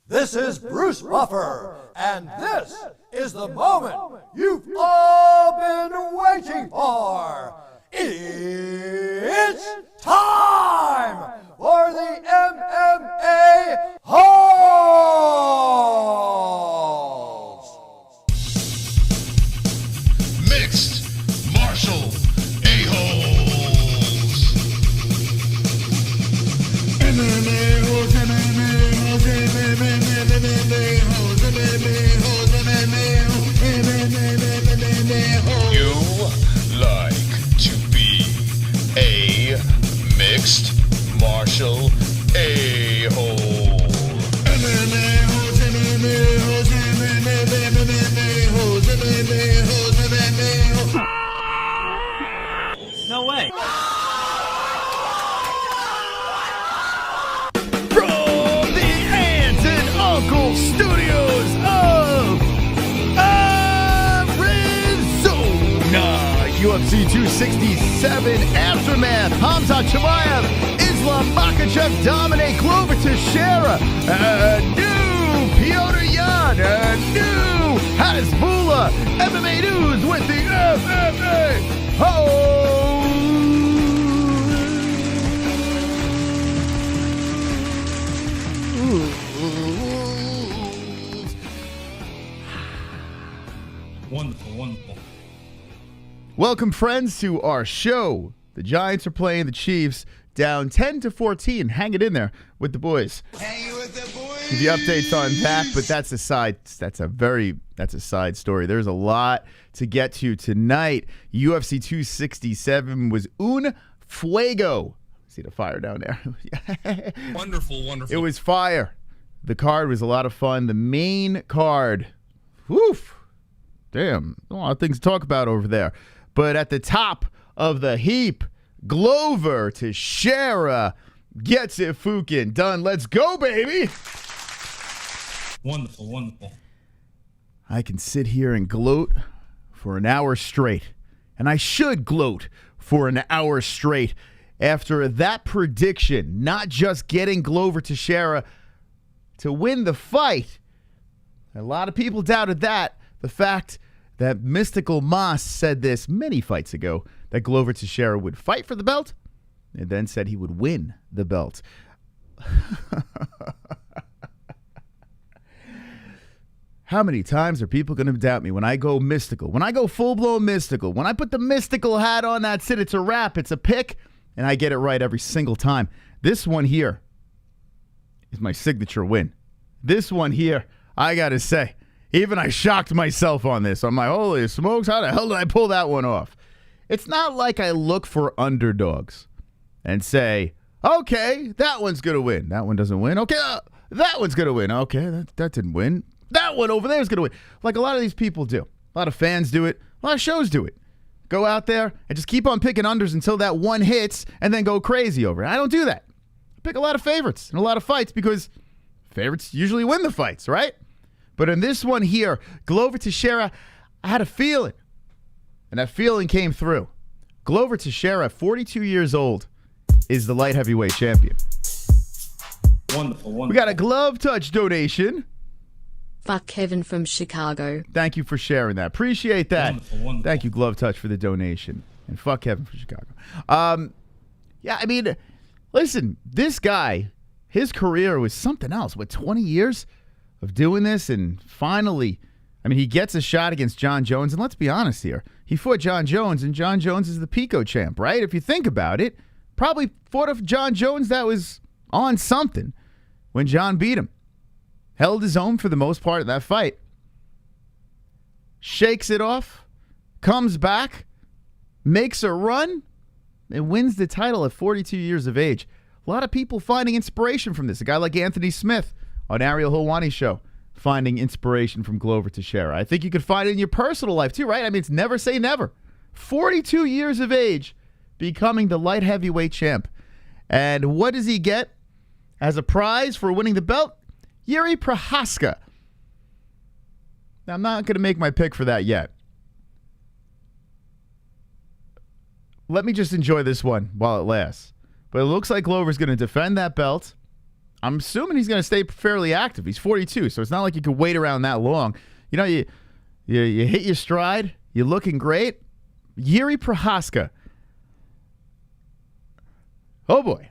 This is Bruce Buffer, and this is the moment you've all been waiting for. It's time for the MMA-Holes! Mixed martial a-holes. MMA-Holes, MMA-Holes, MMA-Holes, MMA-Holes, MMA-Holes. You like to be a mixed martial a-hole. MMA-Holes, MMA-Holes, MMA-Holes, MMA-Holes, MMA-Holes. No way. From the Aunts and Uncles Studios of Arizona, UFC 267 Aftermath. Khamzat Chimaev, Makhachev dominate Glover Teixeira, new Petr Yan, new Hasbulla. MMA news with the MMA-Holes. Wonderful, wonderful. Welcome, friends, to our show. The Giants are playing the Chiefs, down 10-14. Hang it in there with the boys. Hang it with the boys. Give you updates on that, but that's a side story. There's a lot to get to tonight. UFC 267 was un fuego. See the fire down there. Wonderful, wonderful. It was fire. The card was a lot of fun. The main card, woof. Damn, a lot of things to talk about over there. But at the top of the heap, Glover Teixeira gets it fucking done. Let's go, baby. Wonderful, wonderful. I can sit here and gloat for an hour straight. And I should gloat for an hour straight after that prediction, not just getting Glover Teixeira to win the fight. A lot of people doubted that. The fact that Mystical Moss said this many fights ago, that Glover Teixeira would fight for the belt, and then said he would win the belt. How many times are people going to doubt me when I go mystical? When I go full-blown mystical? When I put the mystical hat on, that's it. It's a wrap. It's a pick, and I get it right every single time. This one here is my signature win. This one here, I got to say, even I shocked myself on this. I'm like, holy smokes, how the hell did I pull that one off? It's not like I look for underdogs and say, okay, that one's going to win. That one doesn't win. Okay, that one's going to win. Okay, that didn't win. That one over there is going to win. Like a lot of these people do. A lot of fans do it. A lot of shows do it. Go out there and just keep on picking unders until that one hits and then go crazy over it. I don't do that. I pick a lot of favorites in a lot of fights because favorites usually win the fights, right? But in this one here, Glover Teixeira, I had a feeling. And that feeling came through. Glover Teixeira, 42 years old, is the light heavyweight champion. Wonderful, wonderful. We got a glove touch donation. Fuck Kevin from Chicago. Thank you for sharing that. Appreciate that. Wonderful, wonderful. Thank you, Glove Touch, for the donation. And fuck Kevin from Chicago. Yeah, I mean, listen, this guy, his career was something else. What, 20 years of doing this? And finally, I mean, he gets a shot against John Jones. And let's be honest here. He fought John Jones, and John Jones is the Pico champ, right? If you think about it, probably fought a John Jones that was on something when John beat him. Held his own for the most part of that fight. Shakes it off, comes back, makes a run, and wins the title at 42 years of age. A lot of people finding inspiration from this. A guy like Anthony Smith on ARIEL HELWANI show finding inspiration from Glover Teixeira. I think you could find it in your personal life too, right? I mean, it's never say never. 42 years of age, becoming the light heavyweight champ. And what does he get as a prize for winning the belt? Yuri Prohaska. Now, I'm not going to make my pick for that yet. Let me just enjoy this one while it lasts. But it looks like Glover's going to defend that belt. I'm assuming he's going to stay fairly active. He's 42, so it's not like you could wait around that long. You know, you hit your stride. You're looking great. Yuri Prohaska. Oh, boy.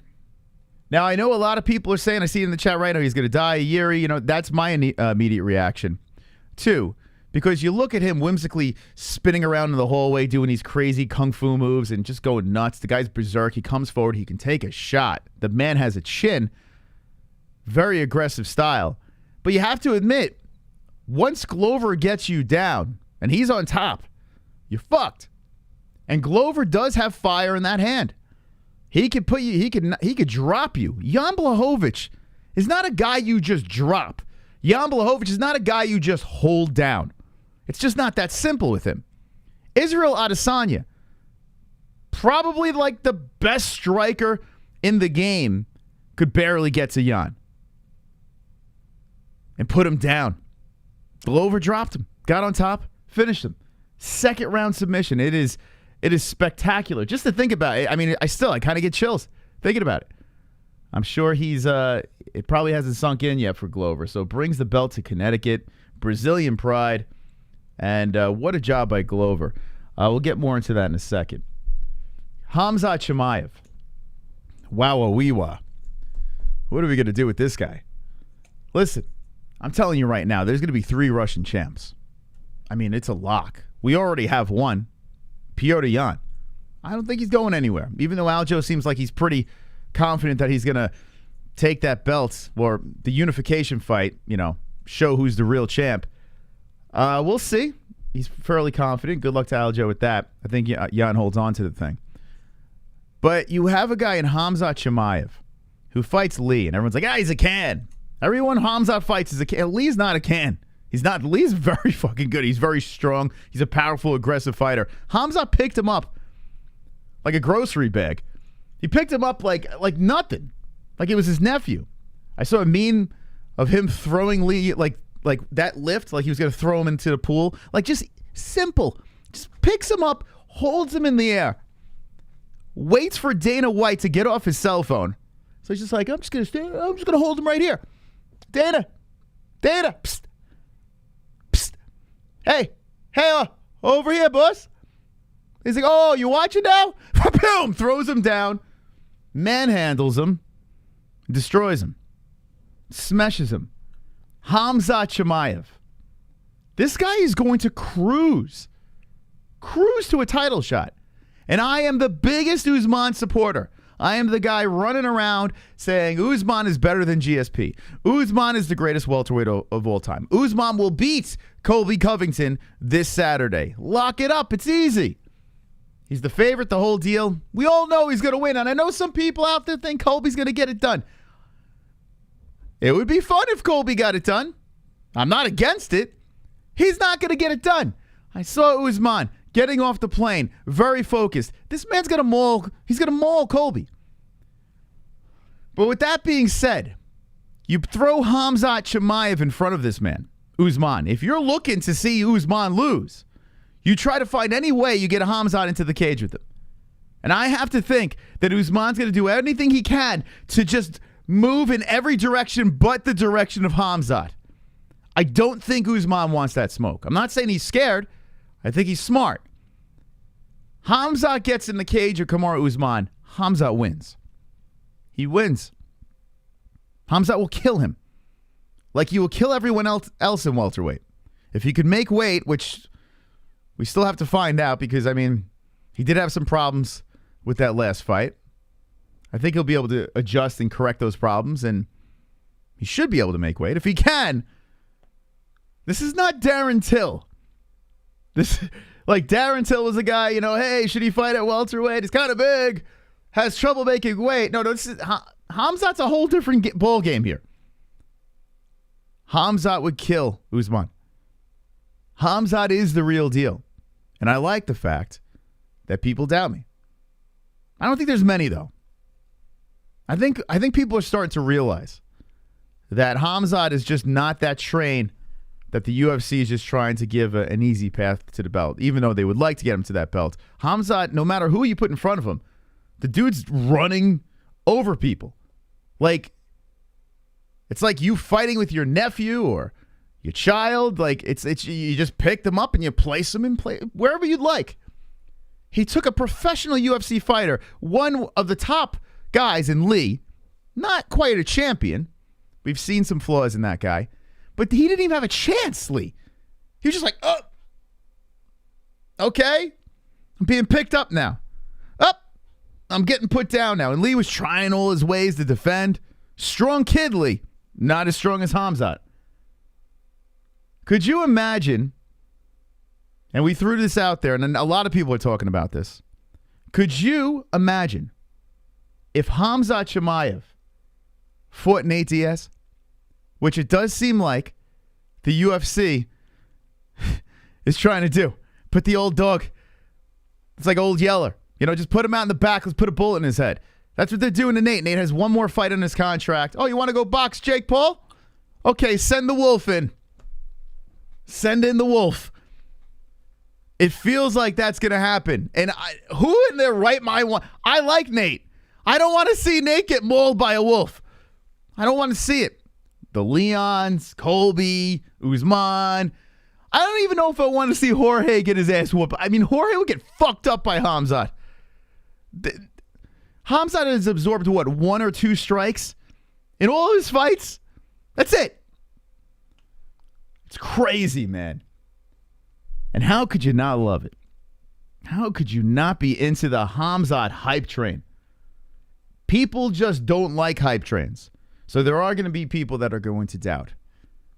Now, I know a lot of people are saying, I see in the chat right now, he's going to die. Yuri, you know, that's my immediate reaction. 2, because you look at him whimsically spinning around in the hallway, doing these crazy kung fu moves and just going nuts. The guy's berserk. He comes forward. He can take a shot. The man has a chin. Very aggressive style. But you have to admit, once Glover gets you down and he's on top, you're fucked. And Glover does have fire in that hand. He could put you, he could drop you. Jan Błachowicz is not a guy you just drop. Jan Błachowicz is not a guy you just hold down. It's just not that simple with him. Israel Adesanya, probably like the best striker in the game, could barely get to Jan and put him down. Glover dropped him, got on top, finished him. Second round submission. It is spectacular. Just to think about it, I mean, I kind of get chills thinking about it. I'm sure it probably hasn't sunk in yet for Glover. So brings the belt to Connecticut, Brazilian pride, and what a job by Glover. We'll get more into that in a second. Khamzat Chimaev. Wow-a-wee-wah. What are we going to do with this guy? Listen, I'm telling you right now, there's going to be 3 Russian champs. I mean, it's a lock. We already have one. Petr Yan. I don't think he's going anywhere. Even though Aljo seems like he's pretty confident that he's going to take that belt or the unification fight, you know, show who's the real champ. We'll see. He's fairly confident. Good luck to Aljo with that. I think Yan holds on to the thing. But you have a guy in Khamzat Chimaev who fights Lee, and everyone's like, he's a can. Everyone Khamzat fights is a can. Lee's not a can. He's not. Lee's very fucking good. He's very strong. He's a powerful, aggressive fighter. Khamzat picked him up like a grocery bag. He picked him up like nothing. Like it was his nephew. I saw a meme of him throwing Lee like that lift, like he was going to throw him into the pool. Like just simple. Just picks him up, holds him in the air, waits for Dana White to get off his cell phone. So he's just like, I'm just going to hold him right here. Dana, psst. Hey, over here, boss. He's like, oh, you watching now? Boom, throws him down, manhandles him, destroys him, smashes him. Khamzat Chimaev. This guy is going to cruise to a title shot. And I am the biggest Usman supporter. I am the guy running around saying Usman is better than GSP. Usman is the greatest welterweight of all time. Usman will beat Colby Covington this Saturday. Lock it up. It's easy. He's the favorite, the whole deal. We all know he's going to win. And I know some people out there think Colby's going to get it done. It would be fun if Colby got it done. I'm not against it. He's not going to get it done. I saw Usman getting off the plane, very focused. This man's going to maul. He's going to maul Colby. But with that being said, you throw Khamzat Chimaev in front of this man, Usman. If you're looking to see Usman lose, you try to find any way you get a Khamzat into the cage with him. And I have to think that Usman's going to do anything he can to just move in every direction but the direction of Khamzat. I don't think Usman wants that smoke. I'm not saying he's scared. I think he's smart. Khamzat gets in the cage of Kamaru Usman. Khamzat wins. He wins. Khamzat will kill him. Like he will kill everyone else in welterweight. If he could make weight, which we still have to find out because, I mean, he did have some problems with that last fight. I think he'll be able to adjust and correct those problems, and he should be able to make weight. If he can, this is not Darren Till. Like Darren Till was a guy, you know, hey, should he fight at welterweight? He's kind of big, has trouble making weight. No, this is Khamzat's a whole different ball game here. Khamzat would kill Usman. Khamzat is the real deal. And I like the fact that people doubt me. I don't think there's many, though. I think people are starting to realize that Khamzat is just not that train that the UFC is just trying to give an easy path to the belt, even though they would like to get him to that belt. Khamzat, no matter who you put in front of him, the dude's running over people. Like, It's like you fighting with your nephew or your child. Like it's you just pick them up and you place them in play wherever you'd like. He took a professional UFC fighter, one of the top guys in Lee, not quite a champion. We've seen some flaws in that guy, but he didn't even have a chance, Lee. He was just like, oh, okay, I'm being picked up now. Up, I'm getting put down now. And Lee was trying all his ways to defend. Strong kid, Lee. Not as strong as Khamzat. Could you imagine, and we threw this out there, and a lot of people are talking about this. Could you imagine if Khamzat Chimaev fought Nate Diaz, which it does seem like the UFC is trying to do? Put the old dog, it's like old Yeller. You know, just put him out in the back. Let's put a bullet in his head. That's what they're doing to Nate. Nate has one more fight on his contract. Oh, you want to go box Jake Paul? Okay, send the wolf in. Send in the wolf. It feels like that's going to happen. And who in their right mind I like Nate. I don't want to see Nate get mauled by a wolf. I don't want to see it. The Leons, Colby, Usman. I don't even know if I want to see Jorge get his ass whooped. I mean, Jorge would get fucked up by Khamzat. Khamzat has absorbed, what, 1 or 2 strikes in all of his fights? That's it. It's crazy, man. And how could you not love it? How could you not be into the Khamzat hype train? People just don't like hype trains. So there are going to be people that are going to doubt.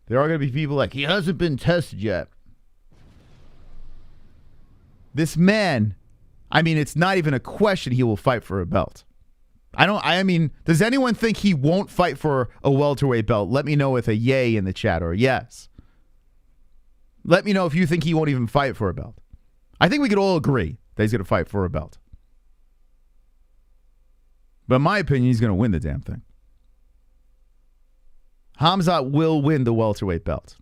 There are going to be people like, he hasn't been tested yet. This man, I mean, it's not even a question he will fight for a belt. I mean, does anyone think he won't fight for a welterweight belt? Let me know with a yay in the chat or a yes. Let me know if you think he won't even fight for a belt. I think we could all agree that he's going to fight for a belt. But in my opinion, he's going to win the damn thing. Khamzat will win the welterweight belt.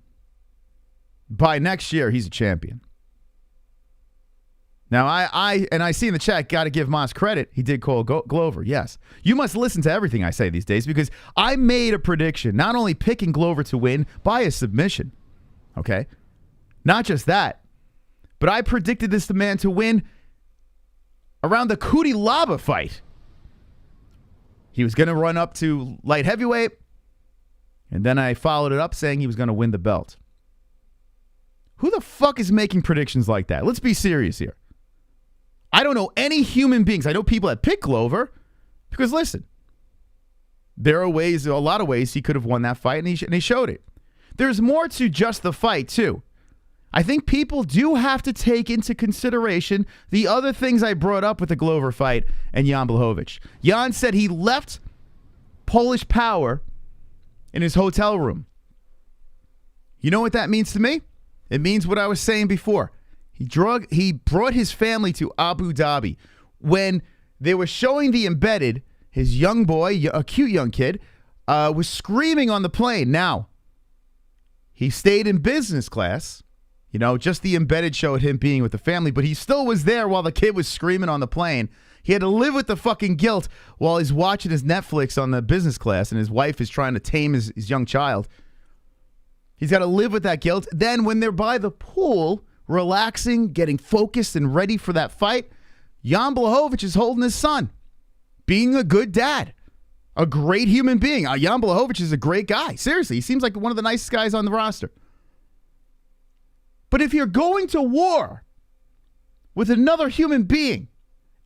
By next year, he's a champion. Now, I see in the chat, got to give Moss credit. He did call Glover, yes. You must listen to everything I say these days because I made a prediction, not only picking Glover to win by a submission, okay? Not just that, but I predicted this man to win around the Kuti Laba fight. He was going to run up to light heavyweight, and then I followed it up saying he was going to win the belt. Who the fuck is making predictions like that? Let's be serious here. I don't know any human beings. I know people that pick Glover because, listen, there are ways, a lot of ways he could have won that fight, and he showed it. There's more to just the fight, too. I think people do have to take into consideration the other things I brought up with the Glover fight and Jan Błachowicz. Jan said he left Polish Power in his hotel room. You know what that means to me? It means what I was saying before. He brought his family to Abu Dhabi. When they were showing the embedded, his young boy, a cute young kid, was screaming on the plane. Now, he stayed in business class. You know, just the embedded showed him being with the family, but he still was there while the kid was screaming on the plane. He had to live with the fucking guilt while he's watching his Netflix on the business class and his wife is trying to tame his young child. He's got to live with that guilt. Then when they're by the pool, relaxing, getting focused and ready for that fight, Jan Błachowicz is holding his son, being a good dad, a great human being. Jan Błachowicz is a great guy. Seriously, he seems like one of the nicest guys on the roster. But if you're going to war with another human being,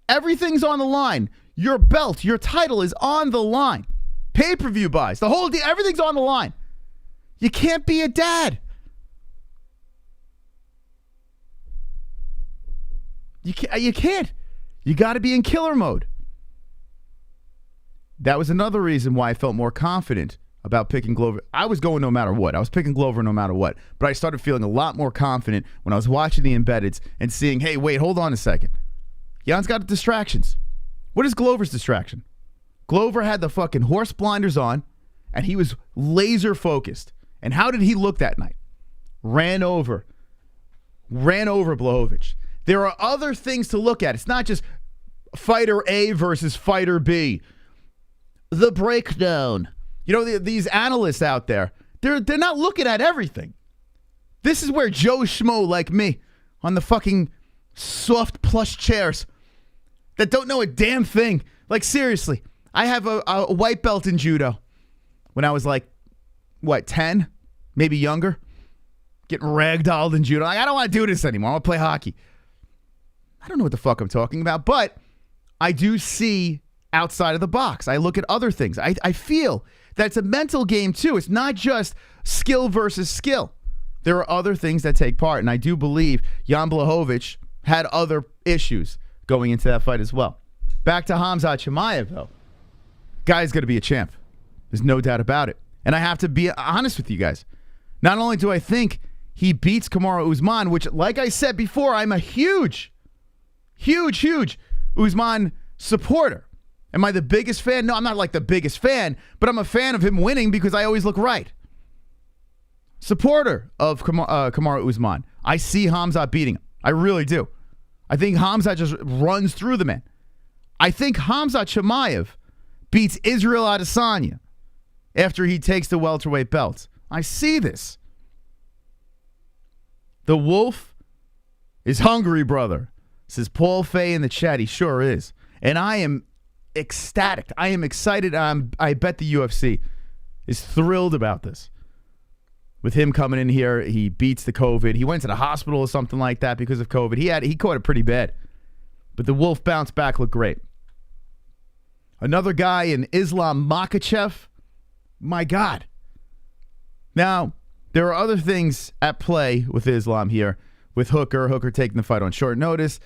everything's on the line. Your belt, your title is on the line. Pay-per-view buys, the whole deal, everything's on the line. You can't be a dad. You can't. You got to be in killer mode. That was another reason why I felt more confident about picking Glover. I was going no matter what. I was picking Glover no matter what. But I started feeling a lot more confident when I was watching the embeddeds and seeing, hey, wait, hold on a second. Jan's got distractions. What is Glover's distraction? Glover had the fucking horse blinders on, and he was laser focused. And how did he look that night? Ran over Błachowicz. There are other things to look at. It's not just fighter A versus fighter B. The breakdown. You know, these analysts out there, they're not looking at everything. This is where Joe Schmo like me on the fucking soft plush chairs that don't know a damn thing. Like, seriously, I have a white belt in judo when I was like, 10? Maybe younger? Getting ragdolled in judo. Like, I don't want to do this anymore. I want to play hockey. I don't know what the fuck I'm talking about, but I do see outside of the box. I look at other things. I feel that it's a mental game too. It's not just skill versus skill. There are other things that take part, and I do believe Jan Błachowicz had other issues going into that fight as well. Back to Khamzat Chimaev, though. Guy's going to be a champ. There's no doubt about it. And I have to be honest with you guys. Not only do I think he beats Kamaru Usman, which, like I said before, I'm a huge Usman supporter. Am I the biggest fan? No, I'm not like the biggest fan, but I'm a fan of him winning because I always look right. Supporter of Kamaru Usman. I see Khamzat beating him. I really do. I think Khamzat just runs through the man. I think Khamzat Chimaev beats Israel Adesanya after he takes the welterweight belt. I see this. The wolf is hungry, brother, says Paul Fay in the chat. He sure is. And I am ecstatic. I am excited. I bet the UFC is thrilled about this. With him coming in here, he beats the COVID. He went to the hospital or something like that because of COVID. He caught it pretty bad. But the wolf bounced back, looked great. Another guy in Islam Makhachev. My God. Now, there are other things at play with Islam here. With Hooker taking the fight on short notice.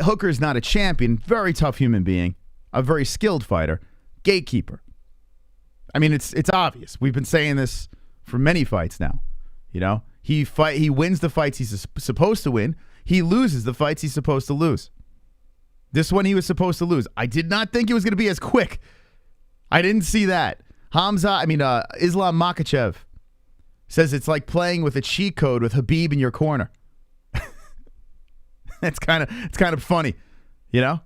Hooker is not a champion. Very tough human being. A very skilled fighter. Gatekeeper. I mean, it's obvious. We've been saying this for many fights now. You know, he wins the fights he's supposed to win. He loses the fights he's supposed to lose. This one he was supposed to lose. I did not think it was going to be as quick. I didn't see that. Islam Makhachev says it's like playing with a cheat code with Habib in your corner. It's kind of funny, you know?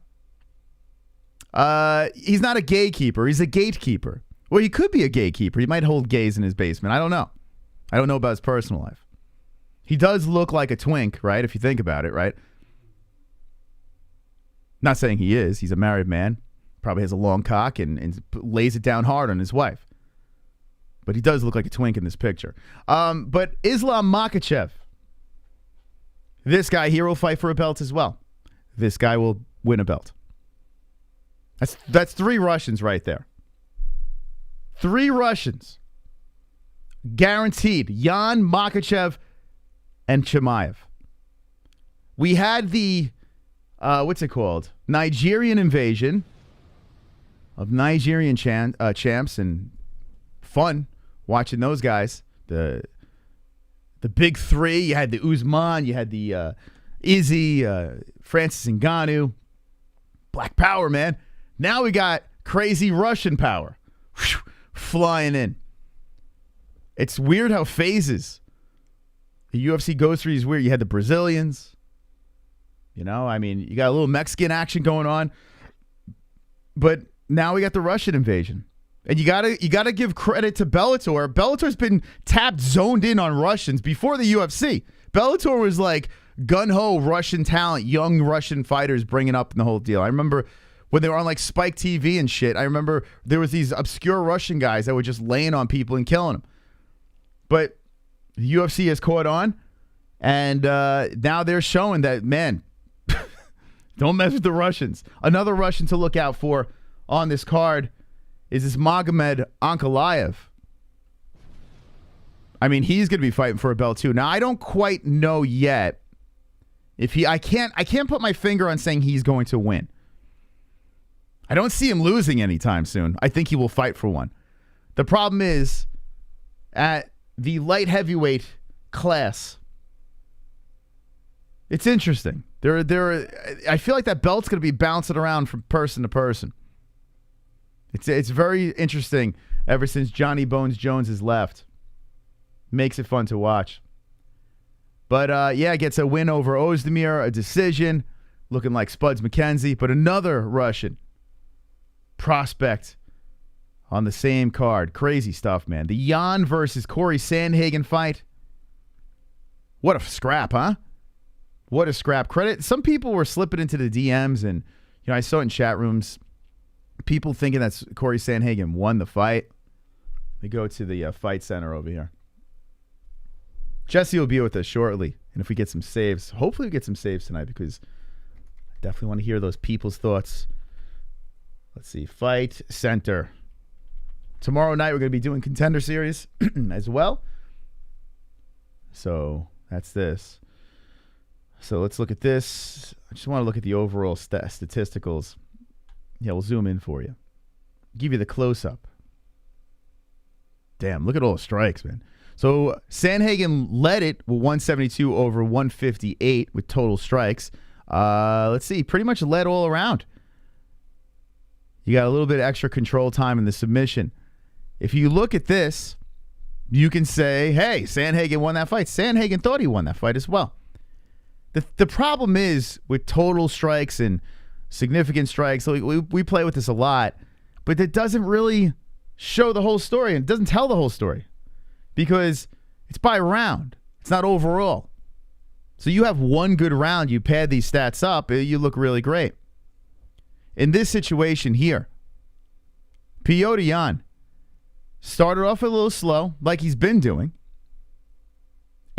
He's not a gatekeeper. He's a gatekeeper. Well, he could be a gatekeeper. He might hold gays in his basement. I don't know. I don't know about his personal life. He does look like a twink, right? If you think about it, right? Not saying he is. He's a married man. Probably has a long cock and lays it down hard on his wife. But he does look like a twink in this picture. But Islam Makhachev. This guy here will fight for a belt as well. This guy will win a belt. That's 3 Russians right there. 3 Russians. Guaranteed. Yan, Makhachev, and Chimaev. We had the, what's it called? Nigerian invasion of Nigerian champs, and fun watching those guys. The big 3. You had the Usman, you had the IZZY, Francis Ngannou. Black power, man. Now we got crazy Russian power. Whew, flying in. It's weird how phases the UFC goes through. These weird. You had the Brazilians. You know, I mean, you got a little Mexican action going on. But now we got the Russian invasion. And you gotta give credit to Bellator. Bellator's been zoned in on Russians before the UFC. Bellator was like gun-ho Russian talent, young Russian fighters bringing up in the whole deal. I remember when they were on like Spike TV and shit. I remember there was these obscure Russian guys that were just laying on people and killing them. But the UFC has caught on, and now they're showing that, man, don't mess with the Russians. Another Russian to look out for on this card is this Magomed Ankalaev. I mean, he's going to be fighting for a belt too. Now, I don't quite know yet if I can't put my finger on saying he's going to win. I don't see him losing anytime soon. I think he will fight for one. The problem is, at the light heavyweight class, it's interesting. I feel like that belt's going to be bouncing around from person to person. It's very interesting ever since Johnny Bones Jones has left. Makes it fun to watch. But, gets a win over Ozdemir, a decision, looking like Spuds McKenzie. But another Russian prospect on the same card. Crazy stuff, man. The Yan versus Cory Sandhagen fight. What a scrap, huh? What a scrap. Credit. Some people were slipping into the DMs, and I saw it in chat rooms. People thinking that Cory Sandhagen won the fight. Let me go to the fight center over here. Jesse will be with us shortly, and if we get some saves, hopefully we get some saves tonight, because I definitely want to hear those people's thoughts. Let's see. Fight center. Tomorrow night we're going to be doing Contender Series as well. So that's this. So let's look at this. I just want to look at the overall statisticals. Yeah, we'll zoom in for you. Give you the close-up. Damn, look at all the strikes, man. So Sandhagen led it with 172 over 158 with total strikes. Let's see, pretty much led all around. You got a little bit extra control time in the submission. If you look at this, you can say, hey, Sandhagen won that fight. Sandhagen thought he won that fight as well. The problem is with total strikes and significant strikes, we play with this a lot, but it doesn't really show the whole story, and it doesn't tell the whole story because it's by round. It's not overall. So you have one good round, you pad these stats up, you look really great. In this situation here, Petr Yan started off a little slow, like he's been doing.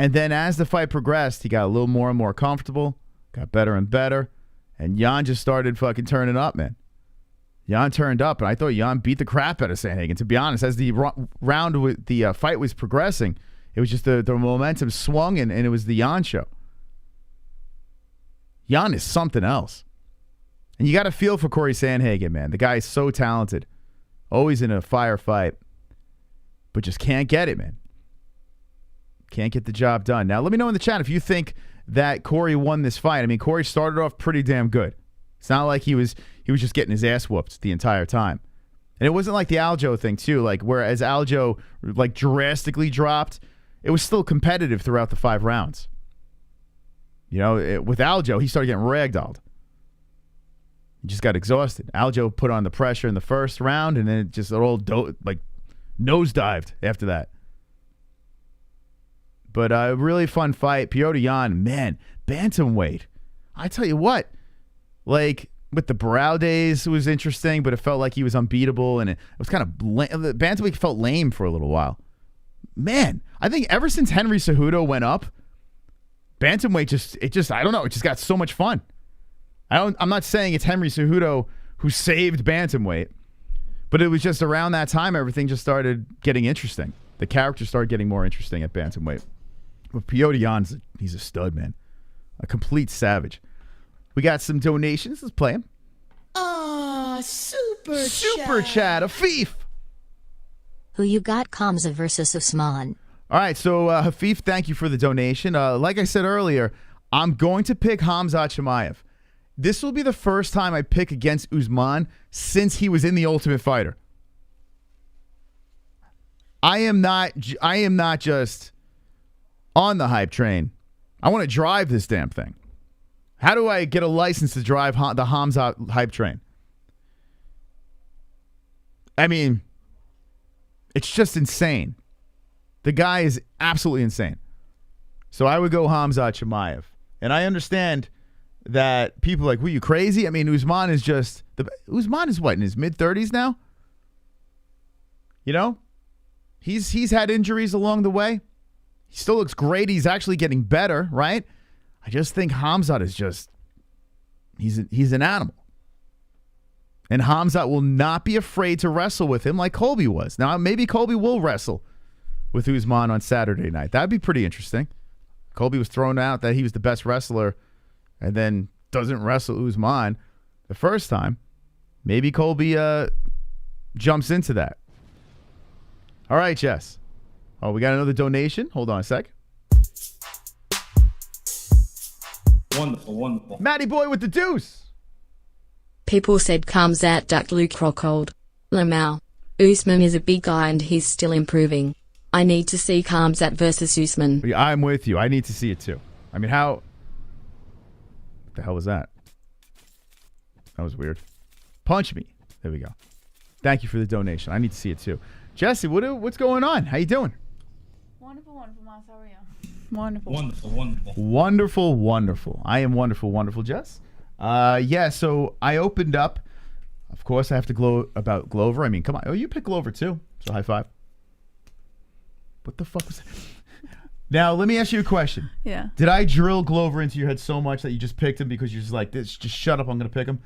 And then as the fight progressed, he got a little more and more comfortable, got better and better, and Yan just started fucking turning up, man. Yan turned up, and I thought Yan beat the crap out of Sandhagen. To be honest, as the round with the fight was progressing, it was just the momentum swung, and it was the Yan show. Yan is something else. And you got to feel for Cory Sandhagen, man. The guy is so talented. Always in a firefight, but just can't get it, man. Can't get the job done. Now, let me know in the chat if you think that Cory won this fight. I mean, Cory started off pretty damn good. It's not like he was just getting his ass whooped the entire time. And it wasn't like the Aljo thing, too. Like, whereas Aljo, like, drastically dropped, it was still competitive throughout the 5 rounds. With Aljo, he started getting ragdolled. He just got exhausted. Aljo put on the pressure in the first round, and then it just nosedived after that. But a really fun fight. Petr Yan, man, bantamweight. I tell you what, like with the Brow days, it was interesting, but it felt like he was unbeatable, and it was kind of bantamweight felt lame for a little while. Man, I think ever since Henry Cejudo went up, bantamweight I don't know, it just got so much fun. I'm not saying it's Henry Cejudo who saved bantamweight, but it was just around that time everything just started getting interesting. The characters started getting more interesting at bantamweight. But Petr Yan, he's a stud, man. A complete savage. We got some donations. Let's play them. Super chat. A fief. Who you got, Khamzat versus Usman? All right, so Hafif, thank you for the donation. Like I said earlier, I'm going to pick Khamzat Chimaev. This will be the first time I pick against Usman since he was in The Ultimate Fighter. I am not just on the hype train. I want to drive this damn thing. How do I get a license to drive the Khamzat hype train? I mean, it's just insane. The guy is absolutely insane. So I would go Khamzat Chimaev. And I understand that people are like, were you crazy? I mean, Usman is Usman is what, in his mid-30s now? He's had injuries along the way. He still looks great. He's actually getting better, right? I just think Khamzat is just, he's an animal. And Khamzat will not be afraid to wrestle with him like Colby was. Now, maybe Colby will wrestle with Usman on Saturday night. That'd be pretty interesting. Colby was thrown out that he was the best wrestler and then doesn't wrestle Usman the first time. Maybe Colby jumps into that. All right, Jess. Oh, we got another donation. Hold on a sec. Wonderful. Matty Boy with the deuce. People said Khamzat ducked Luke Rockhold. Lamau. Usman is a big guy and he's still improving. I need to see Khamzat versus Usman. Yeah, I'm with you. I need to see it too. I mean, what the hell was that? That was weird. Punch me. There we go. Thank you for the donation. I need to see it too. Jesse, what's going on? How you doing? Wonderful, Miles. How are you? Wonderful. Wonderful, wonderful. Wonderful, wonderful. I am wonderful, wonderful, Jess. Yeah, so I opened up. Of course, I have to glow about Glover. I mean, come on. Oh, you picked Glover too. So high five. What the fuck was that? Now, let me ask you a question. Yeah. Did I drill Glover into your head so much that you just picked him because you're just like, this? Just shut up, I'm going to pick him?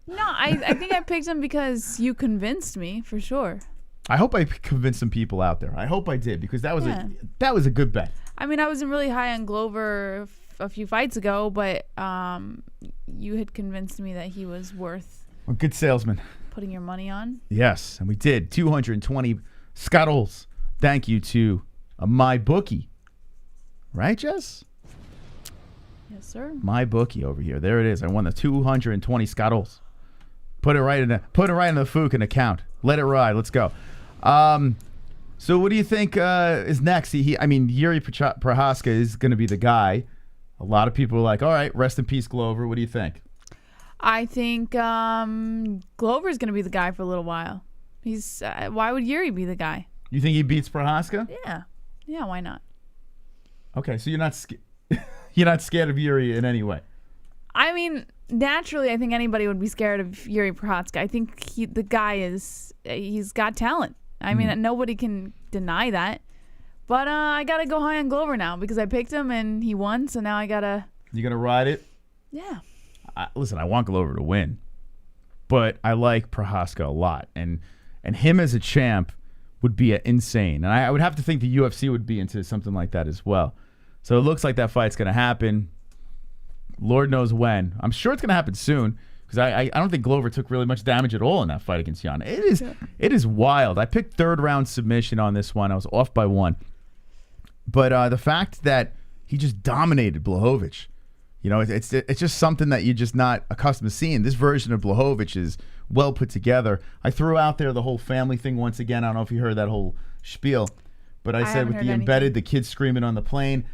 No, I think I picked him because you convinced me, for sure. I hope I convinced some people out there. I hope I did, because that was a good bet. I mean, I wasn't really high on Glover a few fights ago, but you had convinced me that he was worth A good salesman. putting your money on. Yes, and we did. 220 scuttles. Thank you to my bookie. Right, Jess? Yes, sir. My bookie over here. There it is. I won the 220 scuttles. Put it right in the Fukin account. Let it ride. Let's go. So what do you think is next? I mean, Yuri Prochazka is going to be the guy. A lot of people are like, all right, rest in peace, Glover. What do you think? I think Glover's going to be the guy for a little while. He's why would Yuri be the guy? You think he beats Prochazka? Yeah. Yeah, why not? Okay, so you're not you're not scared of Yuri in any way. I mean, naturally, I think anybody would be scared of Yuri Prochazka. I think the guy he's got talent. I mean, nobody can deny that. But I got to go high on Glover now because I picked him and he won, so now I got to... You going to ride it? Yeah. Listen, I want Glover to win, but I like Prochazka a lot. And him as a champ would be insane. And I would have to think the UFC would be into something like that as well. So it looks like that fight's going to happen. Lord knows when. I'm sure it's going to happen soon because I don't think Glover took really much damage at all in that fight against Yan. It is wild. I picked third round submission on this one. I was off by one. But the fact that he just dominated Błachowicz, it's just something that you're just not accustomed to seeing. This version of Błachowicz is well put together. I threw out there the whole family thing once again. I don't know if you heard that whole spiel, but I said with the embedded, the kids screaming on the plane.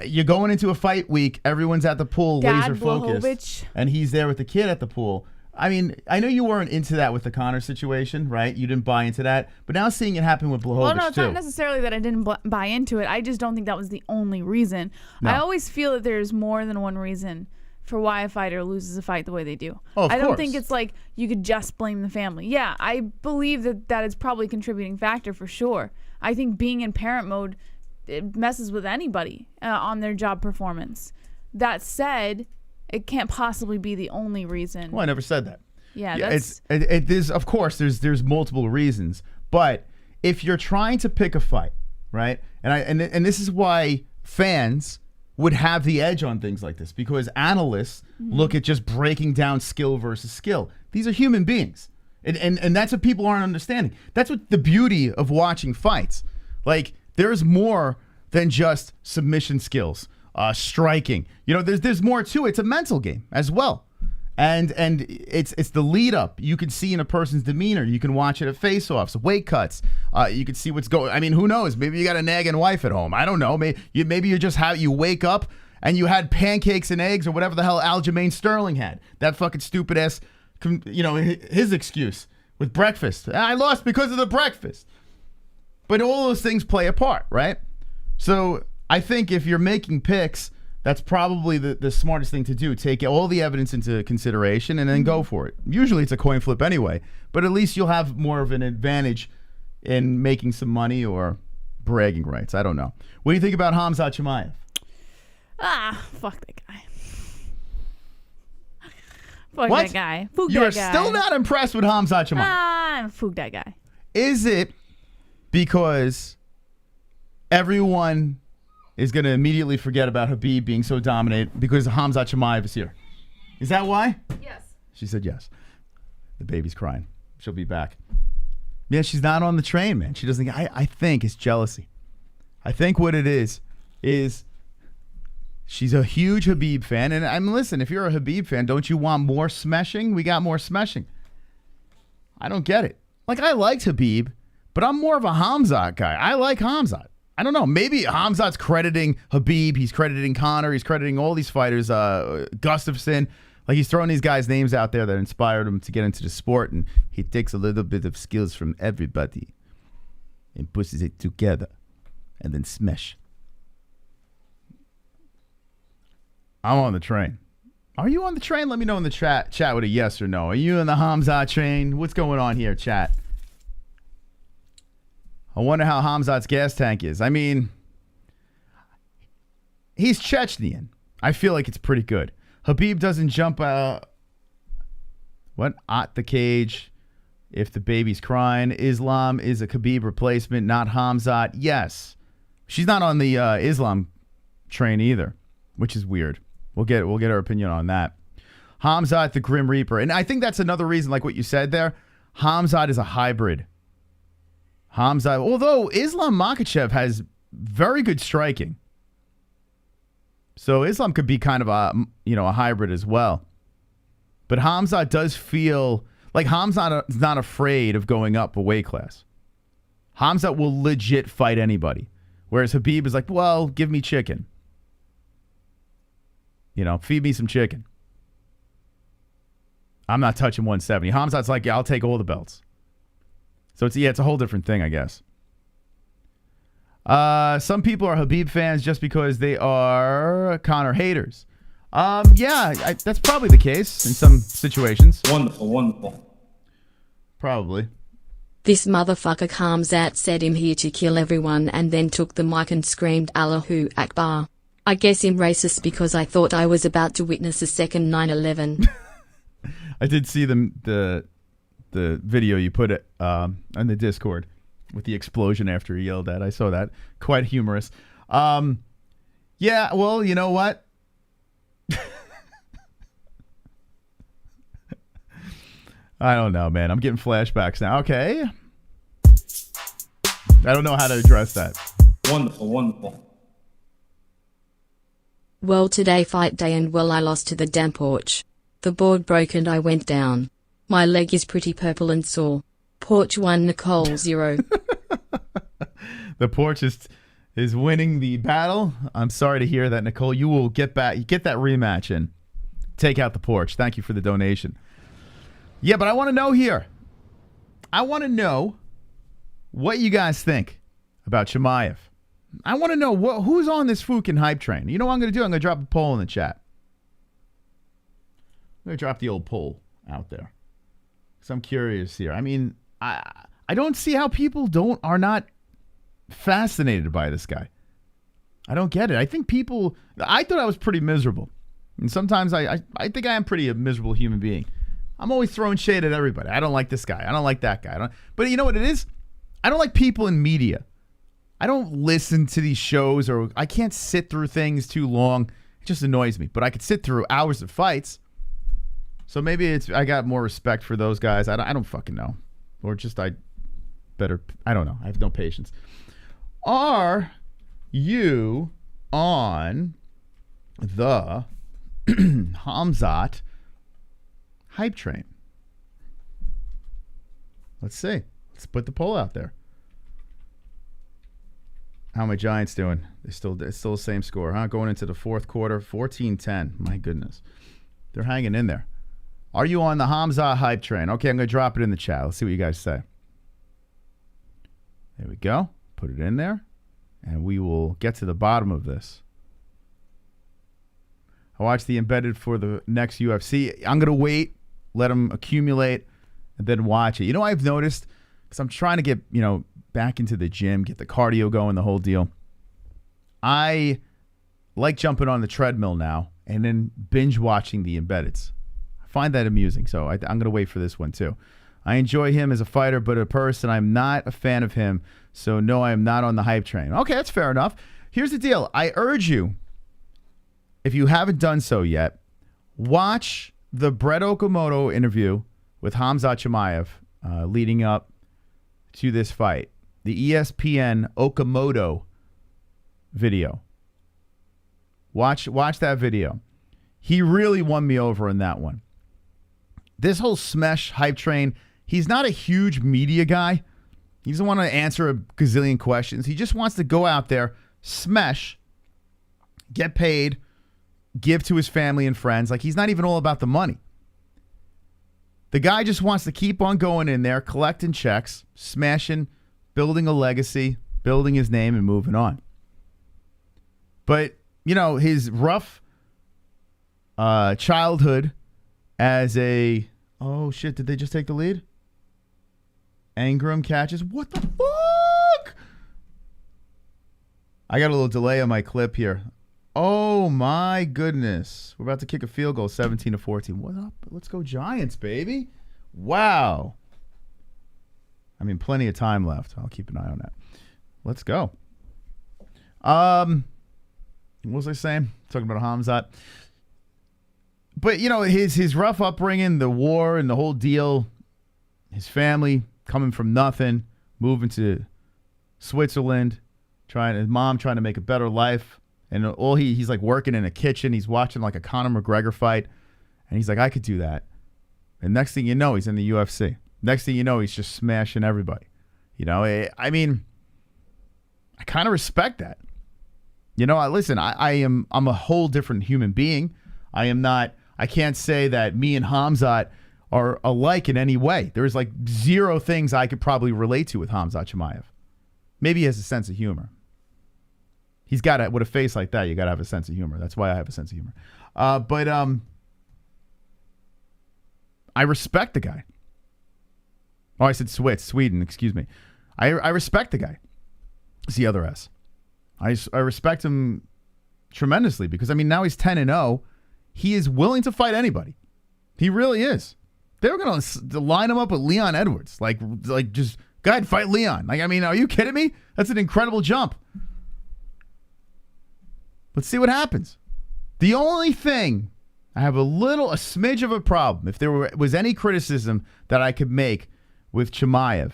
You're going into a fight week. Everyone's at the pool, laser focused, and he's there with the kid at the pool. I mean, I know you weren't into that with the CONOR situation, right? You didn't buy into that, but now seeing it happen with Błachowicz, well, no, it's not necessarily that I didn't buy into it. I just don't think that was the only reason. No. I always feel that there's more than one reason for why a fighter loses a fight the way they do. Oh, I don't think it's like you could just blame the family. Yeah, I believe that is probably a contributing factor for sure. I think being in parent mode, it messes with anybody on their job performance. That said, it can't possibly be the only reason. Well, I never said that. Yeah, there's of course there's multiple reasons, but if you're trying to pick a fight, right? And this is why fans would have the edge on things like this, because analysts look at just breaking down skill versus skill. These are human beings, and that's what people aren't understanding. That's what the beauty of watching fights. Like, there's more than just submission skills, striking. There's more to it. It's a mental game as well. And it's the lead up. You can see in a person's demeanor. You can watch it at face-offs, weight cuts. You can see what's going. I mean, who knows? Maybe you got a nagging wife at home. I don't know. Maybe you just you wake up and you had pancakes and eggs or whatever the hell Aljamain Sterling had. That fucking stupid ass, his excuse with breakfast. I lost because of the breakfast. But all those things play a part, right? So I think if you're making picks, that's probably the smartest thing to do. Take all the evidence into consideration and then go for it. Usually it's a coin flip anyway, but at least you'll have more of an advantage in making some money or bragging rights. I don't know. What do you think about Khamzat Chimaev? Fuck that guy. Fuck what? That guy. You're still not impressed with Khamzat Chimaev? Fuck that guy. Is it because everyone is going to immediately forget about Khabib being so dominant because Khamzat Chimaev is here? Is that why? Yes. She said yes. The baby's crying. She'll be back. Yeah, she's not on the train, man. She doesn't. I think it's jealousy. I think what it is she's a huge Khabib fan. And listen, if you're a Khabib fan, don't you want more smeshing? We got more smeshing. I don't get it. Like, I liked Khabib, but I'm more of a Khamzat guy. I like Khamzat. I don't know. Maybe Khamzat's crediting Khabib. He's crediting Conor. He's crediting all these fighters, Gustafsson. Like he's throwing these guys' names out there that inspired him to get into the sport, and he takes a little bit of skills from everybody and pushes it together and then smash. I'm on the train. Are you on the train? Let me know in the chat with a yes or no. Are you in the Khamzat train? What's going on here, chat? I wonder how Khamzat's gas tank is. I mean, he's Chechnyan. I feel like it's pretty good. Khabib doesn't jump at the cage if the baby's crying. Islam is a Khabib replacement, not Khamzat. Yes. She's not on the Islam train either, which is weird. We'll get her opinion on that. Khamzat, the Grim Reaper. And I think that's another reason, like what you said there. Khamzat is a hybrid. Khamzat, although Islam Makhachev has very good striking. So Islam could be kind of a hybrid as well. But Khamzat does feel like Khamzat is not afraid of going up a weight class. Khamzat will legit fight anybody. Whereas Khabib is like, well, give me chicken. Feed me some chicken. I'm not touching 170. Khamzat's like, yeah, I'll take all the belts. So it's a whole different thing, I guess. Some people are Khabib fans just because they are Conor haters. That's probably the case in some situations. Wonderful. Probably. This motherfucker Khamzat said I'm here to kill everyone and then took the mic and screamed Allahu Akbar. I guess I'm racist because I thought I was about to witness a second 9/11. I did see the video you put it on the Discord with the explosion after he yelled at. I saw that. Quite humorous. Yeah, well, you know what? I don't know, man. I'm getting flashbacks now. Okay. I don't know how to address that. Wonderful. Well, today fight day and I lost to the damn porch. The board broke and I went down. My leg is pretty purple and sore. Porch 1, Nicole 0. The porch is winning the battle. I'm sorry to hear that, Nicole. You will get that rematch and take out the porch. Thank you for the donation. Yeah, but I want to know here. I want to know what you guys think about Chimaev. I want to know who's on this fucking hype train. You know what I'm going to do? I'm going to drop a poll in the chat. I'm going to drop the old poll out there. Because I'm curious here. I mean, I don't see how people are not fascinated by this guy. I don't get it. I thought I was pretty miserable. And sometimes I think I am pretty a miserable human being. I'm always throwing shade at everybody. I don't like this guy. I don't like that guy. But you know what it is? I don't like people in media. I don't listen to these shows, or I can't sit through things too long. It just annoys me. But I could sit through hours of fights. So maybe I got more respect for those guys. I don't fucking know. Or just I don't know. I have no patience. Are you on the Khamzat hype train? Let's see. Let's put the poll out there. How are my Giants doing? It's still the same score, huh? Going into the fourth quarter, 14-10. My goodness. They're hanging in there. Are you on the Khamzat hype train? Okay, I'm going to drop it in the chat. Let's see what you guys say. There we go. Put it in there. And we will get to the bottom of this. I watched the embedded for the next UFC. I'm going to wait, let them accumulate, and then watch it. You know what I've noticed? Because I'm trying to get, back into the gym, get the cardio going, the whole deal. I like jumping on the treadmill now and then binge watching the embeddeds. I find that amusing, so I'm going to wait for this one too. I enjoy him as a fighter, but a person, I'm not a fan of him, so no, I am not on the hype train. Okay, that's fair enough. Here's the deal. I urge you, if you haven't done so yet, watch the Brett Okamoto interview with Khamzat Chimaev leading up to this fight. The ESPN Okamoto video. Watch that video. He really won me over in that one. This whole SMESH hype train, he's not a huge media guy. He doesn't want to answer a gazillion questions. He just wants to go out there, SMESH, get paid, give to his family and friends. Like, he's not even all about the money. The guy just wants to keep on going in there, collecting checks, smashing, building a legacy, building his name, and moving on. But, you know, his rough childhood as a... Oh, shit, did they just take the lead? Ingram catches. What the fuck? I got a little delay on my clip here. Oh, my goodness. We're about to kick a field goal, 17-14. What up? Let's go Giants, baby. Wow. I mean, plenty of time left. I'll keep an eye on that. Let's go. What was I saying? Talking about Khamzat. But, you know, his rough upbringing, the war and the whole deal, his family coming from nothing, moving to Switzerland, his mom trying to make a better life. And he's like working in a kitchen. He's watching like a Conor McGregor fight. And he's like, I could do that. And next thing you know, he's in the UFC. Next thing you know, he's just smashing everybody. You know, I mean, I kind of respect that. You know, listen, I'm a whole different human being. I can't say that me and Khamzat are alike in any way. There's like zero things I could probably relate to with Khamzat Chimaev. Maybe he has a sense of humor. He's got it with a face like that. You got to have a sense of humor. That's why I have a sense of humor. But I respect the guy. Oh, I said Sweden. Excuse me. I respect the guy. It's the other S. I respect him tremendously because, I mean, now he's 10-0. He is willing to fight anybody. He really is. They were going to line him up with Leon Edwards. Like just, go ahead, fight Leon. Like, I mean, are you kidding me? That's an incredible jump. Let's see what happens. The only thing, I have a smidge of a problem, if there was any criticism that I could make with Chimaev,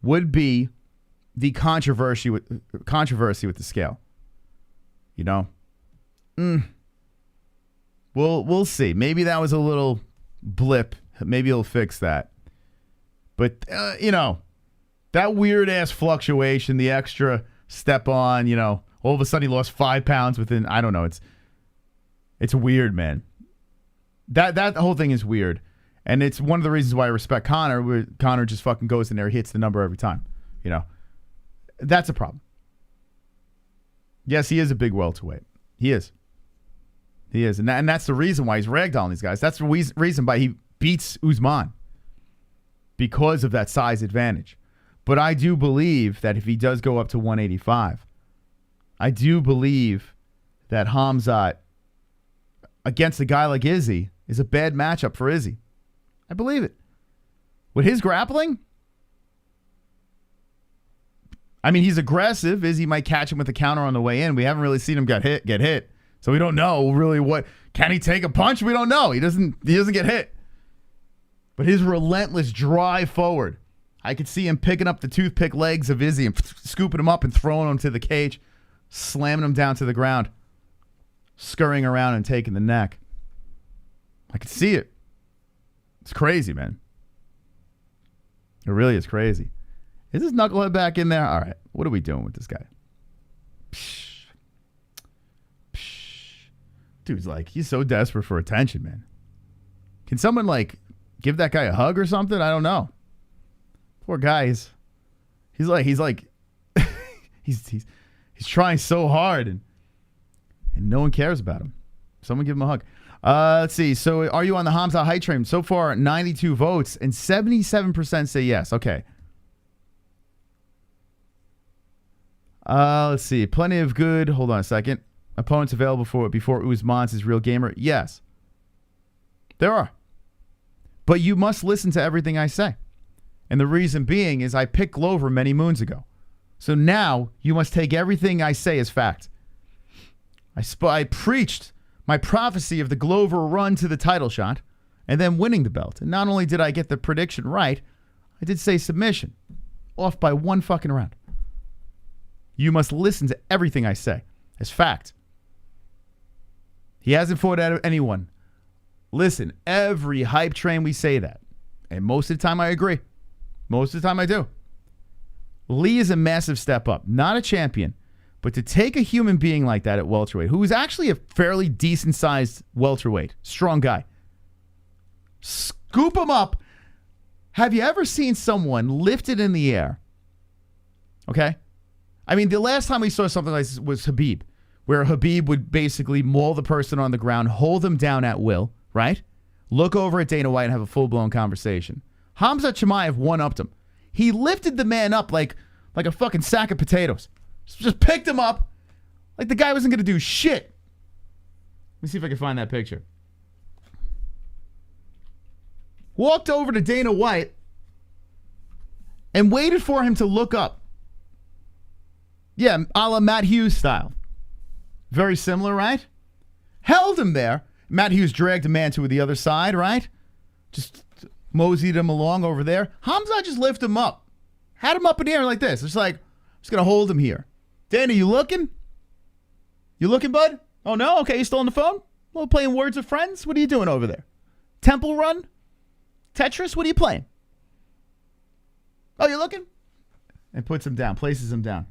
would be the controversy with the scale. You know? We'll see. Maybe that was a little blip. Maybe he'll fix that. But, you know, that weird-ass fluctuation, the extra step on, you know, all of a sudden he lost 5 pounds within, I don't know. It's weird, man. That whole thing is weird. And it's one of the reasons why I respect Conor, where Conor just fucking goes in there, hits the number every time. You know? That's a problem. Yes, he is a big welterweight. He is. He is. And that's the reason why he's ragdolling these guys. That's the reason why he beats Usman. Because of that size advantage. But I do believe that if he does go up to 185, I do believe that Khamzat against a guy like Izzy is a bad matchup for Izzy. I believe it. With his grappling, I mean, he's aggressive. Izzy might catch him with a counter on the way in. We haven't really seen him get hit. So we don't know really what. Can he take a punch? We don't know. He doesn't get hit. But his relentless drive forward, I could see him picking up the toothpick legs of Izzy and scooping him up and throwing him to the cage, slamming him down to the ground, scurrying around and taking the neck. I could see it. It's crazy, man. It really is crazy. Is this knucklehead back in there? All right. What are we doing with this guy? Psh. Psh. Dude's like, he's so desperate for attention, man. Can someone, like, give that guy a hug or something? I don't know. Poor guy. He's trying so hard and no one cares about him. Someone give him a hug. Let's see. So are you on the Khamzat hype train? So far, 92 votes and 77% say yes. Okay. Let's see. Plenty of good. Hold on a second. Opponents available before Usman's his real gamer. Yes. There are. But you must listen to everything I say. And the reason being is I picked Glover many moons ago. So now you must take everything I say as fact. I preached my prophecy of the Glover run to the title shot and then winning the belt. And not only did I get the prediction right, I did say submission. Off by one fucking round. You must listen to everything I say as fact. He hasn't fought anyone. Listen, every hype train we say that. And most of the time I agree. Most of the time I do. Lee is a massive step up. Not a champion, But to take a human being like that at welterweight, who is actually a fairly decent-sized welterweight, strong guy, scoop him up. Have you ever seen someone lifted in the air? Okay? I mean, the last time we saw something like this was Khabib, where Khabib would basically maul the person on the ground, hold them down at will, right? Look over at Dana White and have a full-blown conversation. Khamzat Chimaev one-upped him. He lifted the man up like a fucking sack of potatoes. Just picked him up like the guy wasn't going to do shit. Let me see if I can find that picture. Walked over to Dana White and waited for him to look up. Yeah, a la Matt Hughes style. Very similar, right? Held him there. Matt Hughes dragged a man to the other side, right? Just moseyed him along over there. Khamzat just lifted him up. Had him up in the air like this. It's like, I'm just going to hold him here. Dana, you looking? You looking, bud? Oh, no? Okay, you still on the phone? Well, playing Words with Friends? What are you doing over there? Temple Run? Tetris? What are you playing? Oh, you looking? And puts him down, places him down.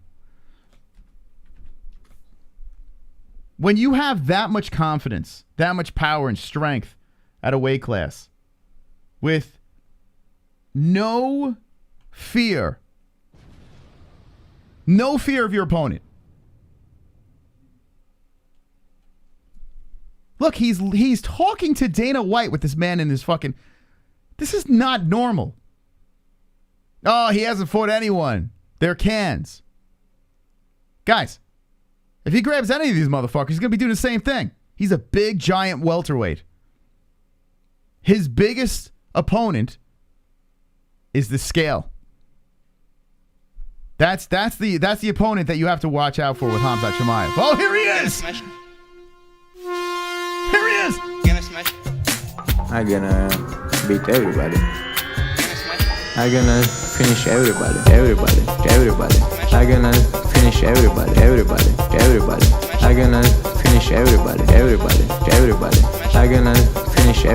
When you have that much confidence, that much power and strength at a weight class, with no fear of your opponent. Look, he's talking to Dana White with this man in his fucking... This is not normal. Oh, he hasn't fought anyone. They're cans. Guys, if he grabs any of these motherfuckers, he's going to be doing the same thing. He's a big, giant welterweight. His biggest opponent is the scale. That's the opponent that you have to watch out for with Khamzat Chimaev. Oh, here he is! Here he is! I'm gonna beat everybody. I'm gonna finish everybody. I'm gonna finish everybody. I'm gonna finish everybody. I'm gonna finish everybody. I'm gonna finish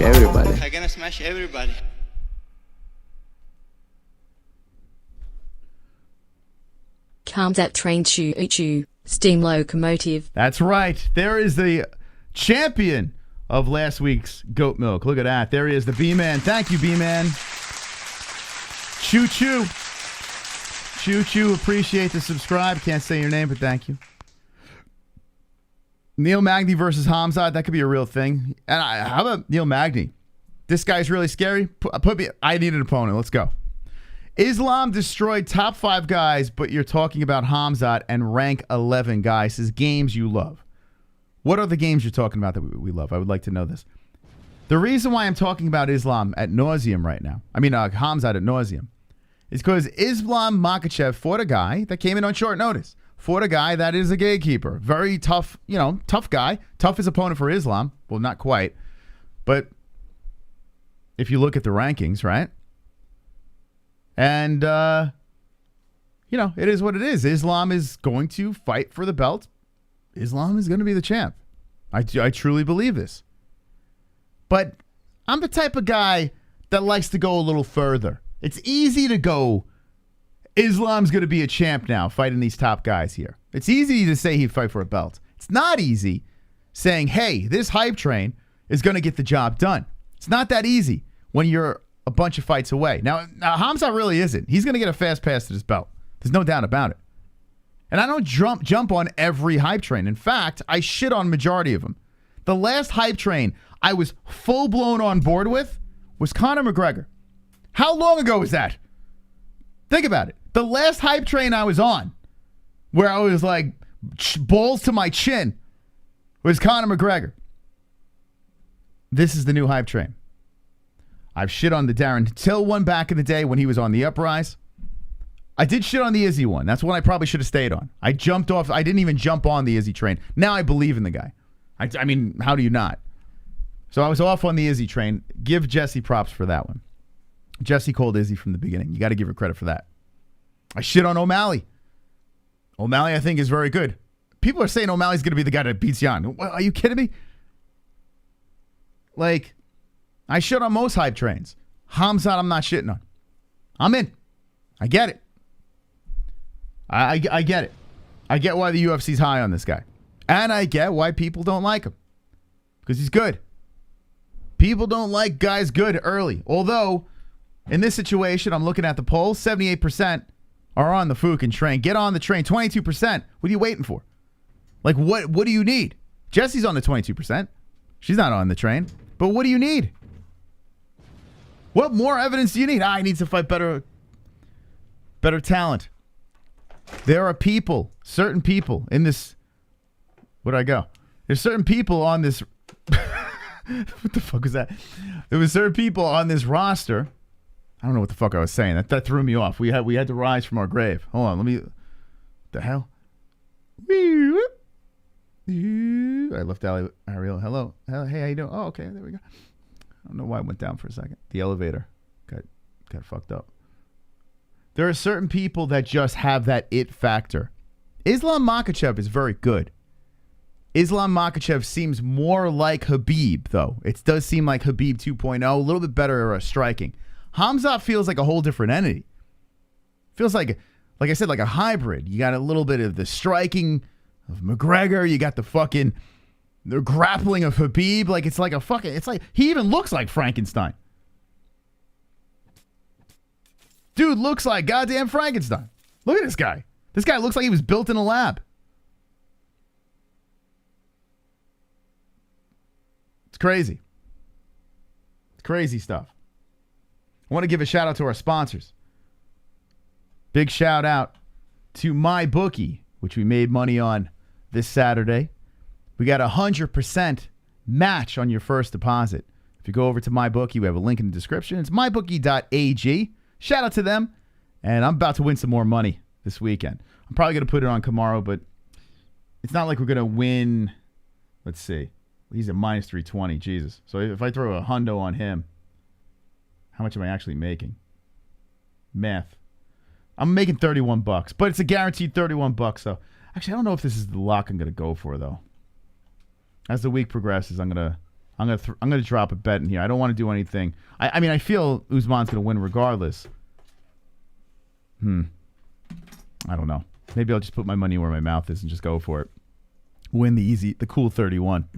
everybody. I'm gonna smash everybody. Khamzat trained choo-choo, steam locomotive. That's right. There is the champion of last week's Goat Milk. Look at that. There he is, the B-Man. Thank you, B-Man. Choo-choo. Choo-choo. Appreciate the subscribe. Can't say your name, but thank you. Neil Magny versus Khamzat. That could be a real thing. And how about Neil Magny? This guy's really scary. I need an opponent. Let's go. Islam destroyed top 5 guys, but you're talking about Khamzat and rank 11 guys. His games you love. What are the games you're talking about that we love? I would like to know this. The reason why I'm talking about Islam at nauseum right now, Khamzat at nauseum, is because Islam Makhachev fought a guy that came in on short notice. Fought a guy that is a gatekeeper. Very tough, tough guy. Toughest opponent for Islam. Well, not quite. But if you look at the rankings, right? And, it is what it is. Islam is going to fight for the belt. Islam is going to be the champ. I truly believe this. But I'm the type of guy that likes to go a little further. It's easy to go, Islam's going to be a champ now, fighting these top guys here. It's easy to say he'd fight for a belt. It's not easy saying, hey, this hype train is going to get the job done. It's not that easy when you're a bunch of fights away. Now Khamzat really isn't. He's going to get a fast pass to this belt. There's no doubt about it. And I don't jump on every hype train. In fact, I shit on majority of them. The last hype train I was full-blown on board with was Conor McGregor. How long ago was that? Think about it. The last hype train I was on, where I was like balls to my chin, was Conor McGregor. This is the new hype train. I've shit on the Darren Till one back in the day when he was on the Uprise. I did shit on the Izzy one. That's one I probably should have stayed on. I jumped off. I didn't even jump on the Izzy train. Now I believe in the guy. I mean, how do you not? So I was off on the Izzy train. Give Jesse props for that one. Jesse called Izzy from the beginning. You got to give her credit for that. I shit on O'Malley. O'Malley, I think, is very good. People are saying O'Malley's going to be the guy that beats Yan. Are you kidding me? Like, I shit on most hype trains. Khamzat, I'm not shitting on. I'm in. I get it. I get it. I get why the UFC's high on this guy. And I get why people don't like him. Because he's good. People don't like guys good early. Although, in this situation, I'm looking at the polls, 78% are on the Fukin train. Get on the train. 22%. What are you waiting for? Like, what do you need? Jesse's on the 22%. She's not on the train. But what do you need? What more evidence do you need? He needs to fight better talent. There are people, certain people in this. Where'd I go? There's certain people on this. What the fuck was that? There was certain people on this roster. I don't know what the fuck I was saying. That threw me off. We had to rise from our grave. Hold on, let me. The hell? I left Ariel. Hello. Hey, how you doing? Oh, okay. There we go. I don't know why it went down for a second. The elevator got fucked up. There are certain people that just have that it factor. Islam Makhachev is very good. Islam Makhachev seems more like Khabib, though. It does seem like Khabib 2.0, a little bit better striking. Khamzat feels like a whole different entity. Feels like I said, like a hybrid. You got a little bit of the striking of McGregor. You got the grappling of Khabib. Like, it's like he even looks like Frankenstein. Dude looks like goddamn Frankenstein. Look at this guy. This guy looks like he was built in a lab. It's crazy. It's crazy stuff. I want to give a shout out to our sponsors. Big shout out to MyBookie, which we made money on this Saturday. We got 100% match on your first deposit. If you go over to MyBookie, we have a link in the description. It's mybookie.ag. Shout out to them. And I'm about to win some more money this weekend. I'm probably going to put it on Kamaru, but it's not like we're going to win. Let's see. He's at minus 320. Jesus. So if I throw a hundo on him, how much am I actually making? Math. I'm making $31, but it's a guaranteed $31. So actually, I don't know if this is the lock I'm going to go for, though. As the week progresses, I'm gonna drop a bet in here. I don't want to do anything. I mean, I feel Usman's gonna win regardless. I don't know. Maybe I'll just put my money where my mouth is and just go for it. Win the cool 31.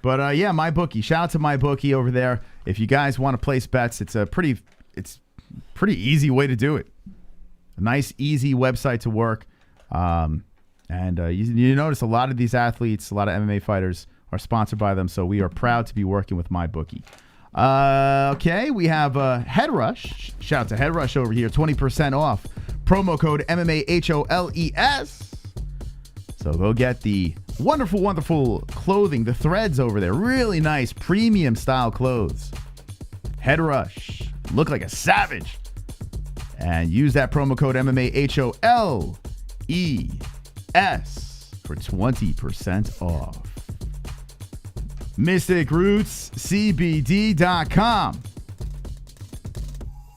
But yeah, MyBookie. Shout out to MyBookie over there. If you guys want to place bets, it's pretty easy way to do it. A nice, easy website to work. And you notice a lot of these athletes, a lot of MMA fighters are sponsored by them, so we are proud to be working with MyBookie. Okay, we have Head Rush. Shout out to Head Rush over here. 20% off. Promo code MMA-HOLES. So go get the wonderful, wonderful clothing, the threads over there. Really nice premium style clothes. Head Rush. Look like a savage. And use that promo code MMA-HOLES for 20% off. MysticRootsCBD.com.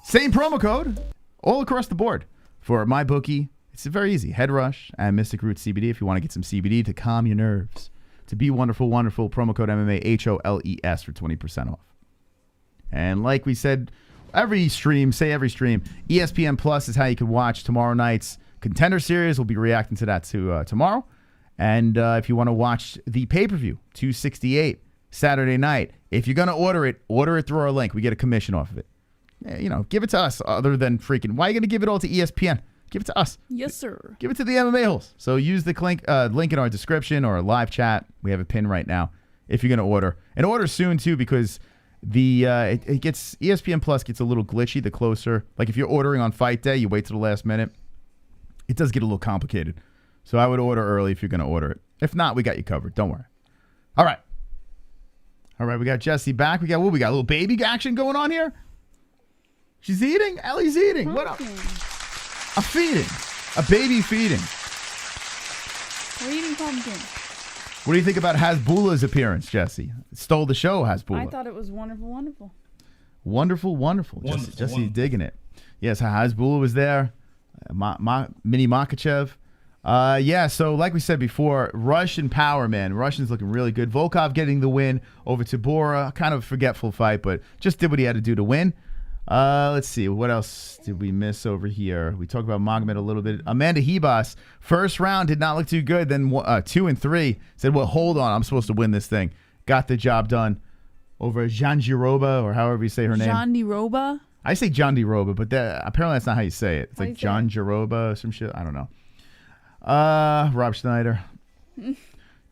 Same promo code all across the board for MyBookie. It's very easy. Head Rush and Mystic Roots CBD if you want to get some CBD to calm your nerves. To be wonderful, wonderful. Promo code MMA-HOLES for 20% off. And like we said, every stream, ESPN Plus is how you can watch tomorrow night's Contender Series. We'll be reacting to that tomorrow. And if you want to watch the pay-per-view, 268, Saturday night, if you're going to order it through our link. We get a commission off of it. Give it to us other than freaking. Why are you going to give it all to ESPN? Give it to us. Yes, sir. Give it to the MMA-Holes. So use the link in our description or live chat. We have a pin right now if you're going to order. And order soon, too, because it gets ESPN Plus gets a little glitchy the closer. Like if you're ordering on fight day, you wait till the last minute. It does get a little complicated. So I would order early if you're going to order it. If not, we got you covered. Don't worry. All right, we got Jesse back. We got a little baby action going on here. She's eating. Ellie's eating. What up? A feeding. A baby feeding. We're eating pumpkin. What do you think about Hasbulla's appearance, Jesse? Stole the show, Hasbulla. I thought it was wonderful, wonderful. Wonderful. Jesse's digging it. Yes, Hasbulla was there. Mini Makhachev. Yeah, so like we said before, Russian power, man. Russian's looking really good. Volkov getting the win over Tabora. Kind of a forgetful fight, but just did what he had to do to win. Let's see. What else did we miss over here? We talked about Magomed a little bit. Amanda Hebas, first round did not look too good. Then 2 and 3 said, well, hold on. I'm supposed to win this thing. Got the job done over Jandiroba, or however you say her name. Jandiroba? I say Jandiroba, but apparently that's not how you say it. It's How like do you say it? Jandiroba or some shit. I don't know. Rob Schneider.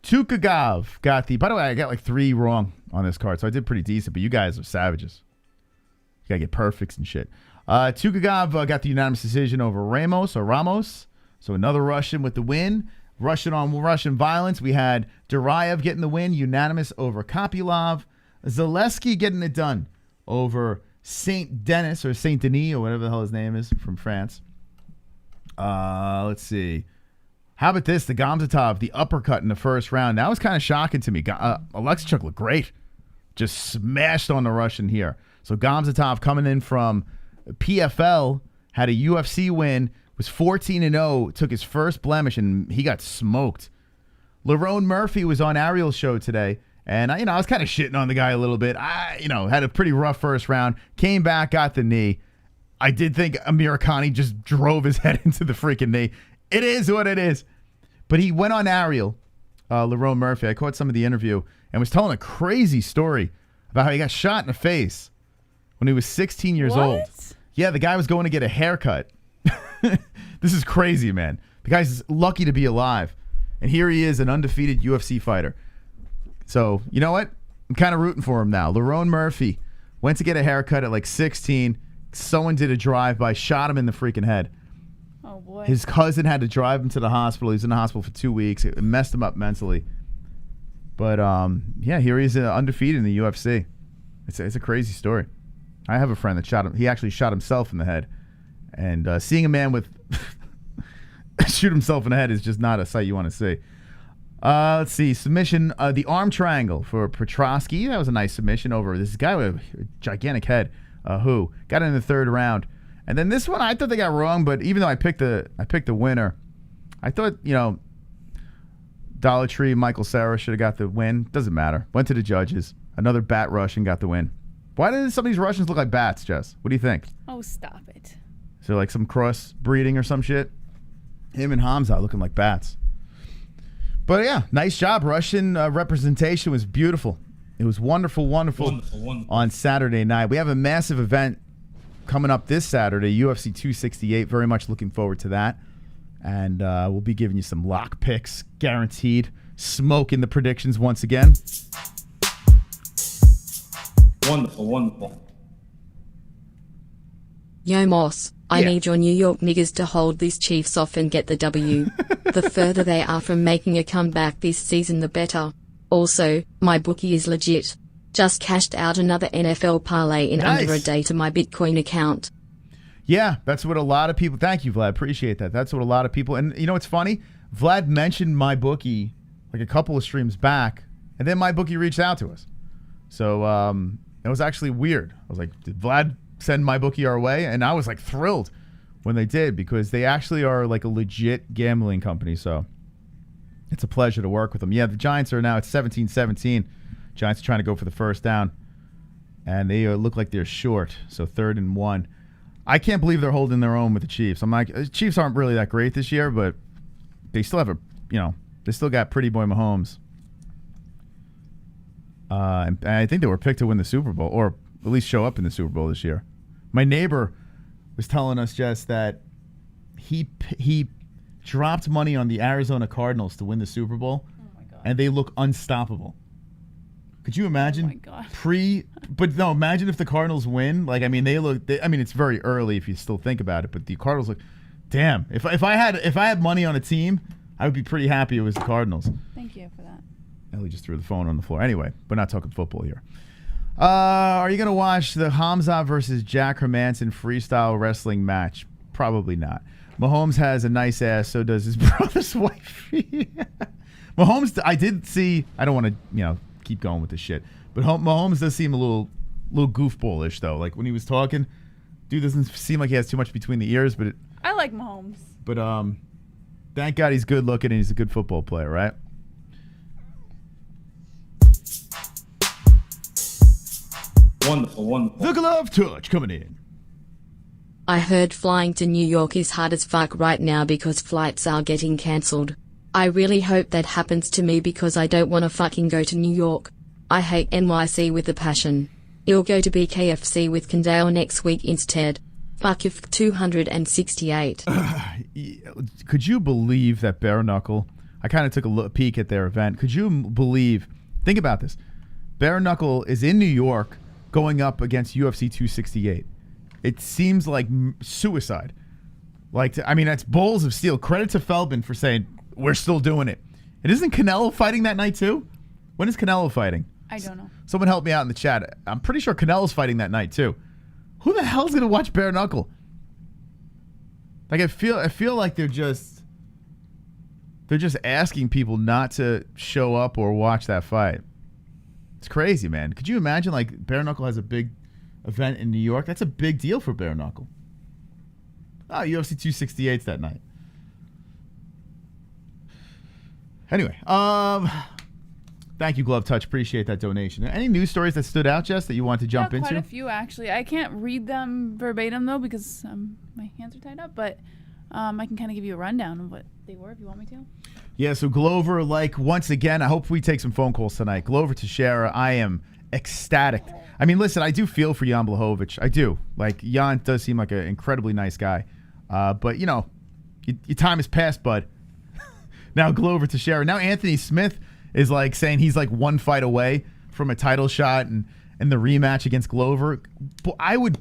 Tukagav got the... By the way, I got like 3 wrong on this card, so I did pretty decent, but you guys are savages. You got to get perfects and shit. Tukagav got the unanimous decision over Ramos. So another Russian with the win. Russian on Russian violence. We had Duraev getting the win, unanimous over Kopylov. Zaleski getting it done over Saint Denis or Saint Denis or whatever the hell his name is from France. Let's see. How about this? The Khamzatov, the uppercut in the first round. That was kind of shocking to me. Alexachuk looked great. Just smashed on the Russian here. So Khamzatov coming in from PFL, had a UFC win, was 14-0, took his first blemish, and he got smoked. Lerone Murphy was on Ariel's show today, and I was kind of shitting on the guy a little bit. Had a pretty rough first round, came back, got the knee. I did think Amir Khani just drove his head into the freaking knee. It is what it is. But he went on Ariel, Lerone Murphy. I caught some of the interview and was telling a crazy story about how he got shot in the face when he was 16 years old. Yeah, the guy was going to get a haircut. This is crazy, man. The guy's lucky to be alive. And here he is, an undefeated UFC fighter. So, you know what? I'm kind of rooting for him now. Lerone Murphy went to get a haircut at like 16. Someone did a drive-by, shot him in the freaking head. Oh, boy. His cousin had to drive him to the hospital. He was in the hospital for 2 weeks. It messed him up mentally. But, yeah, here he is undefeated in the UFC. It's a crazy story. I have a friend that shot him. He actually shot himself in the head. And seeing a man with shoot himself in the head is just not a sight you want to see. Let's see. Submission, the arm triangle for Petrosky. That was a nice submission over this guy with a gigantic head. Who got in the third round. And then this one, I thought they got wrong, but even though I picked the winner, I thought, Dollar Tree, Michael Sarah should have got the win. Doesn't matter. Went to the judges. Another bat Russian got the win. Why did some of these Russians look like bats, Jess? What do you think? Oh, stop it. Is there like some cross breeding or some shit? Him and Khamzat looking like bats. But yeah, nice job. Russian representation was beautiful. It was wonderful on Saturday night. We have a massive event coming up this Saturday, UFC 268. Very much looking forward to that. And we'll be giving you some lock picks, guaranteed. Smoking the predictions once again. Wonderful. Yo Moss, I need your New York niggas to hold these Chiefs off and get the W. The further they are from making a comeback this season, the better. Also, my bookie is legit. Just cashed out another NFL parlay in under a day to my Bitcoin account. Yeah, that's what a lot of people... Thank you, Vlad. Appreciate that. That's what a lot of people... And you know what's funny? Vlad mentioned my bookie like a couple of streams back, and then my bookie reached out to us. So it was actually weird. I was like, did Vlad send my bookie our way? And I was like thrilled when they did, because they actually are like a legit gambling company. So it's a pleasure to work with them. Yeah, the Giants are now at 17-17. Giants are trying to go for the first down, and they look like they're short. So 3rd and 1. I can't believe they're holding their own with the Chiefs. I'm like, the Chiefs aren't really that great this year, but they still have they still got Pretty Boy Mahomes. And I think they were picked to win the Super Bowl, or at least show up in the Super Bowl this year. My neighbor was telling us just that he dropped money on the Arizona Cardinals to win the Super Bowl, and they look unstoppable. Could you imagine? Oh my God. But no, imagine if the Cardinals win. Like, I mean, it's very early if you still think about it, but the Cardinals look, damn. If I had money on a team, I would be pretty happy it was the Cardinals. Thank you for that. Ellie just threw the phone on the floor. Anyway, we're not talking football here. Are you going to watch the Khamzat versus Jack Hermanson freestyle wrestling match? Probably not. Mahomes has a nice ass, so does his brother's wife. Mahomes, I did see, I don't want to, keep going with this shit, but Mahomes does seem a little goofballish, though. Like, when he was talking, dude doesn't seem like he has too much between the ears, but I like Mahomes. But thank God he's good looking and he's a good football player, right? Wonderful. The glove touch coming in. I heard flying to New York is hard as fuck right now because flights are getting cancelled. I really hope that happens to me because I don't wanna fucking go to New York. I hate NYC with a passion. I'll go to BKFC with Kendale next week instead. Fuck if 268. Could you believe that Bare Knuckle? I kind of took a peek at their event. Could you believe? Think about this. Bare Knuckle is in New York going up against UFC 268. It seems like suicide. Like, I mean, that's balls of steel. Credit to Feldman for saying, we're still doing it. And isn't Canelo fighting that night too? When is Canelo fighting? I don't know. Someone help me out in the chat. I'm pretty sure Canelo's fighting that night too. Who the hell's gonna watch Bare Knuckle? Like, I feel like they're just asking people not to show up or watch that fight. It's crazy, man. Could you imagine, like, Bare Knuckle has a big event in New York? That's a big deal for Bare Knuckle. Oh, UFC 268's that night. Anyway, thank you, Glove Touch. Appreciate that donation. Any news stories that stood out, Jess, that you want to jump into? Quite a few, actually. I can't read them verbatim, though, because my hands are tied up, but I can kind of give you a rundown of what they were if you want me to. Yeah, so Glover, like, once again, I hope we take some phone calls tonight. Glover Teixeira, I am ecstatic. I mean, listen, I do feel for Jan Błachowicz. I do. Like, Jan does seem like an incredibly nice guy. But, you know, your time has passed, bud. Now Glover Teixeira. Now Anthony Smith is, like, saying he's, like, one fight away from a title shot and the rematch against Glover. But I would,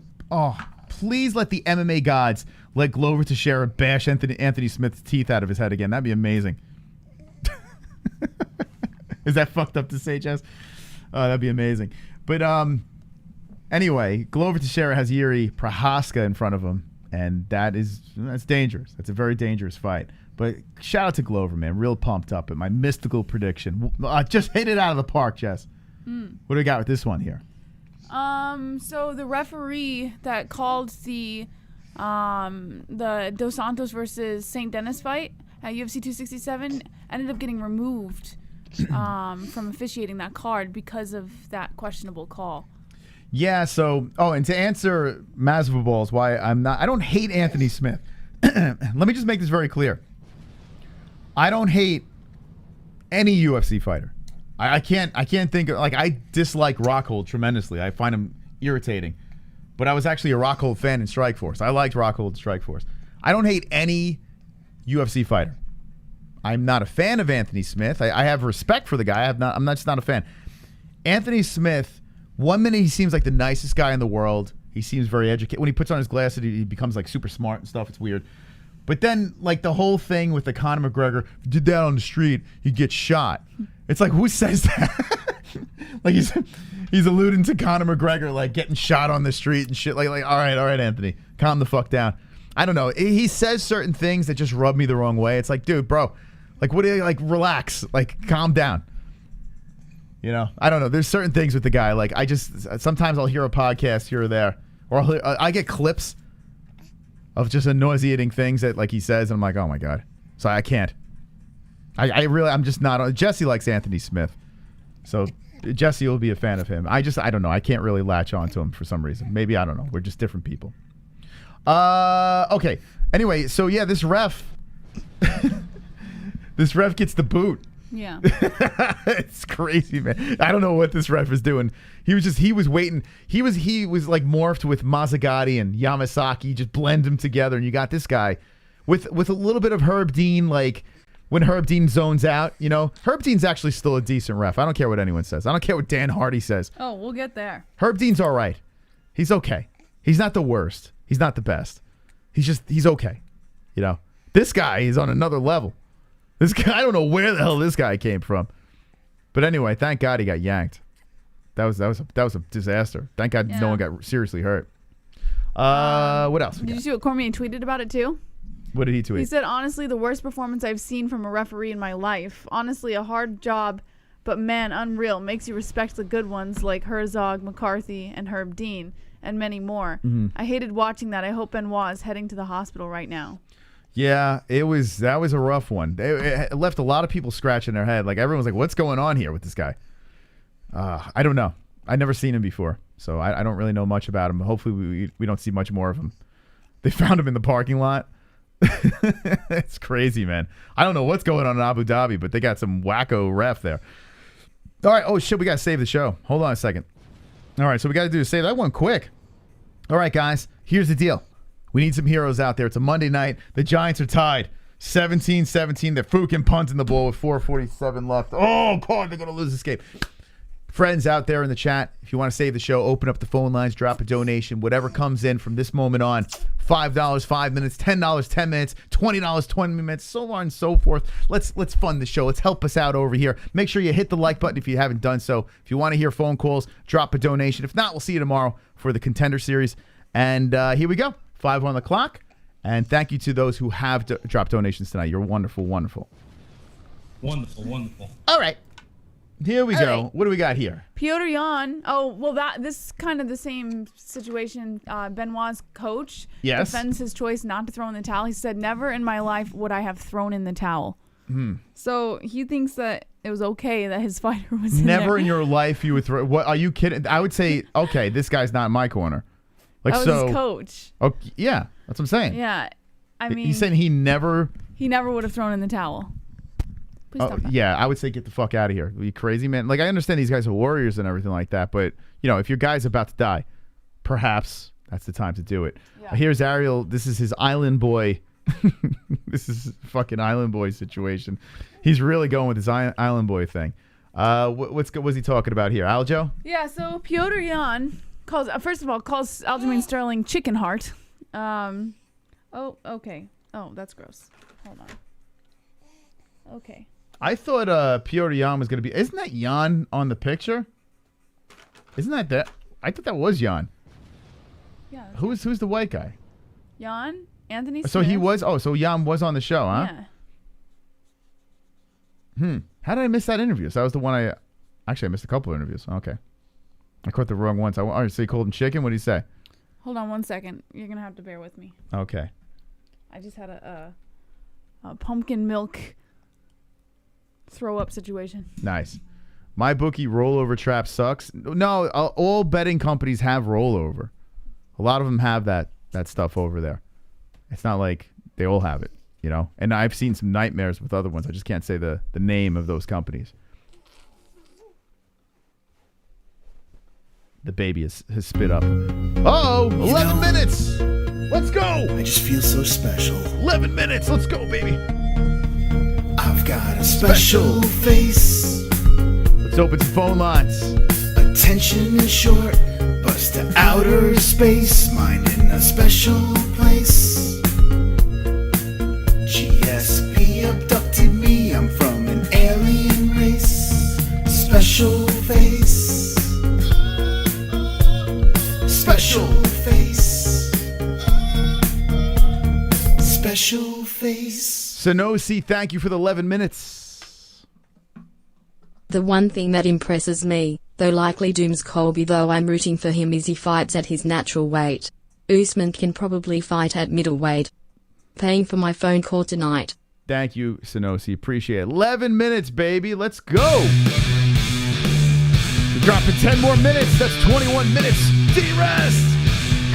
please let the MMA gods let Glover Teixeira bash Anthony Smith's teeth out of his head again. That'd be amazing. Is that fucked up to say, Jess? That'd be amazing. But anyway, Glover Teixeira has Yuri Prohaska in front of him, and that's dangerous. That's a very dangerous fight. But shout out to Glover, man. Real pumped up at my mystical prediction. Just hit it out of the park, Jess. What do we got with this one here? So the referee that called the Dos Santos versus St. Dennis fight at UFC 267 ended up getting removed from officiating that card because of that questionable call. Yeah, so, and to answer Masvidal's why I don't hate Anthony Smith. Let me just make this very clear. I don't hate any UFC fighter. I can't think of, like, I dislike Rockhold tremendously. I find him irritating. But I was actually a Rockhold fan in Strikeforce. I liked Rockhold in Strikeforce. I don't hate any UFC fighter. I'm not a fan of Anthony Smith. I have respect for the guy. I'm just not a fan. Anthony Smith, one minute he seems like the nicest guy in the world. He seems very educated. When he puts on his glasses, he becomes like super smart and stuff. It's weird. But then, like, the whole thing with the Conor McGregor, did that on the street, he'd get shot. It's like, who says that? Like, he's alluding to Conor McGregor, like, getting shot on the street and shit. Like, all right, Anthony, calm the fuck down. I don't know. He says certain things that just rub me the wrong way. It's like, dude, bro, like, what do you, like, relax, like, calm down. You know, I don't know. There's certain things with the guy. Like, sometimes I'll hear a podcast here or there, or I get clips of just nauseating things that, like, he says, and I'm like, oh my god. So I can't. I'm just not. Jesse likes Anthony Smith, so Jesse will be a fan of him. I don't know. I can't really latch on to him for some reason. Maybe, I don't know. We're just different people. Okay. Anyway, so yeah, this ref gets the boot. Yeah. It's crazy, man. I don't know what this ref is doing. He was waiting. He was like morphed with Mazzagatti and Yamasaki, just blend them together, and you got this guy with a little bit of Herb Dean, like when Herb Dean zones out, you know. Herb Dean's actually still a decent ref. I don't care what anyone says. I don't care what Dan Hardy says. Oh, we'll get there. Herb Dean's all right. He's okay. He's not the worst. He's not the best. He's okay. You know. This guy is on another level. This guy, I don't know where the hell this guy came from. But anyway, thank God he got yanked. That was a disaster. Thank God no one got seriously hurt. What else? Did you see what Cormier tweeted about it too? What did he tweet? He said, honestly, the worst performance I've seen from a referee in my life. Honestly, a hard job, but man, unreal. Makes you respect the good ones like Herzog, McCarthy, and Herb Dean, and many more. Mm-hmm. I hated watching that. I hope Benoit is heading to the hospital right now. Yeah, that was a rough one. It left a lot of people scratching their head. Like, everyone's like, what's going on here with this guy? I don't know. I've never seen him before, so I don't really know much about him. Hopefully we don't see much more of him. They found him in the parking lot. It's crazy, man. I don't know what's going on in Abu Dhabi, but they got some wacko ref there. All right. Oh, shit. We got to save the show. Hold on a second. All right. So we got to do is save that one quick. All right, guys. Here's the deal. We need some heroes out there. It's a Monday night. The Giants are tied 17-17. They're fucking punting the ball with 4:47 left. Oh, God, they're going to lose this game. Friends out there in the chat, if you want to save the show, open up the phone lines, drop a donation, whatever comes in from this moment on. $5, 5 minutes, $10, 10 minutes, $20, 20 minutes, so on and so forth. Let's fund the show. Let's help us out over here. Make sure you hit the like button if you haven't done so. If you want to hear phone calls, drop a donation. If not, we'll see you tomorrow for the Contender Series. And here we go. 5 on the clock. And thank you to those who have dropped donations tonight. You're wonderful, wonderful. Wonderful, wonderful. All right. Here we All go. right. What do we got here? Petr Yan. Oh, well, this is kind of the same situation. Benoit's coach defends his choice not to throw in the towel. He said, never in my life would I have thrown in the towel. So he thinks that it was okay that his fighter was in Never there. in your life you would throw. What are you kidding? I would say, okay, this guy's not in my corner. Like, that was so, his coach. Okay, yeah, that's what I'm saying. Yeah. I mean, He's saying he never would have thrown in the towel. Please stop that. Yeah, I would say get the fuck out of here. Are you crazy, man? Like, I understand these guys are warriors and everything like that, but, you know, if your guy's about to die, perhaps that's the time to do it. Yeah. Here's Ariel. This is his island boy. This is fucking island boy situation. He's really going with his island boy thing. What's he talking about here? Aljo? Yeah, so Petr Yan calls Aljamain Sterling chicken heart. Oh, okay. Oh, that's gross. Hold on. Okay. I thought Petr Yan was going to be... Isn't that Jan on the picture? Isn't that... I thought that was Jan. Yeah. Who's the white guy? Jan? Anthony Smith. So he was... Oh, so Jan was on the show, huh? Yeah. How did I miss that interview? So that was the one I... Actually, I missed a couple of interviews. Okay. I caught the wrong ones. So he called him chicken? What did he say? Hold on 1 second. You're going to have to bear with me. Okay. I just had a pumpkin milk throw-up situation. Nice. My bookie rollover trap sucks. No, all betting companies have rollover. A lot of them have that stuff over there. It's not like they all have it, you know? And I've seen some nightmares with other ones. I just can't say the name of those companies. The baby has spit up. Uh-oh, 11 minutes. Let's go. I just feel so special. 11 minutes. Let's go, baby. I've got a special face. Let's open some phone lines. Attention is short, bust to outer space. Mind in a special place. GSP abducted me. I'm from an alien race. Special face. Special face. Special face. Sonosi, thank you for the 11 minutes. The one thing that impresses me, though likely dooms Colby though I'm rooting for him, is he fights at his natural weight. Usman can probably fight at middleweight. Paying for my phone call tonight. Thank you, Sonosi. Appreciate it. 11 minutes, baby. Let's go. We're dropping 10 more minutes. That's 21 minutes. D-Rest.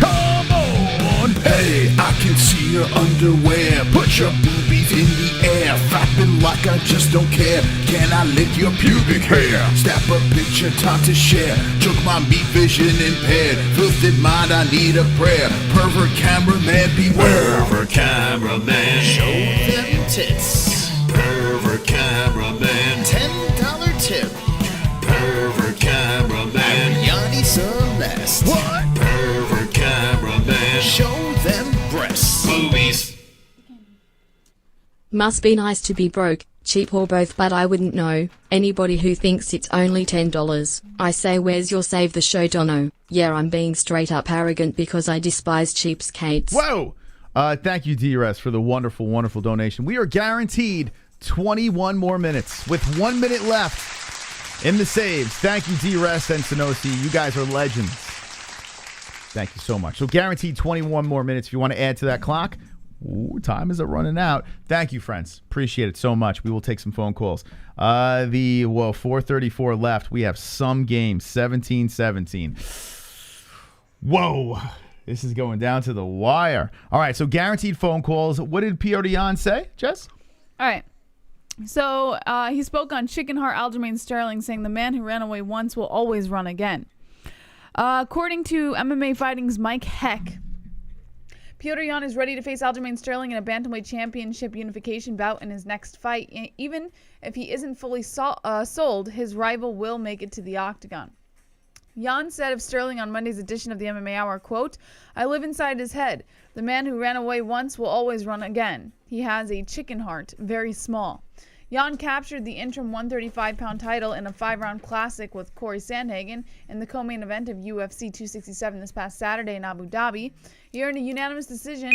Come on. Hey, I can see your underwear. Put your boobies in the air. Flapping like I just don't care. Can I lick your pubic hair? Snap a picture, time to share. Choke my meat vision impaired. Filthy mind, I need a prayer. Pervert cameraman, beware. Pervert cameraman. Show them tits. Pervert cameraman. $10 tip. Pervert cameraman. Yanni Celeste. What? Pervert cameraman. Show them breasts. Boobies. Must be nice to be broke, cheap or both, but I wouldn't know. Anybody who thinks it's only $10. I say, where's your save the show dono? Yeah, I'm being straight up arrogant because I despise cheapskates. Whoa! Thank you, D-Rest, for the wonderful, wonderful donation. We are guaranteed 21 more minutes with 1 minute left in the saves. Thank you, D-Rest and Sonosi. You guys are legends. Thank you so much. So guaranteed 21 more minutes if you want to add to that clock. Ooh, time is running out. Thank you, friends. Appreciate it so much. We will take some phone calls. 4:34 left. We have some games. 17-17. Whoa. This is going down to the wire. All right, so guaranteed phone calls. What did Petr Yan say, Jess? All right. So he spoke on Chicken Heart Aljamain Sterling, saying the man who ran away once will always run again. According to MMA Fighting's Mike Heck, Petr Yan is ready to face Aljamain Sterling in a bantamweight championship unification bout in his next fight. Even if he isn't fully sold, his rival will make it to the octagon. Yan said of Sterling on Monday's edition of the MMA Hour, quote, "I live inside his head. The man who ran away once will always run again. He has a chicken heart, very small." Yan captured the interim 135-pound title in a 5-round classic with Cory Sandhagen in the co-main event of UFC 267 this past Saturday in Abu Dhabi. He earned a unanimous decision.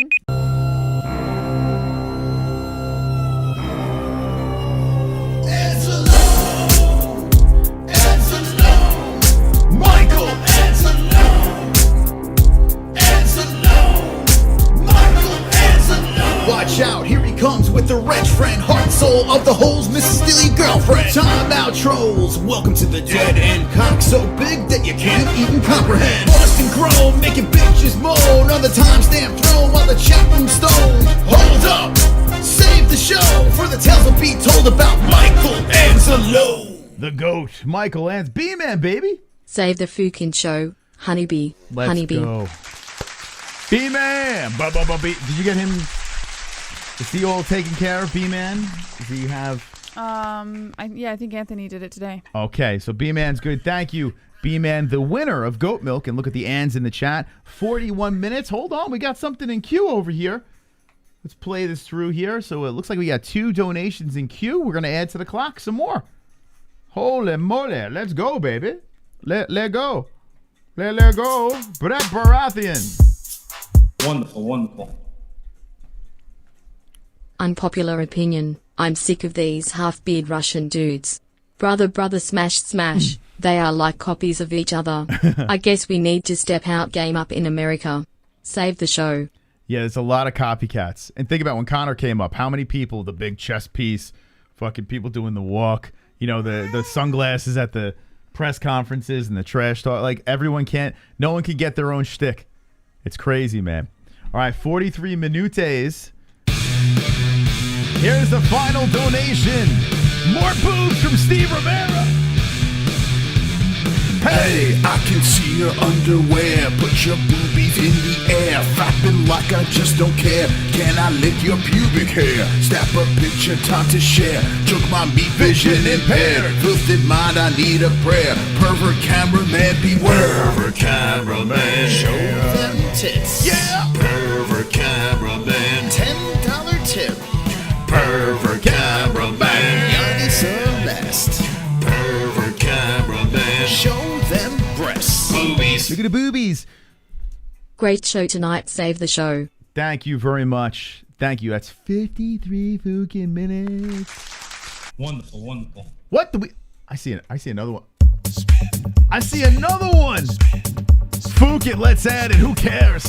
Watch out, here he comes with the wrench friend, heart and soul of the holes, Mrs. Steely girlfriend. Time out, trolls, welcome to the dead end. Cock so big that you can't even comprehend. Bust and groan, making bitches moan on the timestamp throne while the chat room's stoned. Hold up, save the show for the tales will be told about Michael Angelo. The GOAT, Michael Ans. B-Man, baby. Save the fucking show. Honeybee. Let's Honeybee. go. B-Man. Did you get him? Is he all taken care of, B-Man? Does he have... I think Anthony did it today. Okay, so B-Man's good. Thank you, B-Man, the winner of Goat Milk. And look at the ands in the chat. 41 minutes. Hold on, we got something in queue over here. Let's play this through here. So it looks like we got 2 donations in queue. We're going to add to the clock some more. Holy moly. Let's go, baby. Let go. Let go. Brett Baratheon. Wonderful, wonderful. Unpopular opinion. I'm sick of these half-beard Russian dudes. Brother, smash. They are like copies of each other. I guess we need to step out game up in America. Save the show. Yeah, there's a lot of copycats. And think about when Conor came up, how many people, the big chest piece, fucking people doing the walk, you know, the sunglasses at the press conferences and the trash talk. Like, no one can get their own shtick. It's crazy, man. All right, 43 minutes. Here's the final donation. More boobs from Steve Rivera. Hey, I can see your underwear. Put your boobies in the air. Flapping like I just don't care. Can I lick your pubic hair? Snap a picture, time to share. Choke my meat vision impaired. Filthy mind, I need a prayer. Pervert cameraman, beware. Pervert cameraman, show them tits. Yeah. Pervert cameraman, $10 tip. Pervert cameraman, Yanni Celeste. Pervert cameraman, show them breasts. Boobies. Look at the boobies. Great show tonight. Save the show. Thank you very much. Thank you. That's 53 fucking minutes. Wonderful, wonderful. What do we... I see another one. I see another one. Fuck it, let's add it. Who cares?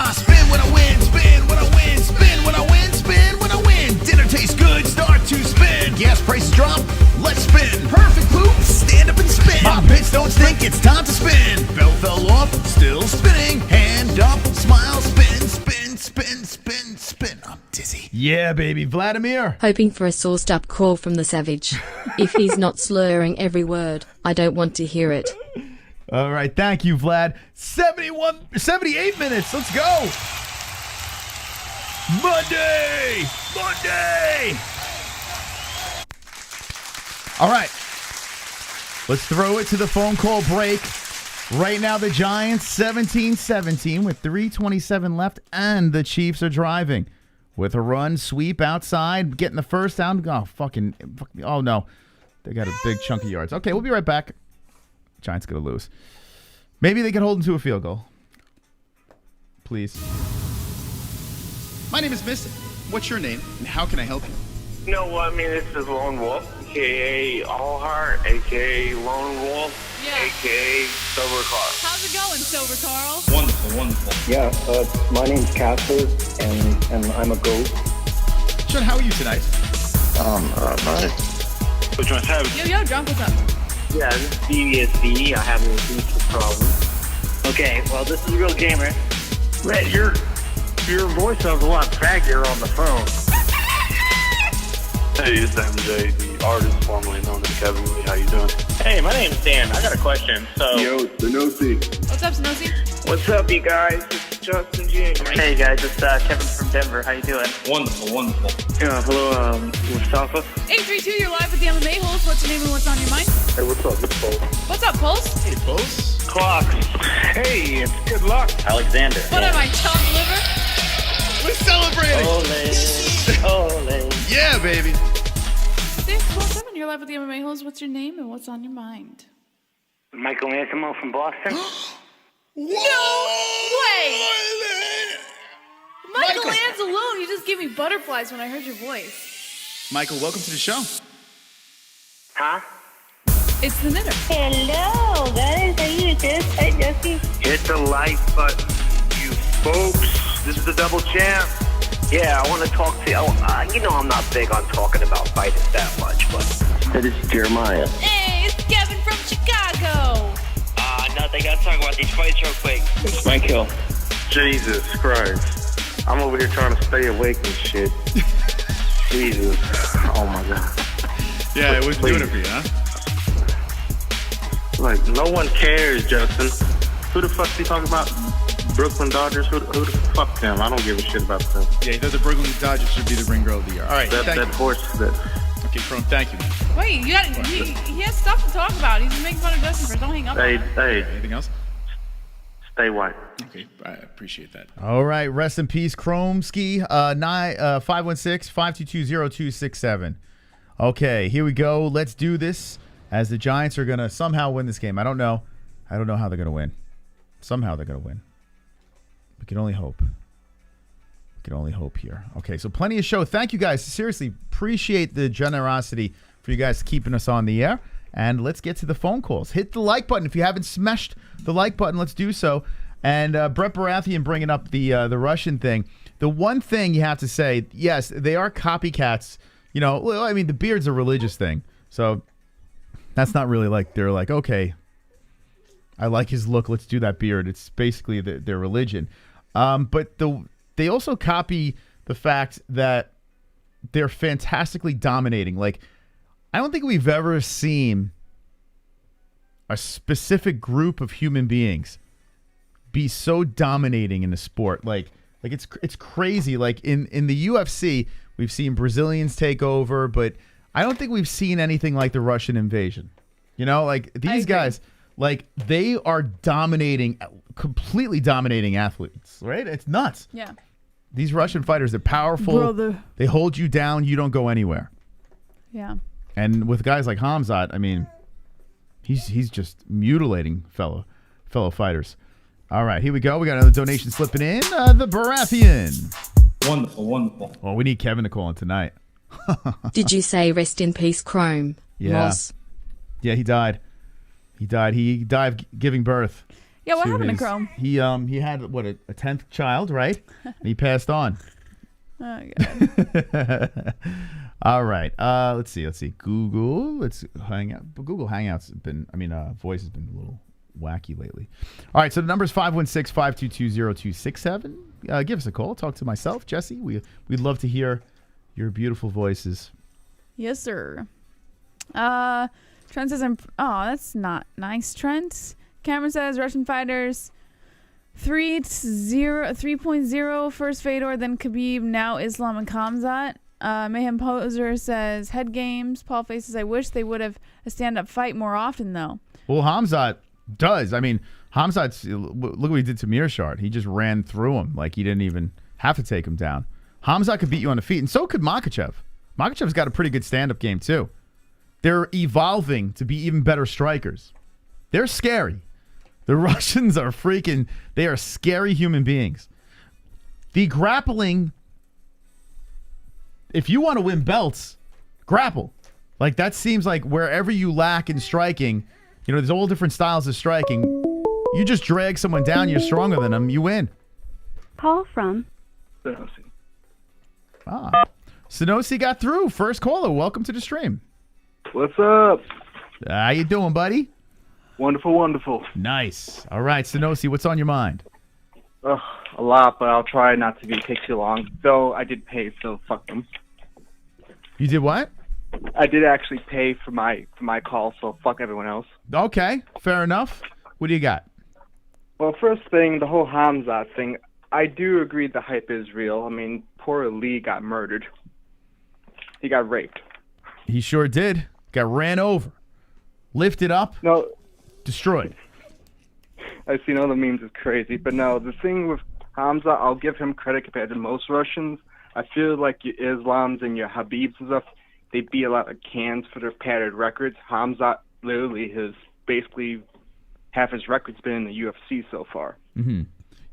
I spin when I win, spin when I win, spin when I win, spin when I win. Dinner tastes good, start to spin. Gas prices drop, let's spin. Perfect poop, stand up and spin. My bits don't stink, it's time to spin. Belt fell off, still spinning. Hand up, smile, spin, spin, spin, spin, spin. I'm dizzy. Yeah, baby. Vladimir. Hoping for a sauced up call from the savage. If he's not slurring every word, I don't want to hear it. All right, thank you, Vlad. 78 minutes. Let's go. Monday. All right. Let's throw it to the phone call break. Right now, the Giants 17-17 with 3:27 left, and the Chiefs are driving with a run, sweep outside, getting the first down. Oh, no. They got a big chunk of yards. Okay, we'll be right back. Giants going to lose. Maybe they can hold them to a field goal. Please. My name is Mystic. What's your name, and how can I help you? No, this is Lone Wolf, a.k.a. Allheart, a.k.a. Lone Wolf, a.k.a. Sober Carl. How's it going, Sober Carl? Wonderful, wonderful. Yeah, my name's Casper, and I'm a goat. Sean, how are you tonight? Which one's having? Yo, drunk, what's up? Yeah, this is DIAZ. I have an acoustic problem. Okay, well, this is Real Gamer. Man, your voice sounds a lot faggier on the phone. Hey, it's MJ, the artist formerly known as Kevin Lee. How you doing? Hey, my name's Dan. I got a question. Yo, Sanosi. What's up, Snowy? What's up, you guys? It's Justin James. Hey, guys, it's Kevin from Denver. How you doing? Wonderful, wonderful. Yeah, hello, Mustafa. 832, you're live with the MMA-Holes. What's your name and what's on your mind? Hey, what's up? It's Paul. What's up, Pulse? Hey, Pulse. Clock. Hey, it's good luck. Alexander. What am I, chopped liver? We're celebrating. Ole. Yeah, baby. 617, you're live with the MMA-Holes. What's your name and what's on your mind? Michael Antimo from Boston. No way! Michael Anzalone, you just gave me butterflies when I heard your voice. Michael, welcome to the show. Huh? It's the knitter. Hello, guys. How you doing? Hi, Jesse. Hit the like button, you folks. This is the double champ. Yeah, I want to talk to you. You know I'm not big on talking about fighting that much, but... This is Jeremiah. Hey, it's Kevin from Chicago. Nothing. Gotta talk about these fights real quick. It's Mike Hill. Jesus Christ. I'm over here trying to stay awake and shit. Jesus. Oh, my God. Yeah, it was doing it for you, huh? Like, no one cares, Justin. Who the fuck you talking about? Brooklyn Dodgers? Who the fuck them? I don't give a shit about them. Yeah, he thought the Brooklyn Dodgers should be the ring girl of the year. All right, that horse. Okay, Chrome, thank you, man. Wait, he has stuff to talk about. He's making fun of Justin first. Don't hang up on him. Hey. Anything else? Stay white. Okay, I appreciate that. All right, rest in peace, Chromsky. 516-522-0267. Okay, here we go. Let's do this. As the Giants are gonna somehow win this game. I don't know how they're gonna win. Somehow they're gonna win. We can only hope. We can only hope here. Okay, so plenty of show. Thank you guys. Seriously, appreciate the generosity for you guys keeping us on the air. And let's get to the phone calls. Hit the like button. If you haven't smashed the like button, let's do so. And Brett Baratheon bringing up the Russian thing. The one thing you have to say, yes, they are copycats. You know, well, I mean, the beard's a religious thing. So that's not really like they're like, okay, I like his look. Let's do that beard. It's basically their religion. But they also copy the fact that they're fantastically dominating. Like, I don't think we've ever seen a specific group of human beings be so dominating in the sport. Like it's crazy. Like in the UFC, we've seen Brazilians take over, but I don't think we've seen anything like the Russian invasion. You know, like these guys, like they are dominating, completely dominating athletes, right? It's nuts. Yeah. These Russian fighters, they're powerful. Brother. They hold you down. You don't go anywhere. Yeah. And with guys like Khamzat, I mean, he's just mutilating fellow fighters. All right, here we go. We got another donation slipping in. The Baratheon. Wonderful, wonderful. Well, we need Kevin to call in tonight. Did you say rest in peace, Chrome? Yeah. Moss? Yeah, he died. He died giving birth. Yeah, what happened to Chrome? He had, what, a 10th child, right? And he passed on. Oh, God. All right. Let's see. Google. Let's hang out. Google Hangouts have been, voice has been a little wacky lately. All right. So the number is 516-522-0267. Give us a call. Talk to myself, Jesse. We'd love to hear your beautiful voices. Yes, sir. Trent says, that's not nice, Trent. Cameron says, Russian fighters 3.0 first Fedor, then Khabib, now Islam and Khamzat. Mayhem Poser says, head games. Paul faces, I wish they would have a stand-up fight more often, though. Well, Khamzat does. I mean, Khamzat's, look what he did to Mearshart. He just ran through him like he didn't even have to take him down. Khamzat could beat you on the feet, and so could Makhachev. Makhachev's got a pretty good stand-up game, too. They're evolving to be even better strikers. They're scary. The Russians are they are scary human beings. The grappling, if you want to win belts, grapple. Like, that seems like wherever you lack in striking, there's all different styles of striking. You just drag someone down, you're stronger than them, you win. Call from Sanosi got through. First caller. Welcome to the stream. What's up? How you doing, buddy? Wonderful, wonderful. Nice. All right, Sonosi, what's on your mind? A lot, but I'll try not to take too long. Though I did pay, so fuck them. You did what? I did actually pay for my call, so fuck everyone else. Okay, fair enough. What do you got? Well, first thing, the whole Khamzat thing, I do agree the hype is real. I mean, poor Lee got murdered. He got raped. He sure did. Got ran over. Lifted up. No. Destroyed. I've seen all the memes. It's crazy. But no, the thing with Khamzat, I'll give him credit compared to most Russians. I feel like your Islams and your Habibs and stuff, they beat a lot of cans for their padded records. Khamzat literally has basically half his records been in the UFC so far. Mm-hmm.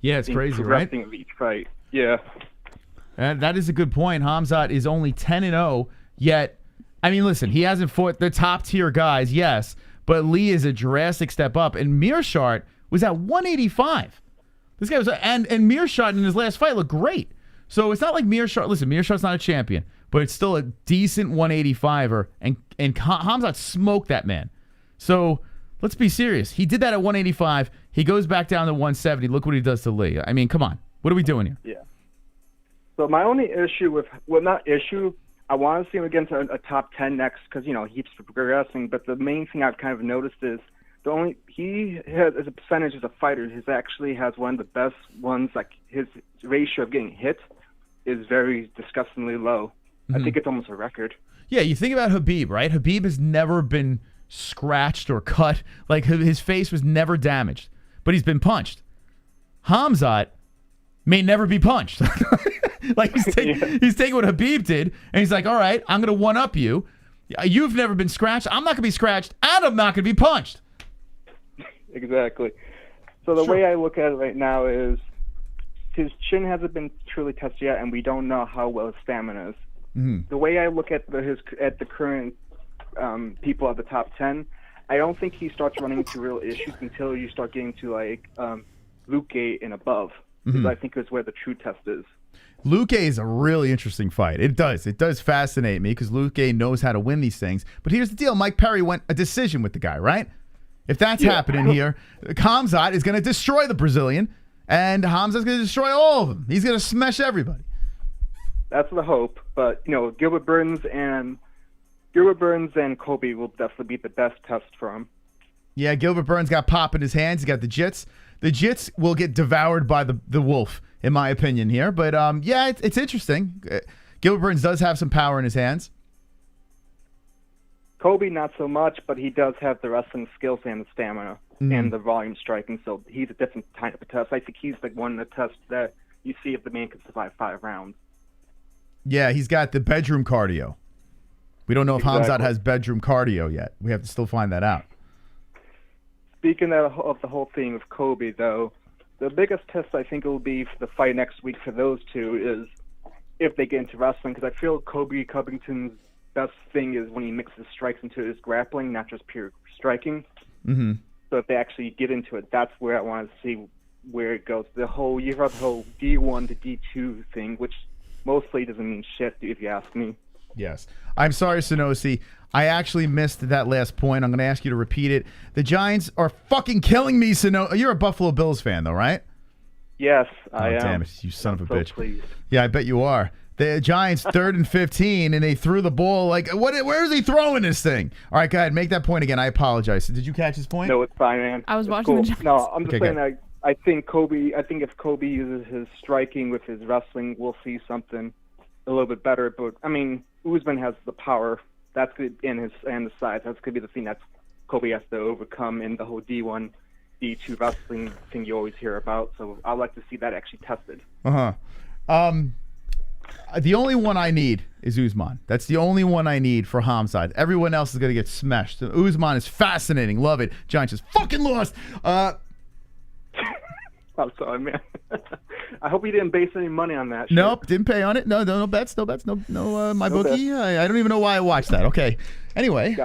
Yeah, it's crazy, right? Of each fight. Yeah. That is a good point. Khamzat is only 10-0, yet, I mean, listen, he hasn't fought the top tier guys, yes, but Lee is a drastic step up, and Meerschaert was at 185. This guy was, and Meerschaert in his last fight looked great. So it's not like Meerschaert. Listen, Meerschaert's not a champion, but it's still a decent 185er, and Khamzat smoked that man. So let's be serious. He did that at 185. He goes back down to 170. Look what he does to Lee. I mean, come on. What are we doing here? Yeah. So my only issue with, well, not issue, I want to see him against a top 10 next because, you know, he keeps progressing. But the main thing I've kind of noticed is he has, as a percentage as a fighter, he actually has one of the best ones. Like his ratio of getting hit is very disgustingly low. I think it's almost a record. Yeah, you think about Habib, right? Habib has never been scratched or cut. Like his face was never damaged, but he's been punched. Khamzat may never be punched. Like he's taking what Habib did, and he's like, all right, I'm going to one-up you. You've never been scratched. I'm not going to be scratched, and I'm not going to be punched. Exactly. So the way I look at it right now is his chin hasn't been truly tested yet, and we don't know how well his stamina is. Mm-hmm. The way I look at the current people at the top 10, I don't think he starts running into real issues until you start getting to like Luque and above. Because I think is where the true test is. Luque is a really interesting fight. It does fascinate me because Luque knows how to win these things. But here's the deal: Mike Perry went a decision with the guy, right? If that's happening here, Khamzat is going to destroy the Brazilian, and Khamzat's going to destroy all of them. He's going to smash everybody. That's the hope. But you know, Gilbert Burns and Colby will definitely be the best test for him. Yeah, Gilbert Burns got pop in his hands. He got the jits. The jits will get devoured by the wolf, in my opinion here. But yeah, it's interesting. Gilbert Burns does have some power in his hands. Colby not so much, but he does have the wrestling skills and the stamina and the volume striking. So he's a different type of test. I think he's like one of the tests that you see if the man can survive 5 rounds. Yeah, he's got the bedroom cardio. We don't know if Khamzat has bedroom cardio yet. We have to still find that out. Speaking of the whole thing with Colby, though, the biggest test I think will be for the fight next week for those two is if they get into wrestling, because I feel Colby Covington's best thing is when he mixes strikes into his grappling, not just pure striking. Mm-hmm. So if they actually get into it, that's where I want to see where it goes. You heard the whole D1 to D2 thing, which mostly doesn't mean shit if you ask me. Yes. I'm sorry, Sonosi. I actually missed that last point. I'm going to ask you to repeat it. The Giants are fucking killing me, Sonosi. You're a Buffalo Bills fan, though, right? Yes, I am. Damn it, you son of a bitch. Pleased. Yeah, I bet you are. The Giants 3rd and 15, and they threw the ball. Like, where is he throwing this thing? All right, go ahead. Make that point again. I apologize. Did you catch his point? No, it's fine, man. I was it's watching cool. the Giants. No, I'm just saying good. I think if Colby uses his striking with his wrestling, we'll see something a little bit better. But, I mean, Usman has the power. That's good and the size. That's going to be the thing that Colby has to overcome in the whole D1, D2 wrestling thing you always hear about. So I'd like to see that actually tested. The only one I need is Usman. That's the only one I need for Khamzat. Everyone else is going to get smashed. Usman is fascinating. Love it. Giants just fucking lost. I'm sorry, man. I hope you didn't base any money on that. Nope, didn't pay on it. No bets. No, my bookie. I don't even know why I watched that. Okay. Anyway.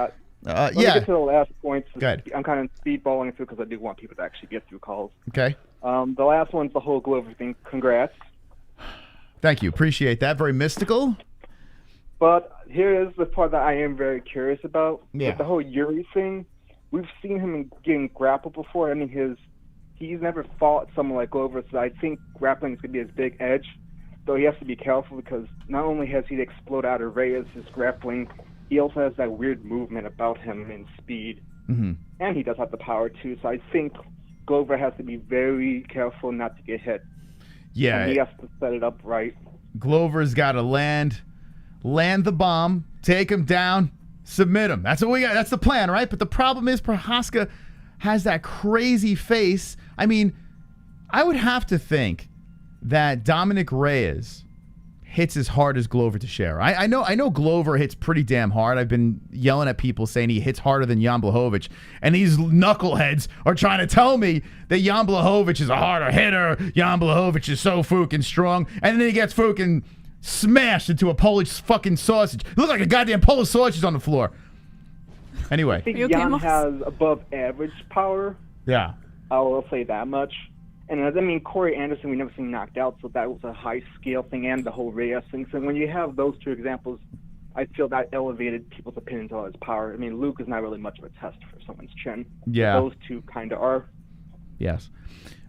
Let me get to the last points. Go ahead. I'm kind of speedballing through because I do want people to actually get through calls. Okay. The last one's the whole Glover thing. Congrats. Thank you. Appreciate that. Very mystical. But here is the part that I am very curious about. Yeah. With the whole Yuri thing, we've seen him getting grappled before. I mean, he's never fought someone like Glover, so I think grappling is going to be his big edge. Though he has to be careful because not only has he exploded out of Reyes' grappling, he also has that weird movement about him in speed. Mm-hmm. And he does have the power, too. So I think Glover has to be very careful not to get hit. Yeah. And he has to set it up right. Glover's got to land the bomb, take him down, submit him. That's what we got. That's the plan, right? But the problem is Prochazka has that crazy face. I mean, I would have to think that Dominic Reyes hits as hard as Glover Teixeira. I know Glover hits pretty damn hard. I've been yelling at people saying he hits harder than Jan Błachowicz, and these knuckleheads are trying to tell me that Jan Błachowicz is a harder hitter. Jan Błachowicz is so fucking strong, and then he gets fucking smashed into a Polish fucking sausage. It looked like a goddamn Polish sausage on the floor. Anyway, I think Jan has above average power. Yeah. I will say that much. And I mean, Corey Anderson, we never seen knocked out, so that was a high scale thing, and the whole Reyes thing. So when you have those two examples, I feel that elevated people's opinions on his power. I mean, Luke is not really much of a test for someone's chin. Yeah. Those two kind of are. Yes.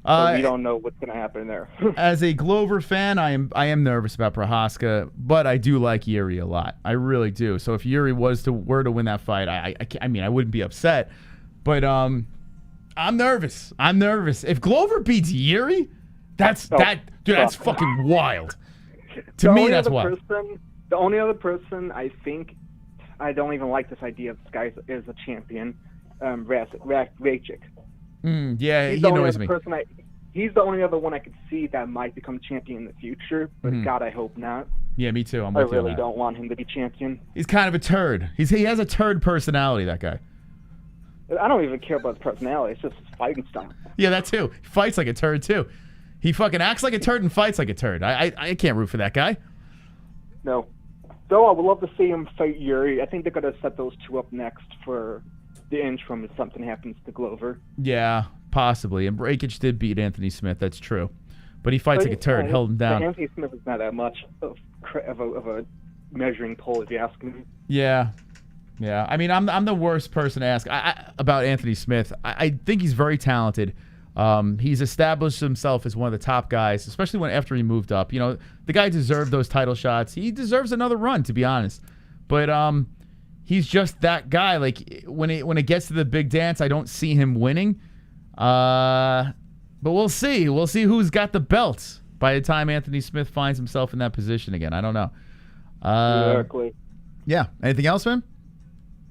So we don't know what's going to happen there. As a Glover fan, I am nervous about Prochazka, but I do like Yuri a lot. I really do. So if Yuri were to win that fight, I mean, I wouldn't be upset, but I'm nervous. If Glover beats Yuri, that's fucking wild. To me, that's wild. The only other person I think, I don't even like this idea of this guy is a champion, Rajcic. Yeah, he annoys me. He's the only other one I could see that might become champion in the future, but God, I hope not. Yeah, me too. I really don't want him to be champion. He's kind of a turd. He has a turd personality, that guy. I don't even care about his personality. It's just his fighting style. Yeah, that too. He fights like a turd too. He fucking acts like a turd and fights like a turd. I can't root for that guy. No. Though I would love to see him fight Yuri. I think they're going to set those two up next for the interim if something happens to Glover. Yeah, possibly. And Rajcic did beat Anthony Smith. That's true. But he fights like a turd. Held him down. Anthony Smith is not that much of a measuring pole, if you ask me. Yeah. Yeah, I mean, I'm the worst person to ask about Anthony Smith. I think he's very talented. He's established himself as one of the top guys, especially after he moved up. You know, the guy deserved those title shots. He deserves another run, to be honest. But he's just that guy. Like when it gets to the big dance, I don't see him winning. But we'll see. We'll see who's got the belts by the time Anthony Smith finds himself in that position again. I don't know. Exactly. Yeah. Anything else, man?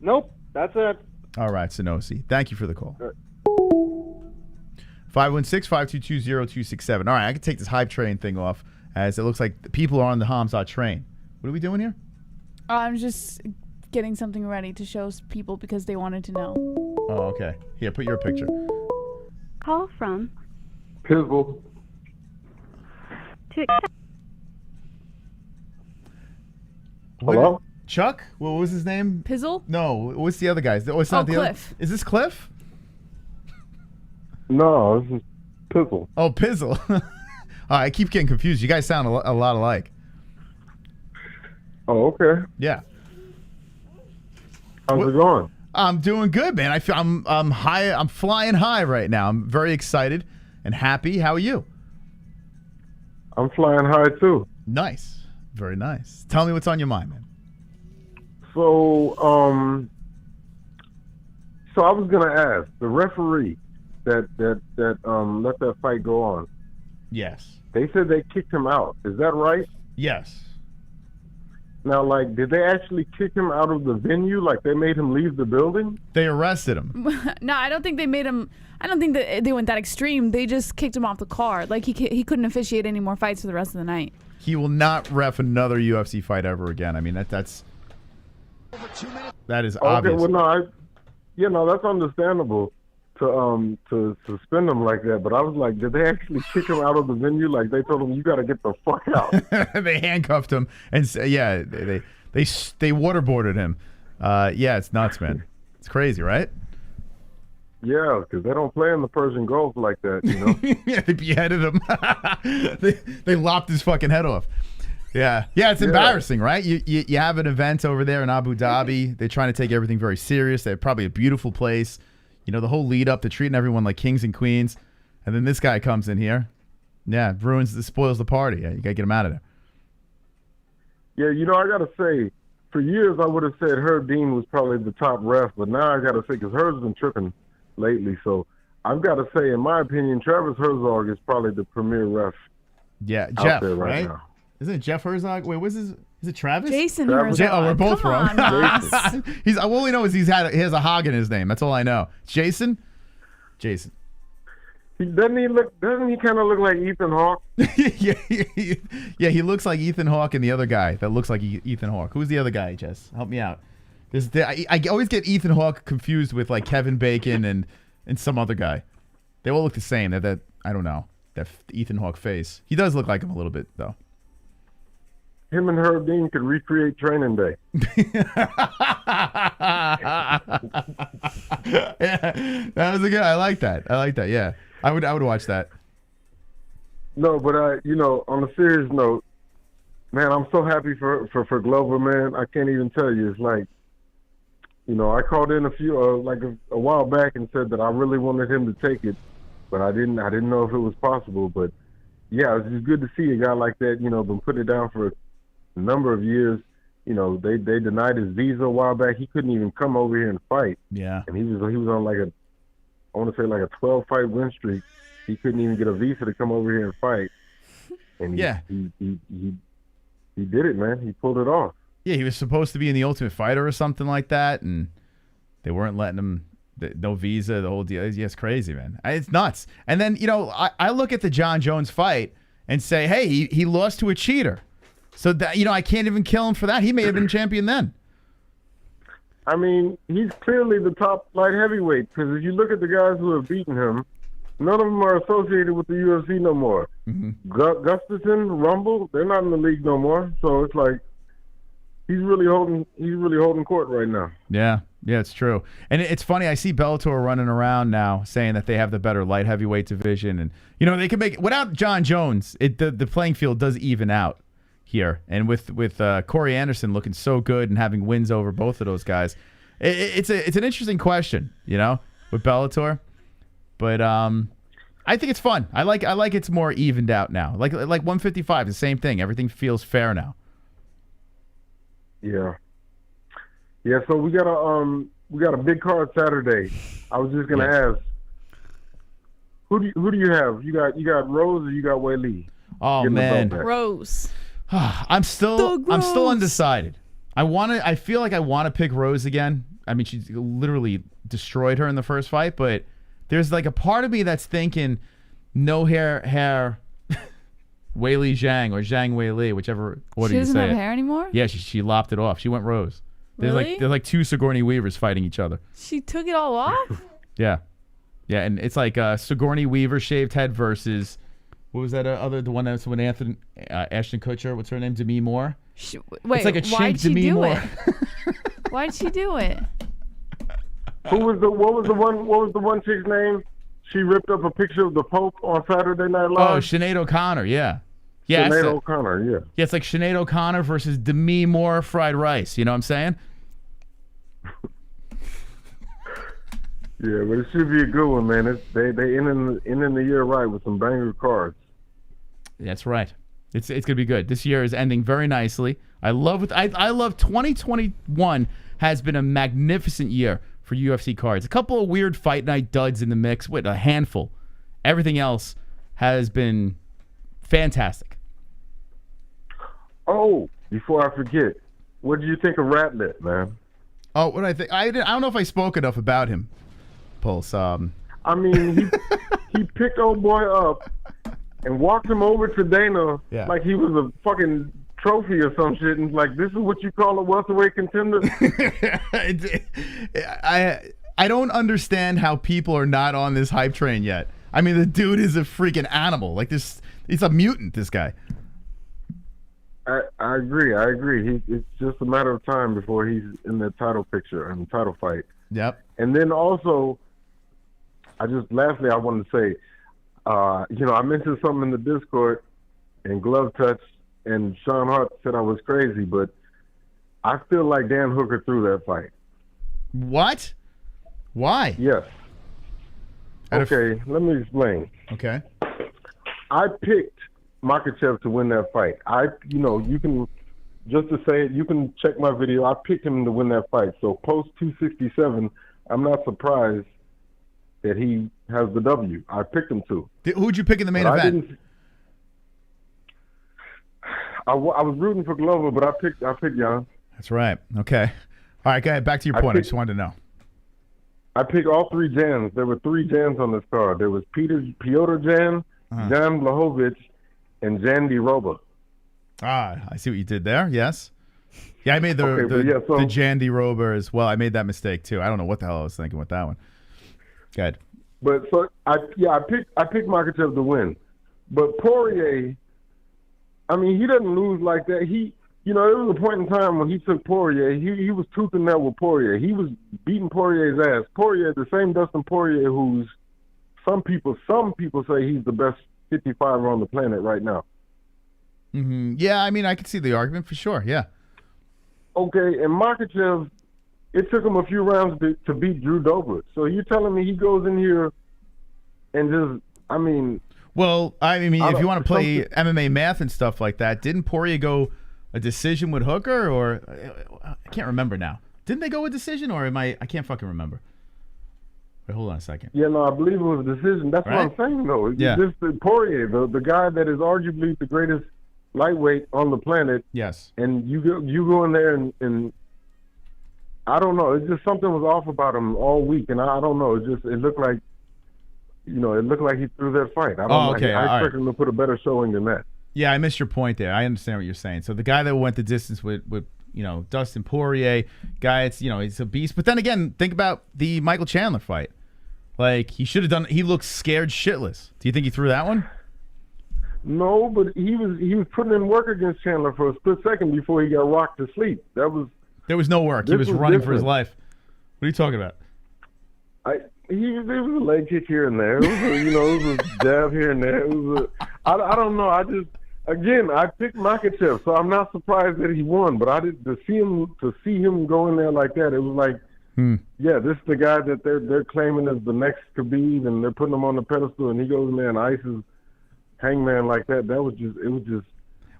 Nope, that's it. All right, Sonosi. Thank you for the call. 516-522-0267. All right, I can take this hype train thing off as it looks like the people are on the Khamzat train. What are we doing here? I'm just getting something ready to show people because they wanted to know. Oh, okay. Here, put your picture. Call from Pizzle. Hello? Chuck? What was his name? Pizzle? No. What's the other guy's? What's not the Cliff. Other? Is this Cliff? No, this is Pizzle. Oh, Pizzle. I keep getting confused. You guys sound a lot alike. Oh, okay. Yeah. How's it going? I'm doing good, man. I'm high. I'm flying high right now. I'm very excited and happy. How are you? I'm flying high too. Nice. Very nice. Tell me what's on your mind, man. So I was gonna ask the referee that let that fight go on. Yes. They said they kicked him out. Is that right? Yes. Now, like, did they actually kick him out of the venue? Like, they made him leave the building? They arrested him. No, I don't think they made him. I don't think that they went that extreme. They just kicked him off the card. Like he couldn't officiate any more fights for the rest of the night. He will not ref another UFC fight ever again. I mean that is obvious. Okay, well, no, that's understandable to suspend him like that. But I was like, did they actually kick him out of the venue? Like they told him, you got to get the fuck out. They handcuffed him and yeah, they waterboarded him. Yeah, it's nuts, man. It's crazy, right? Yeah, because they don't play in the Persian Gulf like that, you know. Yeah, they beheaded him. they lopped his fucking head off. Yeah, it's embarrassing, right? You have an event over there in Abu Dhabi. They're trying to take everything very serious. They're probably a beautiful place. You know, the whole lead up to treating everyone like kings and queens. And then this guy comes in here. Yeah, spoils the party. Yeah, you got to get him out of there. Yeah, you know, I got to say, for years I would have said Herb Dean was probably the top ref, but now I got to say, because Herb's been tripping lately, so I've got to say, in my opinion, Travis Herzog is probably the premier ref. Yeah, out Jeff, there right? now. Isn't it Jeff Herzog? Wait, what's his? Is it Travis? Jason Herzog. Oh, we're both Come wrong. on, Moss. He's all we know is he has a Hog in his name. That's all I know. Jason. Jason. Doesn't he kind of look like Ethan Hawke? Yeah, he looks like Ethan Hawke and the other guy that looks like Ethan Hawke. Who's the other guy, Jess? Help me out. I always get Ethan Hawke confused with like Kevin Bacon and some other guy. They all look the same. That I don't know. That Ethan Hawke face. He does look like him a little bit though. Him and Herb Dean could recreate Training Day. Yeah, that was a good. I like that. Yeah, I would watch that. No, but you know, on a serious note, man, I'm so happy for Glover, man. I can't even tell you. It's like, you know, I called in a while back and said that I really wanted him to take it, but I didn't know if it was possible. But yeah, it's just good to see a guy like that. You know, been putting it down for a number of years. You know, they denied his visa a while back. He couldn't even come over here and fight. Yeah. And he was on like I want to say like a 12-fight win streak. He couldn't even get a visa to come over here and fight. And he did it, man. He pulled it off. Yeah, he was supposed to be in the Ultimate Fighter or something like that, and they weren't letting him. No visa, the whole deal. Yeah, it's crazy, man. It's nuts. And then, you know, I look at the John Jones fight and say, hey, he lost to a cheater. So, that, you know, I can't even kill him for that. He may have been champion then. I mean, he's clearly the top light heavyweight, because if you look at the guys who have beaten him, none of them are associated with the UFC no more. Mm-hmm. Gustafson, Rumble, they're not in the league no more. So it's like he's really holding court right now. Yeah, it's true. And it's funny. I see Bellator running around now saying that they have the better light heavyweight division, and you know they can make without John Jones. The playing field does even out here, and with Corey Anderson looking so good and having wins over both of those guys, it's an interesting question, you know, with Bellator. But I think it's fun. I like it's more evened out now. Like 155, the same thing. Everything feels fair now. Yeah. So we got a big card Saturday. I was just gonna ask, who do you have? You got Rose or you got Weili? Oh man, Rose. I'm still undecided. I feel like I want to pick Rose again. I mean, she literally destroyed her in the first fight, but there's like a part of me that's thinking no hair Weili Zhang or Zhang Weili, whichever order you say it. She doesn't have hair anymore? Yeah, she lopped it off. She went Rose. Really? There's like two Sigourney Weavers fighting each other. She took it all off? Yeah, and it's like Sigourney Weaver shaved head versus what was that the one that's with Ashton Kutcher? What's her name? Demi Moore. Wait, it's like a why'd she Demi do Moore. it? Why'd she do it? What was the one chick's name? She ripped up a picture of the Pope on Saturday Night Live. Oh, Sinead O'Connor, yeah. Sinead O'Connor, yeah. Yeah, it's like Sinead O'Connor versus Demi Moore fried rice. You know what I'm saying? Yeah, but it should be a good one, man. They ending the year right with some banger cards. That's right. It's gonna be good. This year is ending very nicely. I love 2021 has been a magnificent year for UFC cards. A couple of weird fight night duds in the mix, with a handful. Everything else has been fantastic. Oh, before I forget, what did you think of Ratlet, man? Oh, what I think? I don't know if I spoke enough about him, Pulse. I mean, he picked old boy up and walked him over to Dana like he was a fucking trophy or some shit, and like, this is what you call a welterweight contender? I don't understand how people are not on this hype train yet. I mean, the dude is a freaking animal. Like this, he's a mutant. This guy. I agree. It's just a matter of time before he's in the title picture and title fight. Yep. And then also, lastly, I wanted to say, I mentioned something in the Discord, and Glove Touch, and Sean Hart said I was crazy, but I feel like Dan Hooker threw that fight. What? Why? Yes. Okay, let me explain. Okay. I picked Makhachev to win that fight. You can, just to say it, you can check my video. I picked him to win that fight. So post 267, I'm not surprised that he has the W. I picked him to. Who'd you pick in the main event? I was rooting for Glover, but I picked Yan. That's right. Okay. All right, go ahead. Back to your point. I just wanted to know. I picked all 3 Jans. There were 3 Jans on this card. There was Petr Yan, Jan Błachowicz, and Jan Diroba. Ah, I see what you did there. Yes. Yeah, I made the Jan Diroba as well. I made that mistake too. I don't know what the hell I was thinking with that one. Go ahead. But so I picked Makhachev to win. But Poirier, I mean, he doesn't lose like that. There was a point in time when he took Poirier. He was tooth and nail with Poirier. He was beating Poirier's ass. Poirier, the same Dustin Poirier, who's some people say he's the best 55er on the planet right now. Mm-hmm. Yeah, I mean, I could see the argument for sure. Yeah. Okay, and Makhachev, it took him a few rounds to beat Drew Dober. So you're telling me he goes in here and just, I mean. Well, I mean, if you want to play MMA math and stuff like that, didn't Poirier go a decision with Hooker, or I can't remember now. Didn't they go a decision, or am I can't fucking remember. Wait, hold on a second. Yeah, no, I believe it was a decision. That's what I'm saying, though. Yeah. Just Poirier, the guy that is arguably the greatest lightweight on the planet. Yes. And you go in there and I don't know. It's just something was off about him all week, and I don't know. It looked like, it looked like he threw that fight. I don't know. Okay. I expect him to put a better showing than that. Yeah, I missed your point there. I understand what you're saying. So the guy that went the distance with Dustin Poirier, guy, he's a beast. But then again, think about the Michael Chandler fight. Like, he should have done. He looked scared shitless. Do you think he threw that one? No, but he was putting in work against Chandler for a split second before he got rocked to sleep. There was no work. He was running for his life. What are you talking about? There was a leg kick here and there. It was a jab here and there. I don't know. I picked Makhachev, so I'm not surprised that he won. But to see him go in there like that, it was like, yeah, this is the guy that they're claiming as the next Khabib, and they're putting him on the pedestal, and he goes in there and ices Hangman like that. It was just.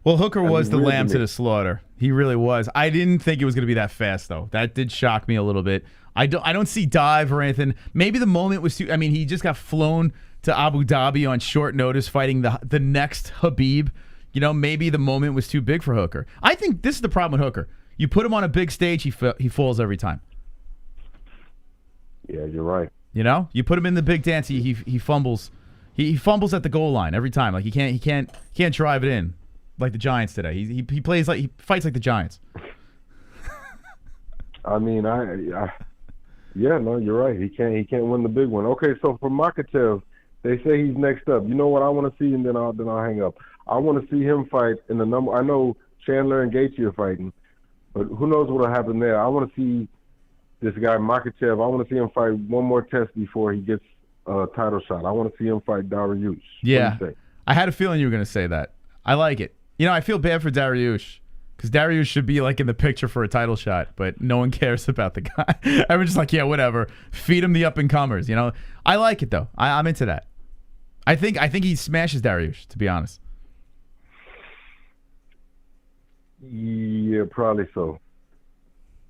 Well, Hooker was the lamb to the slaughter. He really was. I didn't think it was going to be that fast, though. That did shock me a little bit. I don't see dive or anything. Maybe the moment was too. I mean, he just got flown to Abu Dhabi on short notice, fighting the next Khabib. Maybe the moment was too big for Hooker. I think this is the problem with Hooker. You put him on a big stage, he falls every time. Yeah, you're right. You put him in the big dance, he fumbles. He fumbles at the goal line every time. Like he can't drive it in. Like the Giants today. He fights like the Giants. I mean, yeah, no, you're right. He can't win the big one. Okay, so for Makhachev, they say he's next up. You know what I want to see, and then I'll hang up. I want to see him fight in the number. I know Chandler and Gaethje are fighting, but who knows what'll happen there. I want to see this guy Makhachev. I want to see him fight one more test before he gets a title shot. I want to see him fight Dariush. Yeah, what do you say? I had a feeling you were going to say that. I like it. I feel bad for Dariush. Because Dariush should be like in the picture for a title shot, but no one cares about the guy. Everyone's just like, yeah, whatever. Feed him the up and comers. I like it though. I'm into that. I think he smashes Dariush, to be honest. Yeah, probably so.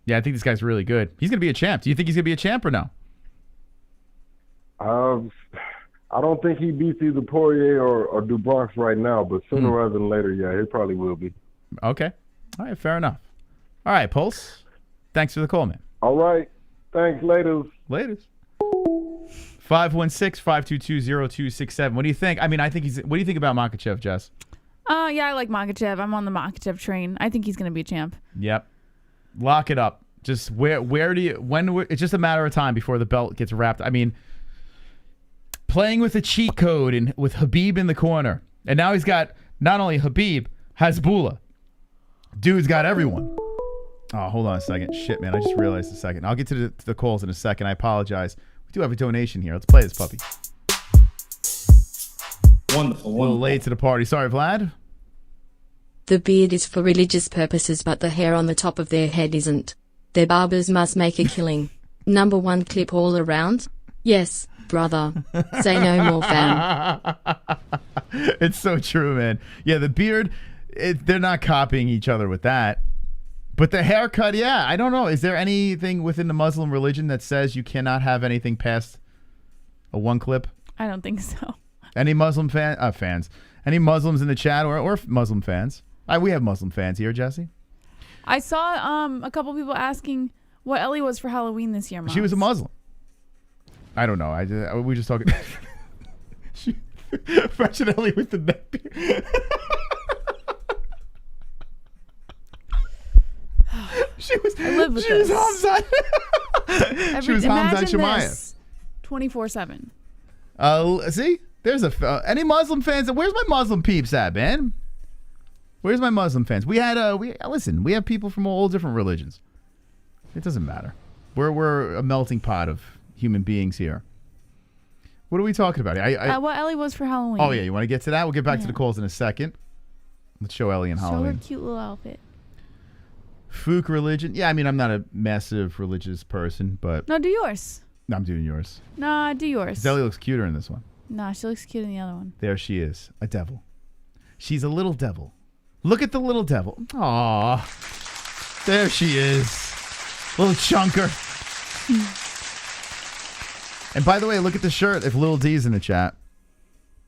Yeah, I think this guy's really good. He's gonna be a champ. Do you think he's gonna be a champ or no? I don't think he beats either Poirier or DuBronx right now, but sooner rather than later, yeah, he probably will be. Okay. All right, fair enough. All right, Pulse. Thanks for the call, man. All right. Thanks. Laters. 516-522-0267. What do you think? I mean, what do you think about Makhachev, Jess? Yeah, I like Makhachev. I'm on the Makhachev train. I think he's going to be a champ. Yep. Lock it up. Just it's just a matter of time before the belt gets wrapped. I mean, playing with a cheat code and with Khabib in the corner. And now he's got not only Khabib, Hasbulla. Dude's got everyone. Oh, hold on a second. Shit, man. I just realized a second. I'll get to the calls in a second. I apologize. We do have a donation here. Let's play this puppy. Wonderful. A little late to the party. Sorry, Vlad. The beard is for religious purposes, but the hair on the top of their head isn't. Their barbers must make a killing. Number one clip all around? Yes, Brother. Say no more, fam. It's so true, man. Yeah, the beard, they're not copying each other with that. But the haircut, yeah, I don't know. Is there anything within the Muslim religion that says you cannot have anything past a one clip? I don't think so. Any Muslim fans? Any Muslims in the chat or Muslim fans? We have Muslim fans here, Jesse. I saw a couple people asking what Ellie was for Halloween this year, Mom. She was a Muslim. I don't know. We were just talking. Imagine Ellie with the neck beard. She was Khamzat. She was Khamzat Chimaev. 24/7. See, there's any Muslim fans. Where's my Muslim peeps at, man? Where's my Muslim fans? We listen. We have people from all different religions. It doesn't matter. We're a melting pot of human beings here. What are we talking about? What Ellie was for Halloween. Oh yeah, you want to get to that? We'll get back to the calls in a second. Let's show Ellie in Halloween. Show her cute little outfit. Fook religion. Yeah, I mean, I'm not a massive religious person, but... No, do yours. No, I'm doing yours. Nah, do yours. Ellie looks cuter in this one. Nah, she looks cute in the other one. There she is. A devil. She's a little devil. Look at the little devil. Aww. There she is. Little chunker. And by the way, look at the shirt. If Lil D's in the chat,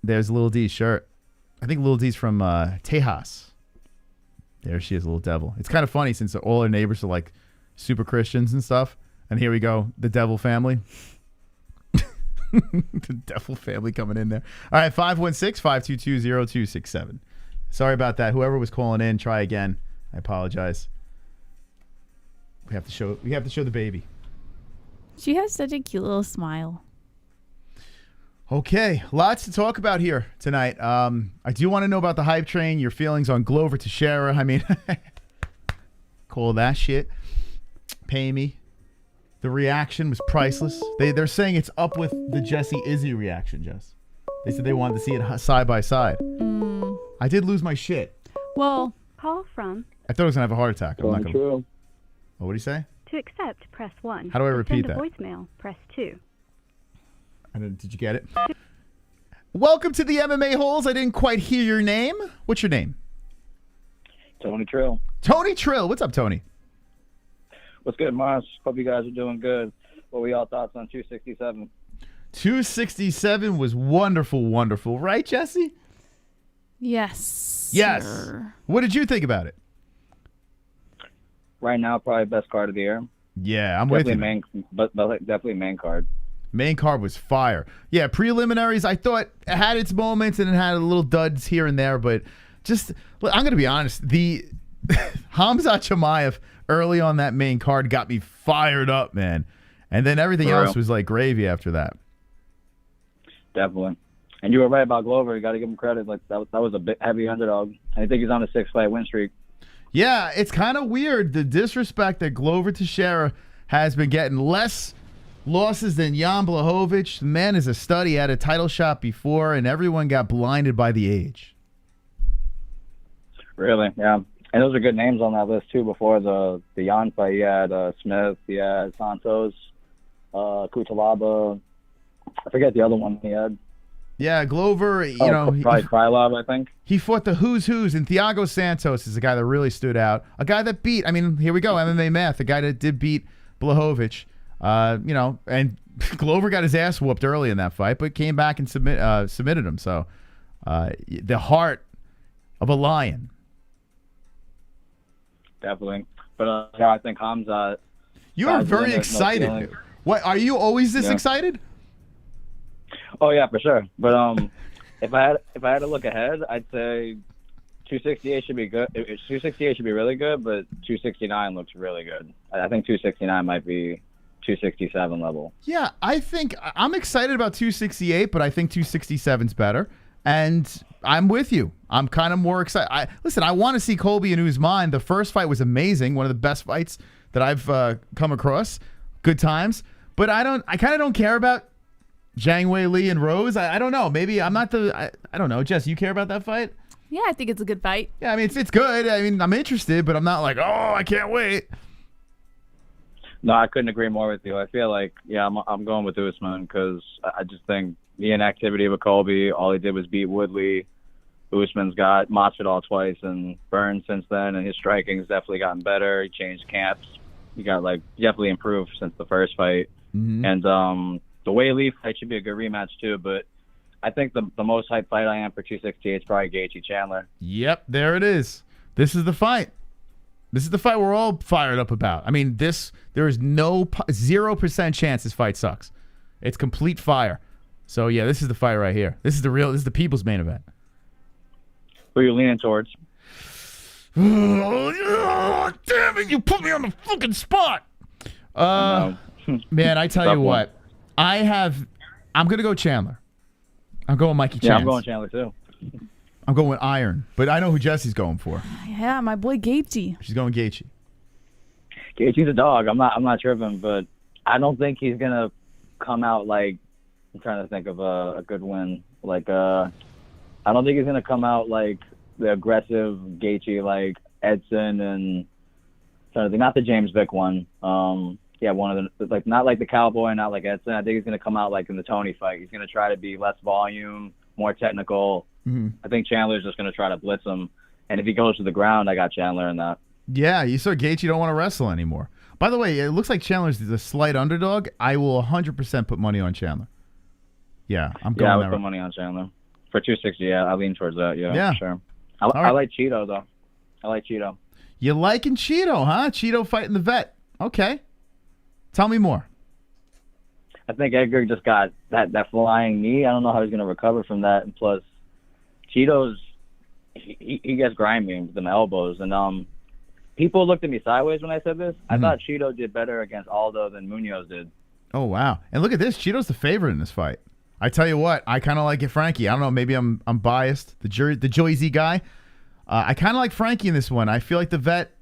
there's Lil D's shirt. I think Lil D's from Tejas. There she is, a little devil. It's kind of funny since all our neighbors are like super Christians and stuff. And here we go, the devil family. The devil family coming in there. All right, 516-522-0267. Sorry about that. Whoever was calling in, try again. I apologize. We have to show the baby. She has such a cute little smile. Okay, lots to talk about here tonight. I do want to know about the hype train, your feelings on Glover Teixeira. I mean, call that shit. Pay me. The reaction was priceless. They're saying it's up with the Jesse Izzy reaction, Jess. They said they wanted to see it side by side. I did lose my shit. Well, call from. I thought I was going to have a heart attack. I'm not gonna... True. Oh, what do you say? To accept, press 1. How do I repeat that? Send a voicemail, press 2. Did you get it? Welcome to the MMA-Holes. I didn't quite hear your name. What's your name? Tony Trill. Tony Trill. What's up, Tony? What's good, Mars? Hope you guys are doing good. What were y'all thoughts on 267? 267 was wonderful, wonderful. Right, Jesse? Yes. Yes. Sir. What did you think about it? Right now, probably best card of the year. Yeah, I'm definitely with you. But definitely main card. Main card was fire. Yeah, preliminaries, I thought it had its moments and it had little duds here and there, but just, I'm going to be honest, the Khamzat Chimaev early on that main card got me fired up, man. And then everything else was like gravy after that. Definitely. And you were right about Glover. You got to give him credit. Like that was a bit heavy underdog. And I think he's on a 6-fight win streak. Yeah, it's kind of weird, the disrespect that Glover Teixeira has been getting. Less losses than Jan Błachowicz. The man is a stud. He had a title shot before, and everyone got blinded by the age. Really, yeah. And those are good names on that list, too, before the Yan fight. You had Smith, you had Santos, Kutalaba. I forget the other one he had. Yeah, Glover, probably Krylov, I think. He fought the who's, and Thiago Santos is a guy that really stood out. A guy that beat, here we go, MMA math, a guy that did beat Błachowicz. And Glover got his ass whooped early in that fight, but came back and submitted him. So, the heart of a lion. Definitely. But yeah, I think Khamzat. You are very excited. What, are you always this excited? Oh yeah, for sure. But if I had to look ahead, I'd say 268 should be good. 268 should be really good, but 269 looks really good. I think 269 might be 267 level. Yeah, I think I'm excited about 268, but I think 267's better. And I'm with you. I'm kind of more excited. Listen, I want to see Colby and Usman. The first fight was amazing, one of the best fights that I've come across. Good times. But I kind of don't care about Jingliang Li and Rose. I don't know. Maybe I'm not I don't know. Jess, you care about that fight? Yeah, I think it's a good fight. Yeah, it's good. I'm interested, but I'm not like, oh, I can't wait. No, I couldn't agree more with you. I feel like, yeah, I'm going with Usman because I just think the inactivity with Colby, all he did was beat Woodley. Usman's got Masvidal twice and Burns since then, and his striking's definitely gotten better. He changed camps. He got, like, definitely improved since the first fight. And the Whaley fight should be a good rematch, too, but I think the most hyped fight I am for 268 is probably Gaethje Chandler. Yep, there it is. This is the fight. This is the fight we're all fired up about. I mean, there is 0% chance this fight sucks. It's complete fire. So, yeah, this is the fight right here. This is the people's main event. Who are you leaning towards? Oh, damn it, you put me on the fucking spot. Man, I tell you what. I'm going to go Chandler. I'm going Mikey Chance. Yeah, I'm going Chandler, too. I'm going with Iron, but I know who Jesse's going for. Yeah, my boy Gaethje. She's going Gaethje. Gaethje's a dog. I'm not tripping, but I don't think he's gonna come out like. I'm trying to think of a good win. Like, I don't think he's gonna come out like the aggressive Gaethje, like Edson and trying to think, not the James Vick one. Yeah, one of the not like the Cowboy, not like Edson. I think he's gonna come out like in the Tony fight. He's gonna try to be less volume, more technical. I think Chandler's just going to try to blitz him. And if he goes to the ground, I got Chandler in that. Yeah, you saw Gaethje don't want to wrestle anymore. By the way, it looks like Chandler's the slight underdog. I will 100% put money on Chandler. Yeah, I'm going Yeah, I would put money on Chandler. For 260, yeah, I lean towards that. Yeah, for sure. I like Cheeto, though. I like Cheeto. You liking Cheeto, huh? Cheeto fighting the vet. Okay. Tell me more. I think Edgar just got that flying knee. I don't know how he's going to recover from that. And plus, Cheeto's, he gets grimy with them elbows. And people looked at me sideways when I said this. I thought Cheeto did better against Aldo than Munoz did. Oh, wow. And look at this. Cheeto's the favorite in this fight. I tell you what, I kind of like it, Frankie. I don't know. Maybe I'm biased. The Joyzy guy. I kind of like Frankie in this one. I feel like the vet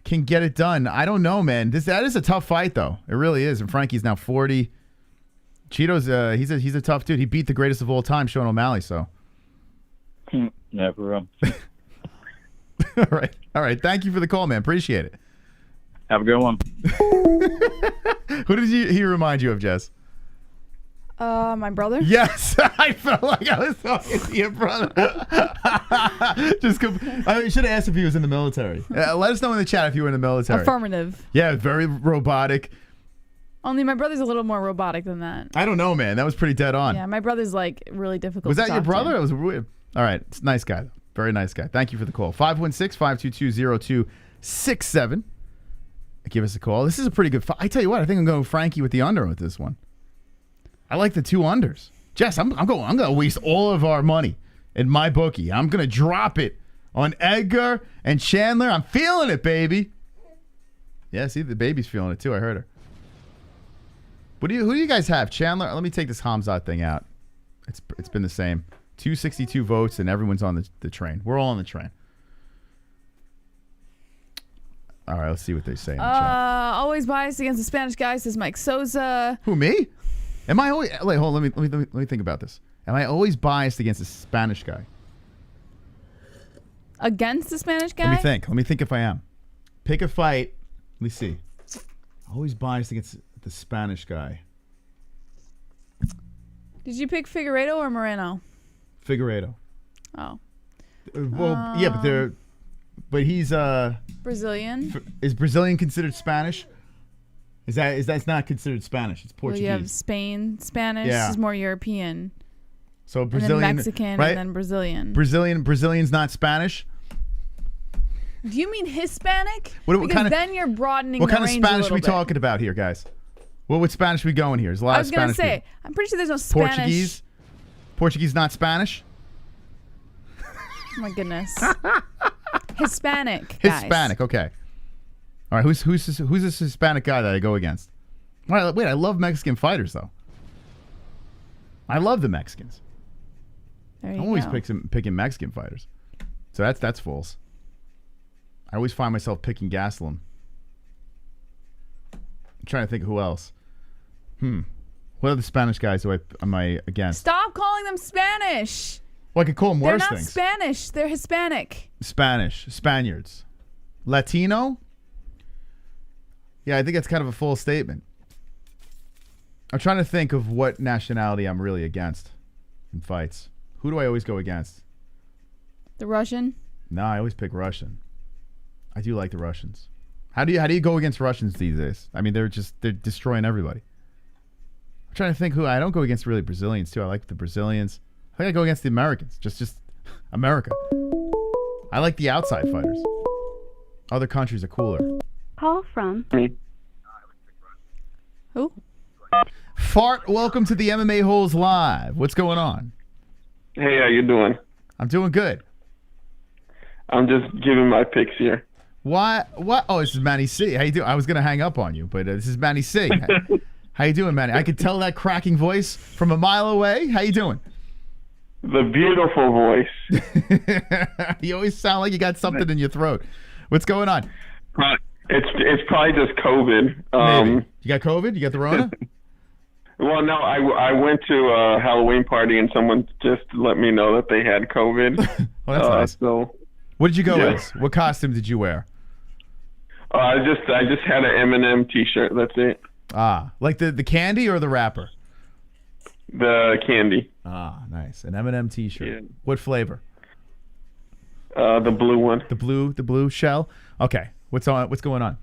can get it done. I don't know, man. That is a tough fight, though. It really is. And Frankie's now 40. Cheeto's, he's a tough dude. He beat the greatest of all time, Sean O'Malley, so. Yeah, for real. All right. Thank you for the call, man. Appreciate it. Have a good one. Who did he remind you of, Jess? My brother. Yes, I felt like I was talking to your brother. I should have asked if he was in the military. Let us know in the chat if you were in the military. Affirmative. Yeah, very robotic. Only my brother's a little more robotic than that. I don't know, man. That was pretty dead on. Yeah, my brother's like really difficult. Was to that your talk brother? to. It was weird. All right. It's a nice guy, though. Very nice guy. Thank you for the call. 516-522-0267. Give us a call. This is a pretty good fight. I tell you what, I think I'm going Frankie with the under with this one. I like the two unders. Jess, I'm going to waste all of our money in my bookie. I'm going to drop it on Edgar and Chandler. I'm feeling it, baby. Yeah, see, the baby's feeling it too. I heard her. Who do you guys have? Chandler? Let me take this Khamzat thing out. It's been the same. 262 votes, and everyone's on the train. We're all on the train. All right, let's see what they say in the chat. Always biased against the Spanish guy, says Mike Souza. Who, me? Am I always... Wait, hold on. Let me think about this. Am I always biased against the Spanish guy? Against the Spanish guy? Let me think if I am. Pick a fight. Let me see. Always biased against the Spanish guy. Did you pick Figueiredo or Moreno? Figueiredo. Oh. Well, yeah, but he's Brazilian. Is Brazilian considered Spanish? That's not considered Spanish? It's Portuguese. Well, you have Spain. Spanish is more European. So Brazilian, and then Mexican, right? And then Brazilian. Brazilian's not Spanish. Do you mean Hispanic? What kind of, then you're broadening. What kind of range Spanish are we bit. talking about here, guys? What Spanish are we going here? There's a lot of Spanish. I was gonna say, I'm pretty sure there's no Spanish. Portuguese, not Spanish. Oh my goodness. Hispanic. Guys. Hispanic. Okay. All right. Who's this Hispanic guy that I go against? All right. Wait. I love Mexican fighters though. I love the Mexicans. I'm always picking Mexican fighters. So that's false. I always find myself picking Gastelum. I'm trying to think of who else. What other Spanish guys am I against? Stop calling them Spanish. Well, I could call them worse things. things. They're not Spanish. They're Hispanic. Spaniards. Latino. Yeah, I think that's kind of a full statement. I'm trying to think of what nationality I'm really against in fights. Who do I always go against? The Russian? No, I always pick Russian. I do like the Russians. How do you go against Russians these days? I mean, they're destroying everybody. I'm trying to think who. I don't go against really Brazilians too. I like the Brazilians. I think I go against the Americans. Just America. I like the outside fighters. Other countries are cooler. Call from. Who? Fart, welcome to the MMA-Holes Live. What's going on? Hey, how you doing? I'm doing good. I'm just giving my picks here. What? Oh, this is Manny C. How you doing? I was going to hang up on you, but this is Manny C. How you doing, Manny? I could tell that cracking voice from a mile away. How you doing? The beautiful voice. You always sound like you got something in your throat. What's going on? It's probably just COVID. Maybe. You got COVID? You got the Rona? Well, no, I went to a Halloween party and someone just let me know that they had COVID. Well, that's nice. So, what did you go as? What costume did you wear? I just had an M&M T-shirt. That's it. Ah, like the candy or the wrapper? The candy. Ah, nice. An M&M T-shirt. Yeah. What flavor? The blue one. The blue shell. Okay. What's going on?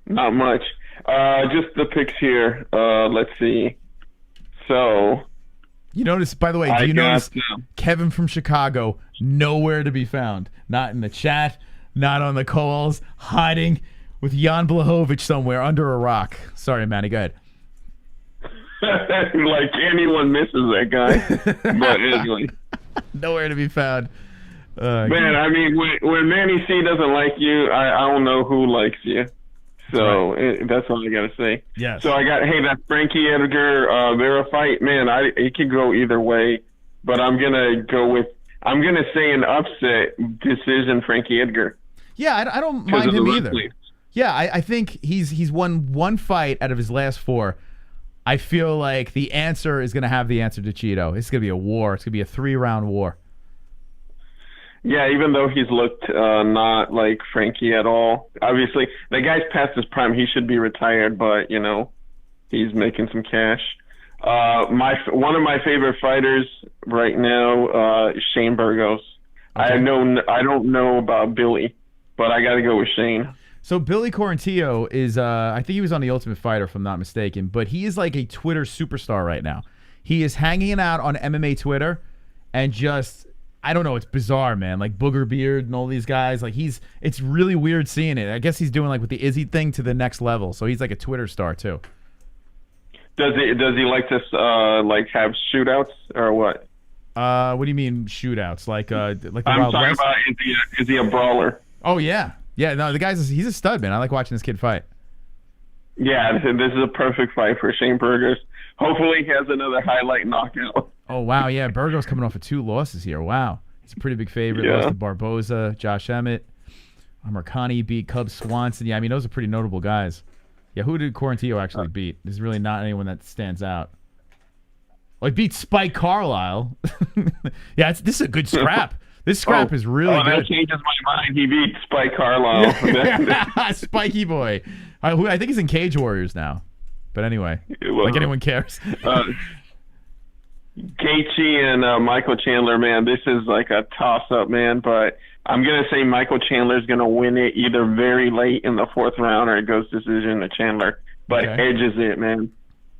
Not much. Just the picks here. Let's see. So, you notice, by the way, do you notice Kevin from Chicago nowhere to be found? Not in the chat, not on the calls, hiding with Jan Błachowicz somewhere under a rock. Sorry, Manny, go ahead. Like anyone misses that guy. But anyway. Nowhere to be found. Man, I mean, when Manny C doesn't like you, I don't know who likes you. So that's all I gotta say. Yes. So I got that Frankie Edgar Vera fight. Man, it could go either way, but I'm gonna say an upset decision, Frankie Edgar. Yeah, I don't mind him either. Yeah, I think he's won one fight out of his last 4. I feel like the answer is gonna have the answer to Cheeto. It's gonna be a war. It's gonna be a 3-round war. Yeah, even though he's looked not like Frankie at all. Obviously, the guy's past his prime. He should be retired, but, he's making some cash. One of my favorite fighters right now is Shane Burgos. Okay. I don't know about Billy, but I got to go with Shane. So Billy Quarantillo is, I think he was on The Ultimate Fighter, if I'm not mistaken, but he is like a Twitter superstar right now. He is hanging out on MMA Twitter and just... I don't know. It's bizarre, man. Like Booger Beard and all these guys. Like it's really weird seeing it. I guess he's doing like with the Izzy thing to the next level. So he's like a Twitter star too. Does he like to have shootouts or what? What do you mean shootouts? Like the I'm Wild talking West? about is he a brawler? Oh yeah. No, he's a stud, man. I like watching this kid fight. Yeah, this is a perfect fight for Shane Burgos. Hopefully he has another highlight knockout. Oh, wow, yeah. Burgos coming off of 2 losses here. Wow. He's a pretty big favorite. Yeah. Lost to Barboza, Josh Emmett. Amirkhani beat Cub Swanson. Yeah, I mean, those are pretty notable guys. Yeah, who did Quarantillo actually beat? There's really not anyone that stands out. Well, he beat Spike Carlisle. Yeah, this is a good scrap. This scrap is really good. That changes my mind. He beat Spike Carlisle. Spiky boy. I think he's in Cage Warriors now. But anyway, like anyone cares. Gaethje and Michael Chandler, man, this is like a toss-up, man. But I'm going to say Michael Chandler's going to win it either very late in the 4th round or it goes decision to Chandler. But edges it, man.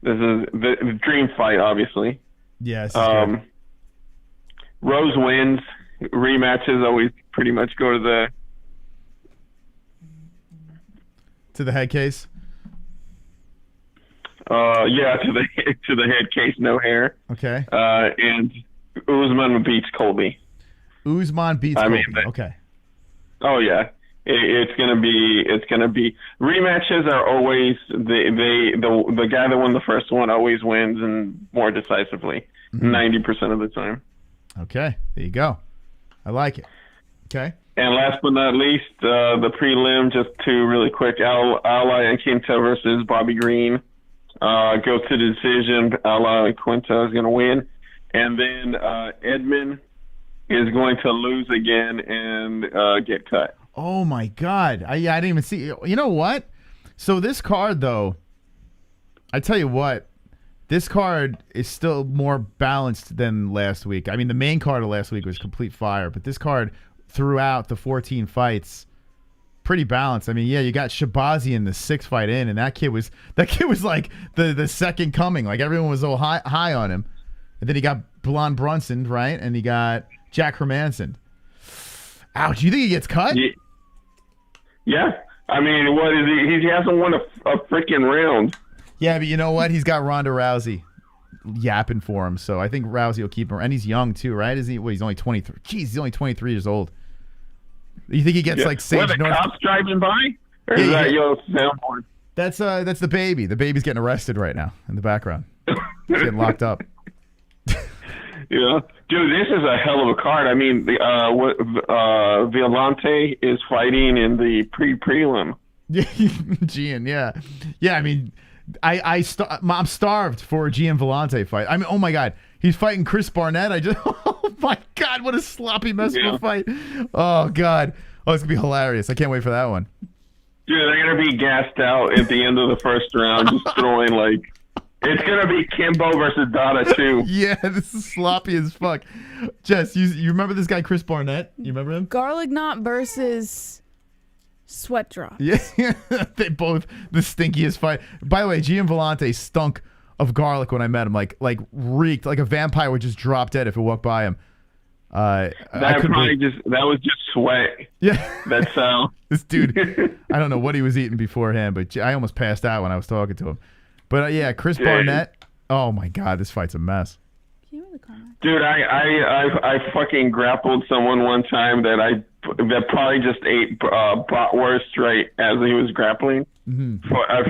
This is the dream fight, obviously. Yes. Rose wins. Rematches always pretty much go to the head case. Yeah, to the head case, no hair. Okay. And Usman beats Colby. Usman beats Colby. Okay. Oh yeah, it's gonna be rematches are always the guy that won the first one always wins and more decisively 90% of the time. Okay, there you go. I like it. Okay. And last but not least, the prelim, just 2 really quick. Ally and Quinta versus Bobby Green. Go to the decision. Ally and Quinta is going to win. And then Edmund is going to lose again and get cut. Oh, my God. I didn't even see. You know what? So this card, though, I tell you what, this card is still more balanced than last week. I mean, the main card of last week was complete fire, but this card throughout the 14 fights, pretty balanced. I mean, yeah, you got Shabazi in the 6th fight in, and that kid was like the second coming. Like everyone was so high on him. And then he got Blon Brunson, right? And he got Jack Hermanson. Ouch, you think he gets cut? Yeah. I mean, what is he? He hasn't won a freaking round. Yeah, but you know what? He's got Ronda Rousey yapping for him, so I think Rousey will keep him. And he's young too, right? Is he? Well, he's only 23. Jeez, he's only 23 years old. You think he gets like Sage What, the North? cops driving by? Or is that your soundboard? That's the baby. The baby's getting arrested right now in the background. He's getting locked up. Yeah, dude, this is a hell of a card. I mean, Violante is fighting in the prelim. Gian, yeah. I mean, I'm starved for a Gian Vellante fight. I mean, oh my God, he's fighting Chris Barnett. Oh my God, what a sloppy mess of a fight. Oh God, it's gonna be hilarious. I can't wait for that one. Dude, they're gonna be gassed out at the end of the first round, just throwing like. It's gonna be Kimbo versus Dada too. Yeah, this is sloppy as fuck. Jess, you remember this guy Chris Barnett? You remember him? Garlic knot versus sweat drop. Yeah, they both the stinkiest fight. By the way, Gian Vellante stunk of garlic when I met him. Like reeked like a vampire would just drop dead if it walked by him. That was just sweat. Yeah, that's how this dude. I don't know what he was eating beforehand, but I almost passed out when I was talking to him. But yeah, Chris Barnett. Oh my God, this fight's a mess. Dude, I fucking grappled someone one time that probably just ate bratwurst right as he was grappling. Mm-hmm. I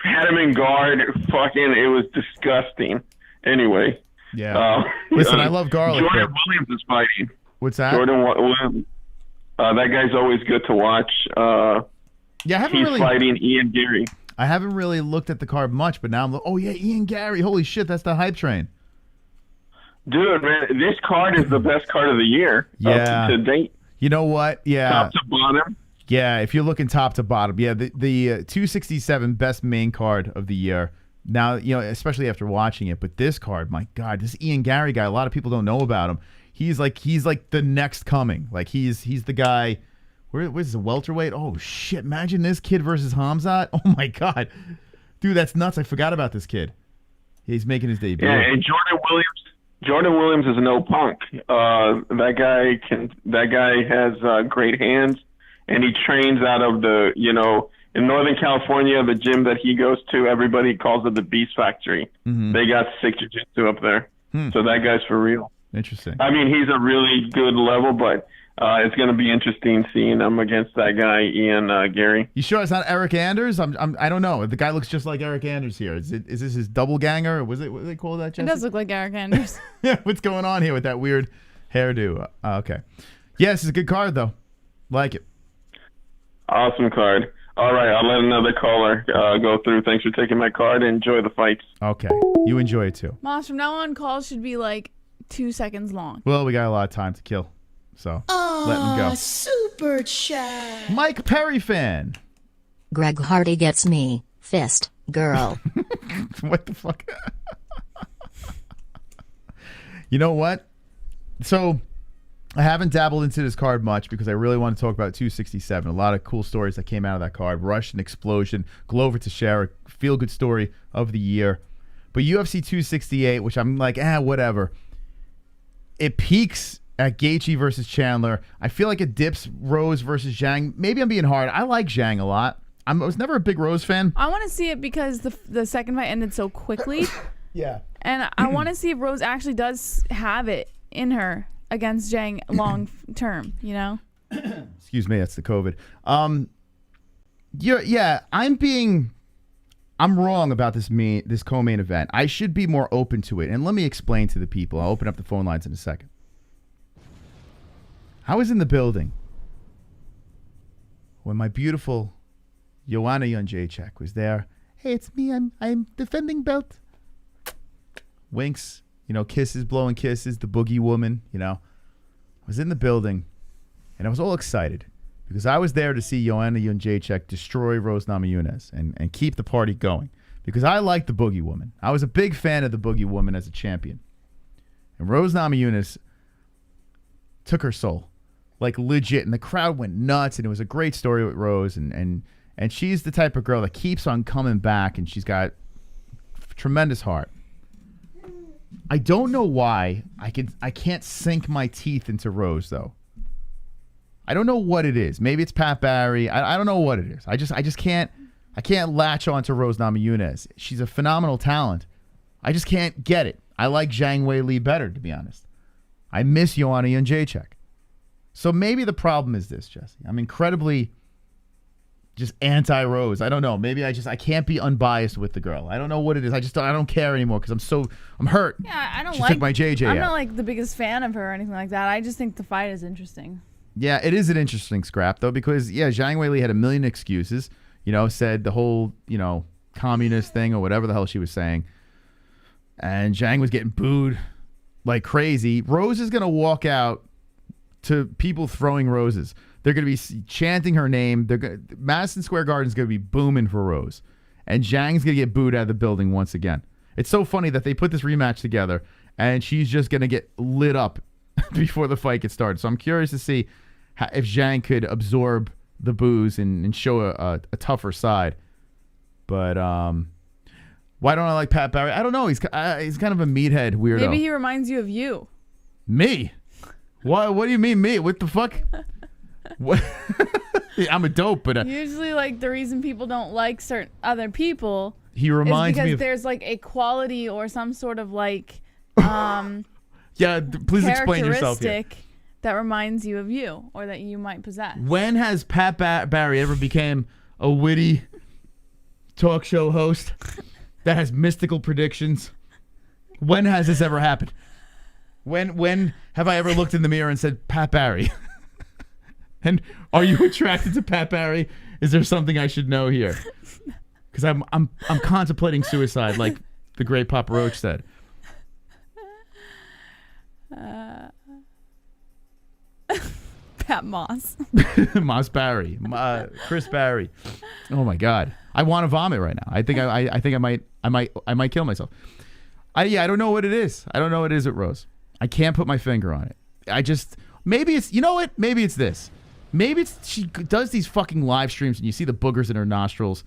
had him in guard. Fucking, it was disgusting. Anyway. Yeah. Listen, I love garlic. Jordan Williams is fighting. What's that? Jordan Williams. That guy's always good to watch. Yeah, he's fighting Ian Gary. I haven't really looked at the card much, but now I'm like, oh yeah, Ian Gary. Holy shit, that's the hype train. Dude, man, this card is the best card of the year to date. You know what? Yeah. Top to bottom. Yeah, if you're looking top to bottom. Yeah, the 267 best main card of the year. Now, you know, especially after watching it, but this card, my God, this Ian Gary guy, a lot of people don't know about him. He's like the next coming. Like he's the guy. Where's the welterweight? Oh shit! Imagine this kid versus Khamzat. Oh my God, dude, that's nuts. I forgot about this kid. He's making his debut. Yeah, and Jordan Williams is no punk. That guy has great hands, and he trains out of in Northern California, the gym that he goes to. Everybody calls it the Beast Factory. Mm-hmm. They got sick jiu-jitsu up there, so that guy's for real. Interesting. I mean, he's a really good level, but. It's going to be interesting seeing him against that guy, Ian Gary. You sure it's not Eric Anders? I don't know. The guy looks just like Eric Anders here. Is this his double ganger? Or what do they call that, Jesse? It does look like Eric Anders. Yeah, what's going on here with that weird hairdo? Okay. Yeah, this is a good card, though. Like it. Awesome card. All right, I'll let another caller go through. Thanks for taking my card. Enjoy the fights. Okay. You enjoy it, too. Moss, from now on, calls should be like 2 seconds long. Well, we got a lot of time to kill. So, let him go. Super chat. Mike Perry fan. Greg Hardy gets me. Fist. Girl. What the fuck? You know what? So, I haven't dabbled into this card much because I really want to talk about 267. A lot of cool stories that came out of that card. Rush and Explosion. Glover Teixeira. Feel-good story of the year. But UFC 268, which I'm like, whatever. It peaks at Gaethje versus Chandler. I feel like it dips Rose versus Zhang. Maybe I'm being hard. I like Zhang a lot. I was never a big Rose fan. I want to see it because the second fight ended so quickly. Yeah. And I want to see if Rose actually does have it in her against Zhang long term, you know? Excuse me, that's the COVID. I'm wrong about this co-main event. I should be more open to it. And let me explain to the people. I'll open up the phone lines in a second. I was in the building when my beautiful Joanna Jędrzejczyk was there. Hey, it's me. I'm defending belt. Winks, kisses, blowing kisses, the boogie woman, I was in the building, and I was all excited because I was there to see Joanna Jędrzejczyk destroy Rose Namajunas and keep the party going, because I like the Boogie Woman. I was a big fan of the Boogie Woman as a champion. And Rose Namajunas took her soul, like legit, and the crowd went nuts, and it was a great story with Rose, and she's the type of girl that keeps on coming back, and she's got tremendous heart. I don't know why I can't sink my teeth into Rose, though. I don't know what it is. Maybe it's Pat Barry. I don't know what it is. I just can't latch on to Rose Namajunas. She's a phenomenal talent. I just can't get it. I like Zhang Weili better, to be honest. I miss Joanna Jędrzejczyk. So maybe the problem is this, Jesse. I'm incredibly just anti-Rose. I don't know. Maybe I can't be unbiased with the girl. I don't know what it is. I don't care anymore because I'm hurt. Yeah, I don't She like. took my JJ I'm out. not like the biggest fan of her or anything like that. I just think the fight is interesting. Yeah, it is an interesting scrap though, because Zhang Weili had a million excuses. Said the whole communist thing or whatever the hell she was saying, and Zhang was getting booed like crazy. Rose is gonna walk out to people throwing roses. They're going to be chanting her name. Madison Square Garden's going to be booming for Rose. And Zhang's going to get booed out of the building once again. It's so funny that they put this rematch together, and she's just going to get lit up before the fight gets started. So I'm curious to see if Zhang could absorb the boos and show a tougher side. But why don't I like Pat Barry? I don't know. He's kind of a meathead weirdo. Maybe he reminds you of you. Me? What do you mean me? What the fuck? What? I'm a dope, but usually, like, the reason people don't like certain other people he reminds is me because of, there's like a quality or some sort of like yeah, please explain yourself here. characteristic that reminds you of you or that you might possess. When has Pat Barry ever became a witty talk show host that has mystical predictions? When has this ever happened? When have I ever looked in the mirror and said, Pat Barry? And are you attracted to Pat Barry? Is there something I should know here? Because I'm contemplating suicide, like the great Papa Roach said. Pat Moss. Moss Barry. Chris Barry. Oh my God. I want to vomit right now. I think I might kill myself. I don't know what it is. I don't know what it is at Rose. I can't put my finger on it. Maybe it's, you know what? Maybe it's this. Maybe it's she does these fucking live streams and you see the boogers in her nostrils.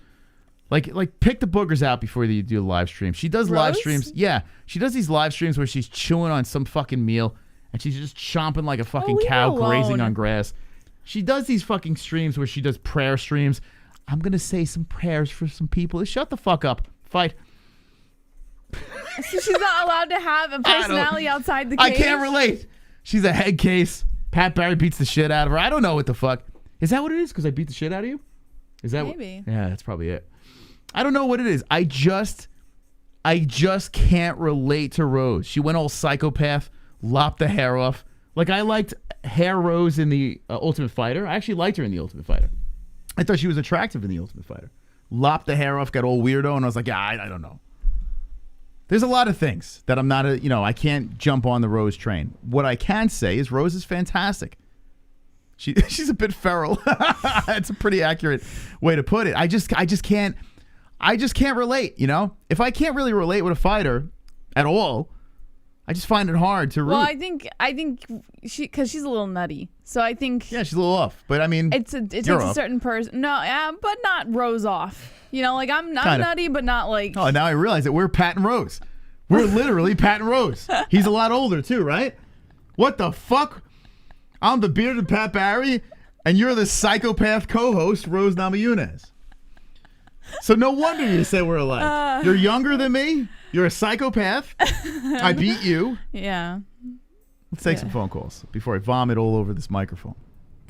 Like pick the boogers out before you do the live stream. She does live streams. Yeah. She does these live streams where she's chewing on some fucking meal and she's just chomping like a fucking cow grazing on grass. She does these fucking streams where she does prayer streams. I'm going to say some prayers for some people. Shut the fuck up. Fight. So she's not allowed to have a personality outside the cage? I can't relate. She's a head case. Pat Barry beats the shit out of her. I don't know what the fuck. Is that what it is? Because I beat the shit out of you? Is that maybe? Yeah, that's probably it. I don't know what it is. I just can't relate to Rose. She went all psychopath, lopped the hair off. Like, I liked Hair Rose in the Ultimate Fighter. I actually liked her in the Ultimate Fighter. I thought she was attractive in the Ultimate Fighter. Lopped the hair off, got all weirdo, and I was like, yeah, I don't know. There's a lot of things that I'm not, I can't jump on the Rose train. What I can say is Rose is fantastic. She's a bit feral. It's a pretty accurate way to put it. I just can't relate, If I can't really relate with a fighter at all, I just find it hard to root. Well, I think because she's a little nutty. So I think she's a little off. But I mean, it takes a certain person. No, yeah, but not Rose off. Like I'm not nutty, but not like. Oh, now I realize that we're Pat and Rose. We're literally Pat and Rose. He's a lot older too, right? What the fuck? I'm the bearded Pat Barry, and you're the psychopath co-host Rose Namajunas. So no wonder you say we're alike. You're younger than me. You're a psychopath. I beat you. Yeah. Let's take some phone calls before I vomit all over this microphone.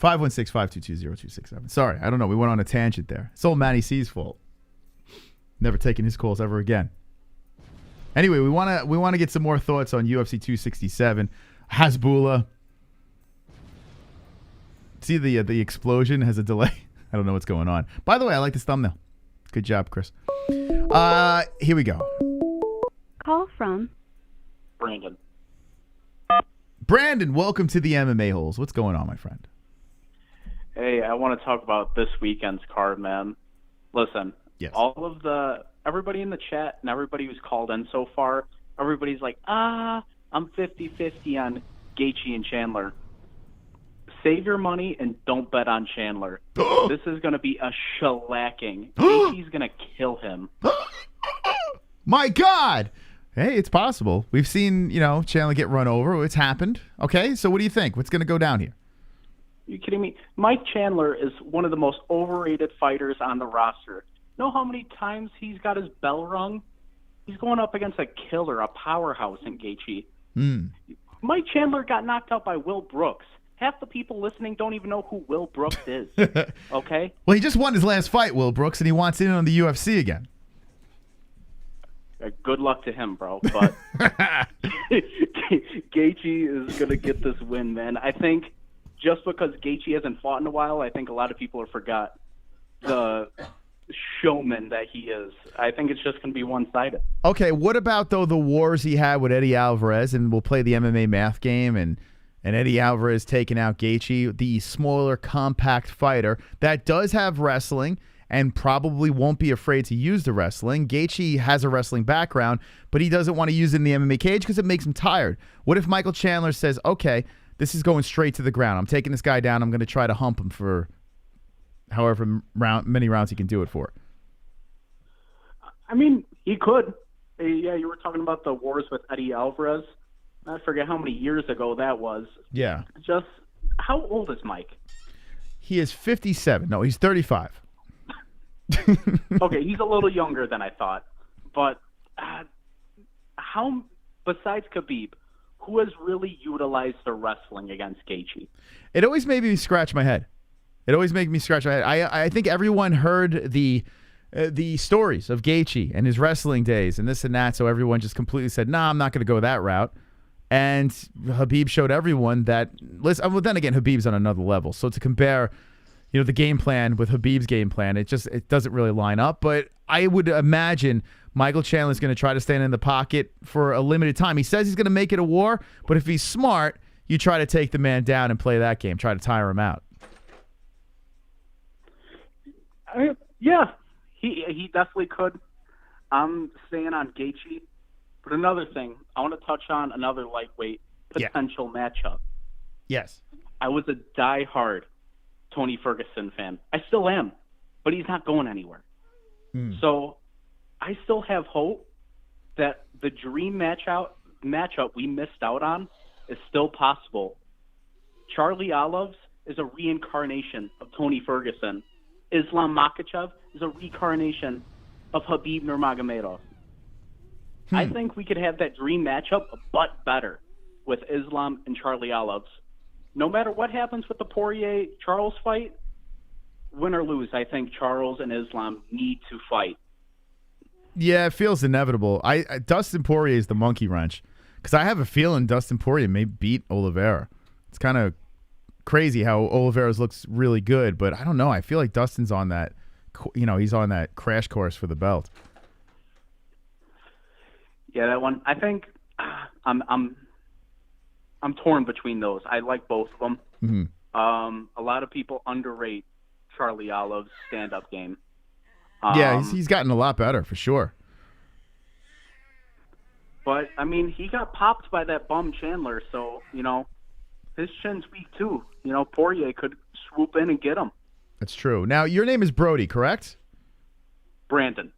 516-522-0267. Sorry, I don't know. We went on a tangent there. It's all Manny C's fault. Never taking his calls ever again. Anyway, we want to get some more thoughts on UFC 267. Hasbulla. See the explosion has a delay. I don't know what's going on. By the way, I like this thumbnail. Good job, Chris. Here we go. Call from Brandon. Brandon, welcome to the MMA Holes. What's going on, my friend? Hey, I want to talk about this weekend's card, man. Listen, Yes. everybody in the chat and everybody who's called in so far, everybody's like, I'm 50-50 on Gaethje and Chandler. Save your money and don't bet on Chandler. This is going to be a shellacking. Gaethje's going to kill him. My God. Hey, it's possible. We've seen, Chandler get run over. It's happened. Okay, so what do you think? What's going to go down here? You kidding me? Mike Chandler is one of the most overrated fighters on the roster. Know how many times he's got his bell rung? He's going up against a killer, a powerhouse in Gaethje. Mike Chandler got knocked out by Will Brooks. Half the people listening don't even know who Will Brooks is. Okay? Well, he just won his last fight, Will Brooks, and he wants in on the UFC again. Good luck to him, bro. But Gaethje is going to get this win, man. I think just because Gaethje hasn't fought in a while, I think a lot of people have forgot the showman that he is. I think it's just going to be one-sided. Okay, what about, though, the wars he had with Eddie Alvarez, and we'll play the MMA math game, and Eddie Alvarez taking out Gaethje, the smaller, compact fighter that does have wrestling and probably won't be afraid to use the wrestling. Gaethje has a wrestling background, but he doesn't want to use it in the MMA cage because it makes him tired. What if Michael Chandler says, okay, this is going straight to the ground. I'm taking this guy down. I'm going to try to hump him for however many rounds he can do it for. I mean, he could. Yeah, you were talking about the wars with Eddie Alvarez. I forget how many years ago that was. Yeah. Just, how old is Mike? He is 57. No, he's 35. Okay, he's a little younger than I thought. But how, besides Khabib, who has really utilized the wrestling against Gaethje? It always made me scratch my head. I think everyone heard the stories of Gaethje and his wrestling days and this and that, so everyone just completely said, nah, I'm not going to go that route. And Khabib showed everyone that, listen, well, then again, Khabib's on another level. So to compare, the game plan with Khabib's game plan, it doesn't really line up. But I would imagine Michael Chandler's going to try to stand in the pocket for a limited time. He says he's going to make it a war, but if he's smart, you try to take the man down and play that game, try to tire him out. Yeah, he definitely could. I'm staying on Gaethje. But another thing, I want to touch on another lightweight potential matchup. Yes. I was a diehard Tony Ferguson fan. I still am, but he's not going anywhere. So I still have hope that the dream matchup we missed out on is still possible. Charlie Olives is a reincarnation of Tony Ferguson. Islam Makhachev is a reincarnation of Khabib Nurmagomedov. I think we could have that dream matchup, but better, with Islam and Charlie Olives. No matter what happens with the Poirier-Charles fight, win or lose, I think Charles and Islam need to fight. Yeah, it feels inevitable. Dustin Poirier is the monkey wrench, because I have a feeling Dustin Poirier may beat Oliveira. It's kind of crazy how Oliveira's looks really good, but I don't know. I feel like Dustin's on that, he's on that crash course for the belt. Yeah, that one. I think I'm torn between those. I like both of them. Mm-hmm. A lot of people underrate Charlie Olive's stand-up game. Yeah, he's gotten a lot better for sure. But I mean, he got popped by that bum Chandler, so his chin's weak too. Poirier could swoop in and get him. That's true. Now, your name is Brody, correct? Brandon.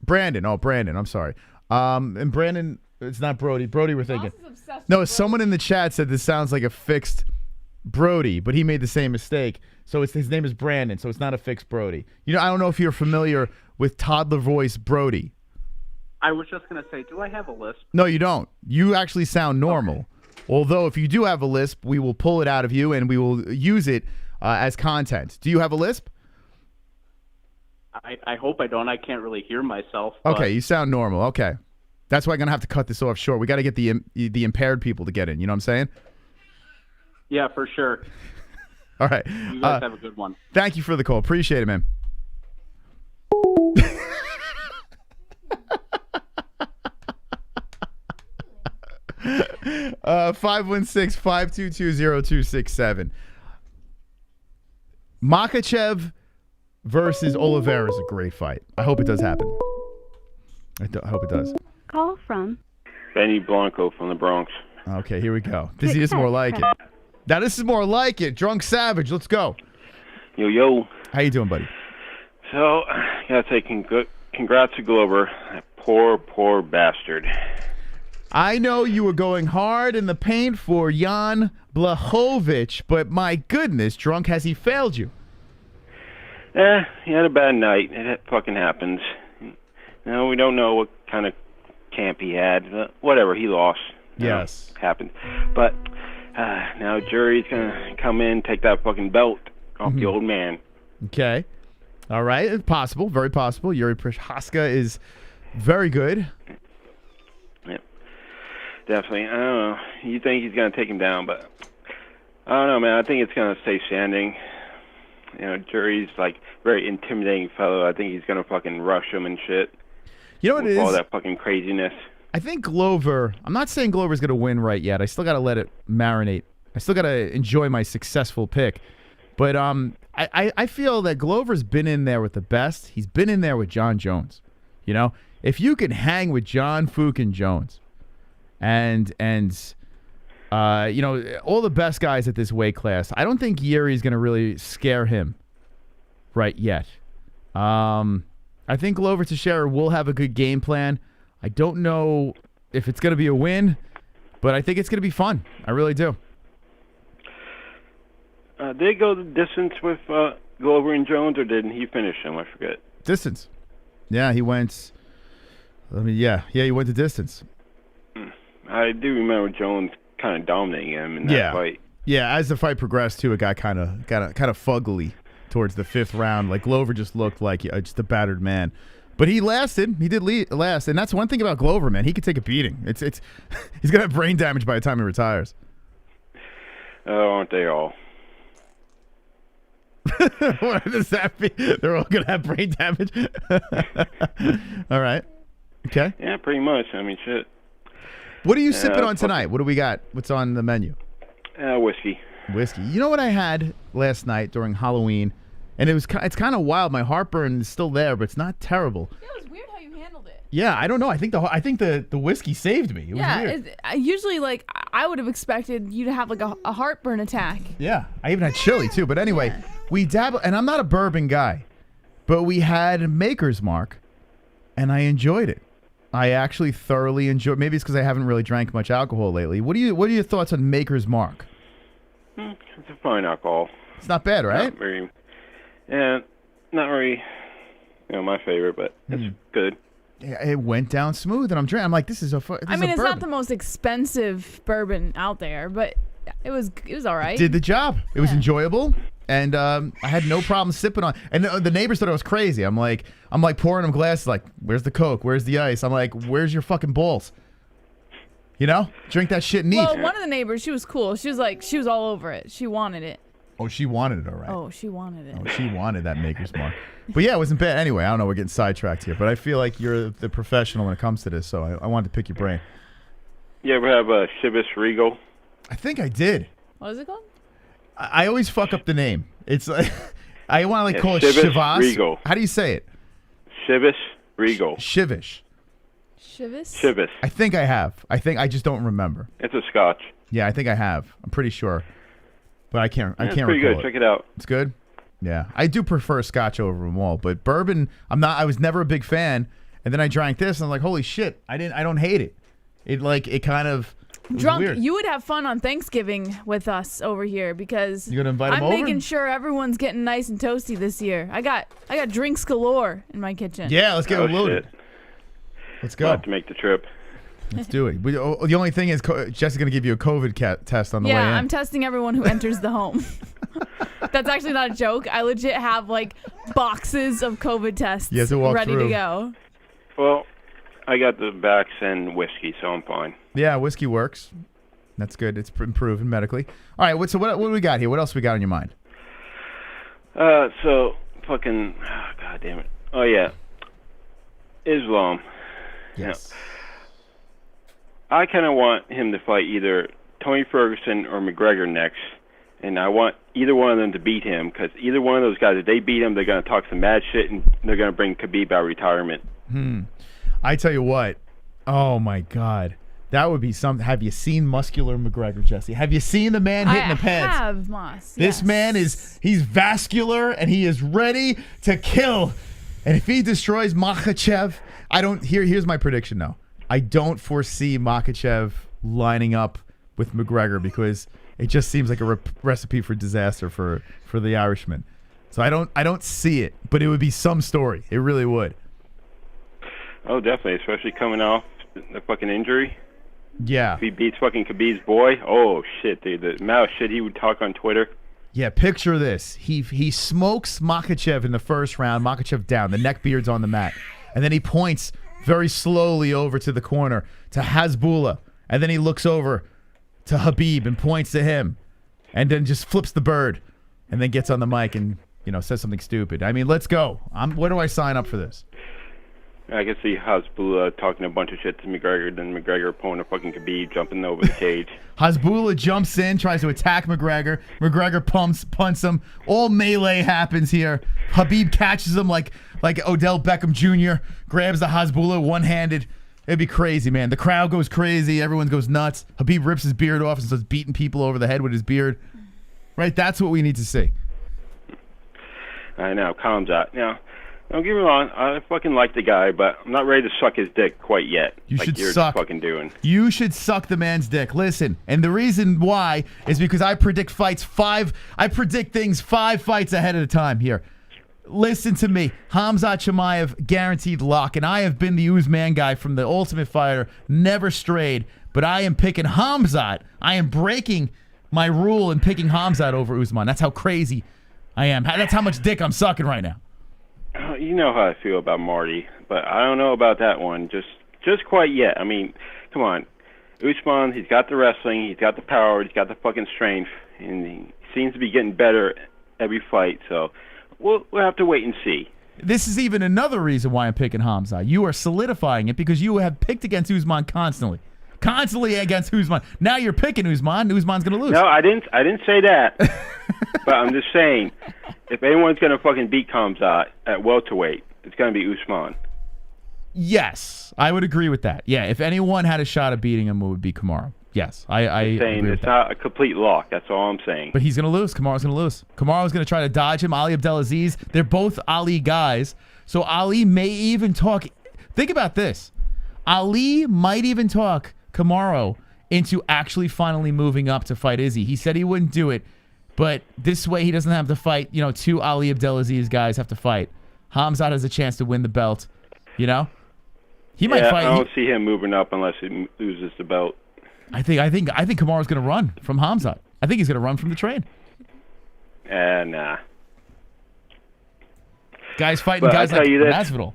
Oh, Brandon. I'm sorry. And Brandon, it's not Brody. Brody, we're thinking. No, someone in the chat said this sounds like a fixed Brody, but he made the same mistake. So his name is Brandon, so it's not a fixed Brody. I don't know if you're familiar with toddler voice Brody. I was just going to say, do I have a lisp? No, you don't. You actually sound normal. Okay. Although if you do have a lisp, we will pull it out of you and we will use it as content. Do you have a lisp? I hope I don't. I can't really hear myself. Okay, you sound normal. Okay. That's why I'm going to have to cut this off short. We got to get the impaired people to get in. You know what I'm saying? Yeah, for sure. All right. You guys have a good one. Thank you for the call. Appreciate it, man. 516-522-0267. Makhachev versus Oliveira is a great fight. I hope it does happen. I hope it does. Call from Benny Blanco from the Bronx. Okay, here we go. This is more like it. Now this is more like it. Drunk Savage, let's go. Yo, yo. How you doing, buddy? So, gotta say congrats to Glover. That poor bastard. I know you were going hard in the paint for Jan Błachowicz, but my goodness, Drunk, has he failed you? He had a bad night. It fucking happens. No, we don't know what kind of camp he had. But whatever, he lost. Yes. Happened. But now jury's gonna come in, take that fucking belt off the old man. Okay. All right. Possible. Very possible. Yuri Prochazka is very good. Yep. Definitely. I don't know. You think he's going to take him down, but I don't know, man. I think it's going to stay standing. You know, Jury's like very intimidating fellow. I think he's going to fucking rush him and shit. You know what it is? All that fucking craziness. I think Glover, I'm not saying Glover's going to win right yet. I still got to let it marinate. I still got to enjoy my successful pick. But I feel that Glover's been in there with the best. He's been in there with John Jones. You know, if you can hang with John fucking Jones and you know, all the best guys at this weight class, I don't think Yuri's going to really scare him right yet. I think Glover Teixeira will have a good game plan. I don't know if it's going to be a win, but I think it's going to be fun. I really do. Did he go the distance with Glover and Jones, or didn't he finish him? I forget. Distance. Yeah, he went. Yeah, he went the distance. I do remember Jones kind of dominating him in that fight. Yeah, as the fight progressed too, it got kind of fugly towards the fifth round. Like Glover just looked like just a battered man, but he lasted. He did last, and that's one thing about Glover, man. He could take a beating. It's he's gonna have brain damage by the time he retires. Oh, aren't they all? What does that mean? They're all gonna have brain damage. All right. Okay. Yeah, pretty much. I mean, shit. What are you sipping on tonight? What do we got? What's on the menu? Whiskey. Whiskey. You know what I had last night during Halloween, and it's kind of wild. My heartburn is still there, but it's not terrible. Yeah, it was weird how you handled it. Yeah, I don't know. I think the whiskey saved me. It was weird. Usually, like, I would have expected you to have like a heartburn attack. Yeah, I even had chili too. But anyway, we dabbled, and I'm not a bourbon guy, but we had Maker's Mark, and I enjoyed it. I actually thoroughly enjoyed. Maybe it's because I haven't really drank much alcohol lately. What are your thoughts on Maker's Mark? It's a fine alcohol. It's not bad, right? Not very, not very, my favorite, but it's good. Yeah, it went down smooth, and I'm drinking. I'm like, this is a. I mean, it's not the most expensive bourbon out there, but it was all right. It did the job. It was enjoyable, and I had no problem sipping on. And the neighbors thought I was crazy. I'm like pouring them glasses. Like, where's the Coke? Where's the ice? I'm like, where's your fucking balls? You know, drink that shit neat. Well, one of the neighbors, she was cool. She was all over it. She wanted it. Oh, she wanted it, all right. Oh, she wanted it. Oh, she wanted that Maker's Mark. But yeah, it wasn't bad. Anyway, I don't know. We're getting sidetracked here, but I feel like you're the professional when it comes to this, so I wanted to pick your brain. You ever have a Chivas Regal? I think I did. What is it called? I always fuck up the name. It's like I want to call it Chivas Chivas. Regal. How do you say it? Chivas Regal. Chivish. Chivas. I think I have. I just don't remember. It's a Scotch. Yeah, I think I have. I'm pretty sure, but I can't. It's can't pretty recall good. Check it out. It's good. Yeah, I do prefer Scotch over them all, but bourbon, I'm not. I was never a big fan, and then I drank this, and I'm like, holy shit! I don't hate it. It kind of was Drunk. weird. You would have fun on Thanksgiving with us over here because You gonna invite 'em I'm over? making sure everyone's getting nice and toasty this year. I got drinks galore in my kitchen. Yeah, let's get loaded. Shit. Let's go. We'll have to make the trip. Let's do it. The only thing is, Jess is gonna give you a COVID test on the way in. Yeah, I'm testing everyone who enters the home. That's actually not a joke. I legit have like boxes of COVID tests You have to walk ready through. to go. Well, I got the backs and whiskey, so I'm fine. Yeah, whiskey works. That's good. It's proven medically. All right, what do we got here? What else we got on your mind? So fucking, god damn it. Oh yeah, Islam. Yes. I kind of want him to fight either Tony Ferguson or McGregor next, and I want either one of them to beat him, because either one of those guys, if they beat him, they're going to talk some mad shit, and they're going to bring Khabib out of retirement. I tell you what. Oh, my God. That would be something. Have you seen muscular McGregor, Jesse? Have you seen the man hitting the pads? I have, Moss. This man he's vascular, and he is ready to kill. And if he destroys Makhachev, here's my prediction, though. I don't foresee Makhachev lining up with McGregor because it just seems like a recipe for disaster for the Irishman. So I don't see it, but it would be some story. It really would. Oh, definitely, especially coming off the fucking injury. Yeah. If he beats fucking Khabib's boy, oh shit, dude, the amount of shit he would talk on Twitter. Yeah, picture this. He smokes Makhachev in the first round. Makhachev down. The neck beard's on the mat. And then he points very slowly over to the corner to Hasbulla. And then he looks over to Khabib and points to him. And then just flips the bird. And then gets on the mic and, says something stupid. I mean, let's go. Where do I sign up for this? I can see Hasbulla talking a bunch of shit to McGregor, then McGregor pulling a fucking Khabib, jumping over the cage. Hasbulla jumps in, tries to attack McGregor. McGregor punts him. All melee happens here. Khabib catches him like Odell Beckham Jr., grabs the Hasbulla one-handed. It'd be crazy, man. The crowd goes crazy. Everyone goes nuts. Khabib rips his beard off and starts beating people over the head with his beard. Right? That's what we need to see. I know. Khamzat. Now, don't get me wrong, I fucking like the guy, but I'm not ready to suck his dick quite yet. You should you're suck. Fucking doing. You should suck the man's dick. Listen, and the reason why is because I predict things 5 fights ahead of the time here. Listen to me. Khamzat Chimaev, guaranteed lock, and I have been the Usman guy from the Ultimate Fighter, never strayed, but I am picking Khamzat. I am breaking my rule and picking Khamzat over Usman. That's how crazy I am. That's how much dick I'm sucking right now. You know how I feel about Marty, but I don't know about that one just quite yet. I mean, come on. Usman, he's got the wrestling, he's got the power, he's got the fucking strength, and he seems to be getting better every fight, so we'll have to wait and see. This is even another reason why I'm picking Khamzat. You are solidifying it because you have picked against Usman constantly. Constantly against Usman. Now you're picking Usman. Usman's going to lose. No, I didn't say that. But I'm just saying, if anyone's going to fucking beat Khamzat at welterweight, it's going to be Usman. Yes, I would agree with that. Yeah, if anyone had a shot at beating him, it would be Kamaru. Yes, I saying agree with it's that. not a complete lock. That's all I'm saying. But he's going to lose. Kamaru's going to lose. Kamaru's going to try to dodge him. Ali Abdelaziz, they're both Ali guys. So Ali may even talk. Think about this. Ali might even talk Kamaru into actually finally moving up to fight Izzy. He said he wouldn't do it, but this way he doesn't have to fight, two Ali Abdelaziz guys have to fight. Khamzat has a chance to win the belt, He might fight. I don't see him moving up unless he loses the belt. I think Kamaru's going to run from Khamzat. I think he's going to run from the train. Nah. Guys fighting guys like Masvidal.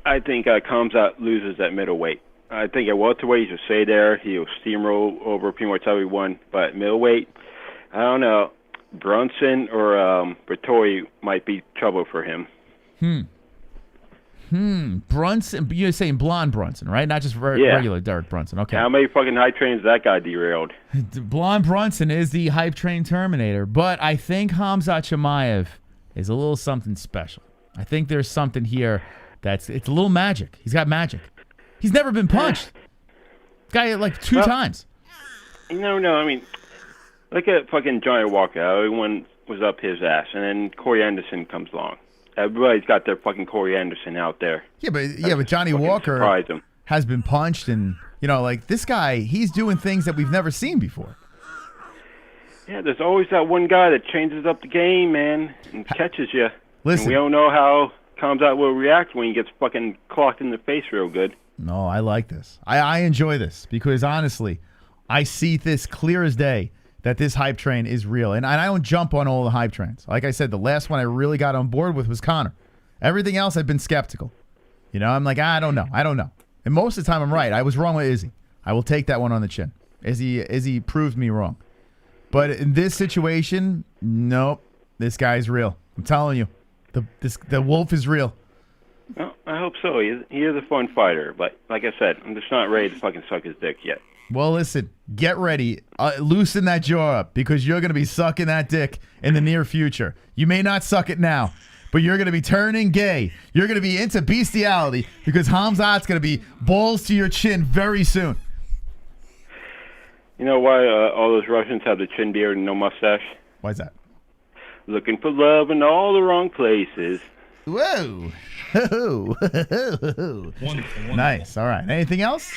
I think Khamzat loses at middleweight. I think at welterweight he'll stay there. He'll steamroll over pretty much everyone. But at middleweight, I don't know. Brunson or Vettori might be trouble for him. Brunson, you're saying blonde Brunson, right? Not just regular Derek Brunson. Okay. How many fucking hype trains that guy derailed? Blonde Brunson is the hype train Terminator, but I think Khamzat Chimaev is a little something special. I think there's something here it's a little magic. He's got magic. He's never been punched. Guy like two times. No. I mean, look at fucking Johnny Walker. Everyone was up his ass, and then Corey Anderson comes along. Everybody's got their fucking Corey Anderson out there. Yeah, but Johnny Walker has been punched, and this guy, he's doing things that we've never seen before. Yeah, there's always that one guy that changes up the game, man, and catches you. Listen, and we don't know how Khamzat will react when he gets fucking clocked in the face real good. No, I like this. I enjoy this because honestly, I see this clear as day that this hype train is real. And I don't jump on all the hype trains. Like I said, the last one I really got on board with was Conor. Everything else I've been skeptical. I'm like, I don't know. And most of the time I'm right. I was wrong with Izzy. I will take that one on the chin. Izzy proved me wrong. But in this situation, nope. This guy's real. I'm telling you. The wolf is real. Well, I hope so. He is a fun fighter, but like I said, I'm just not ready to fucking suck his dick yet. Well, listen, get ready. Loosen that jaw up because you're going to be sucking that dick in the near future. You may not suck it now, but you're going to be turning gay. You're going to be into bestiality because Khamzat's going to be balls to your chin very soon. You know why all those Russians have the chin beard and no mustache? Why is that? Looking for love in all the wrong places. Whoa. Wonderful. Nice. All right. Anything else?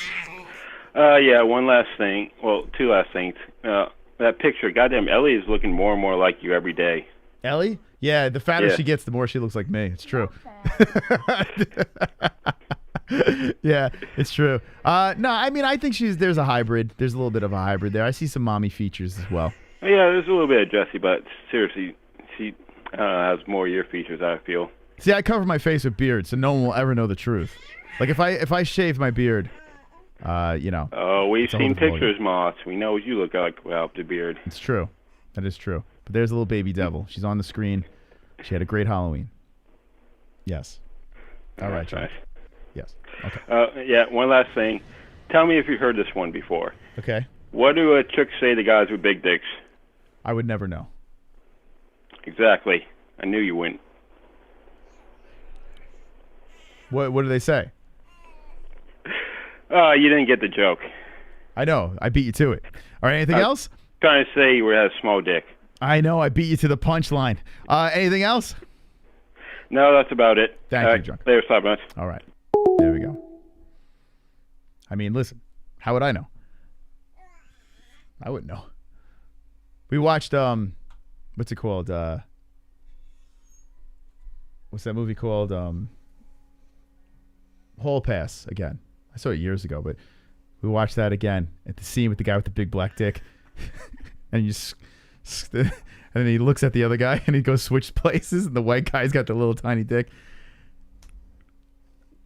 Yeah, one last thing. Well, two last things. That picture, goddamn, Ellie is looking more and more like you every day. Ellie? Yeah, the fatter Yeah. she gets, the more she looks like me. It's true. Yeah, it's true. No, I mean, I think there's a hybrid. There's a little bit of a hybrid there. I see some mommy features as well. Yeah, there's a little bit of Jessie, but seriously, she has more your features, I feel. See, I cover my face with beard, so no one will ever know the truth. Like, if I shave my beard, you know. Oh, we've it's a seen whole different pictures, Moss. We know what you look like without the beard. It's true. That is true. But there's a little baby devil. She's on the screen. She had a great Halloween. Yes. All right, John. Nice. Yes. Okay. Yeah, one last thing. Tell me if you've heard this one before. Okay. What do chicks say to guys with big dicks? I would never know. Exactly. I knew you wouldn't. What do they say? You didn't get the joke. I know. I beat you to it. All right, anything else? Trying to say you had a small dick. I know. I beat you to the punchline. Anything else? No, that's about it. Thank you, John. Later, Slap Nuts. All right. There we go. I mean, listen. How would I know? I wouldn't know. We watched, what's it called? What's that movie called? Hall Pass again. I saw it years ago, but we watched that again at the scene with the guy with the big black dick. And and then he looks at the other guy and he goes switch places and the white guy's got the little tiny dick.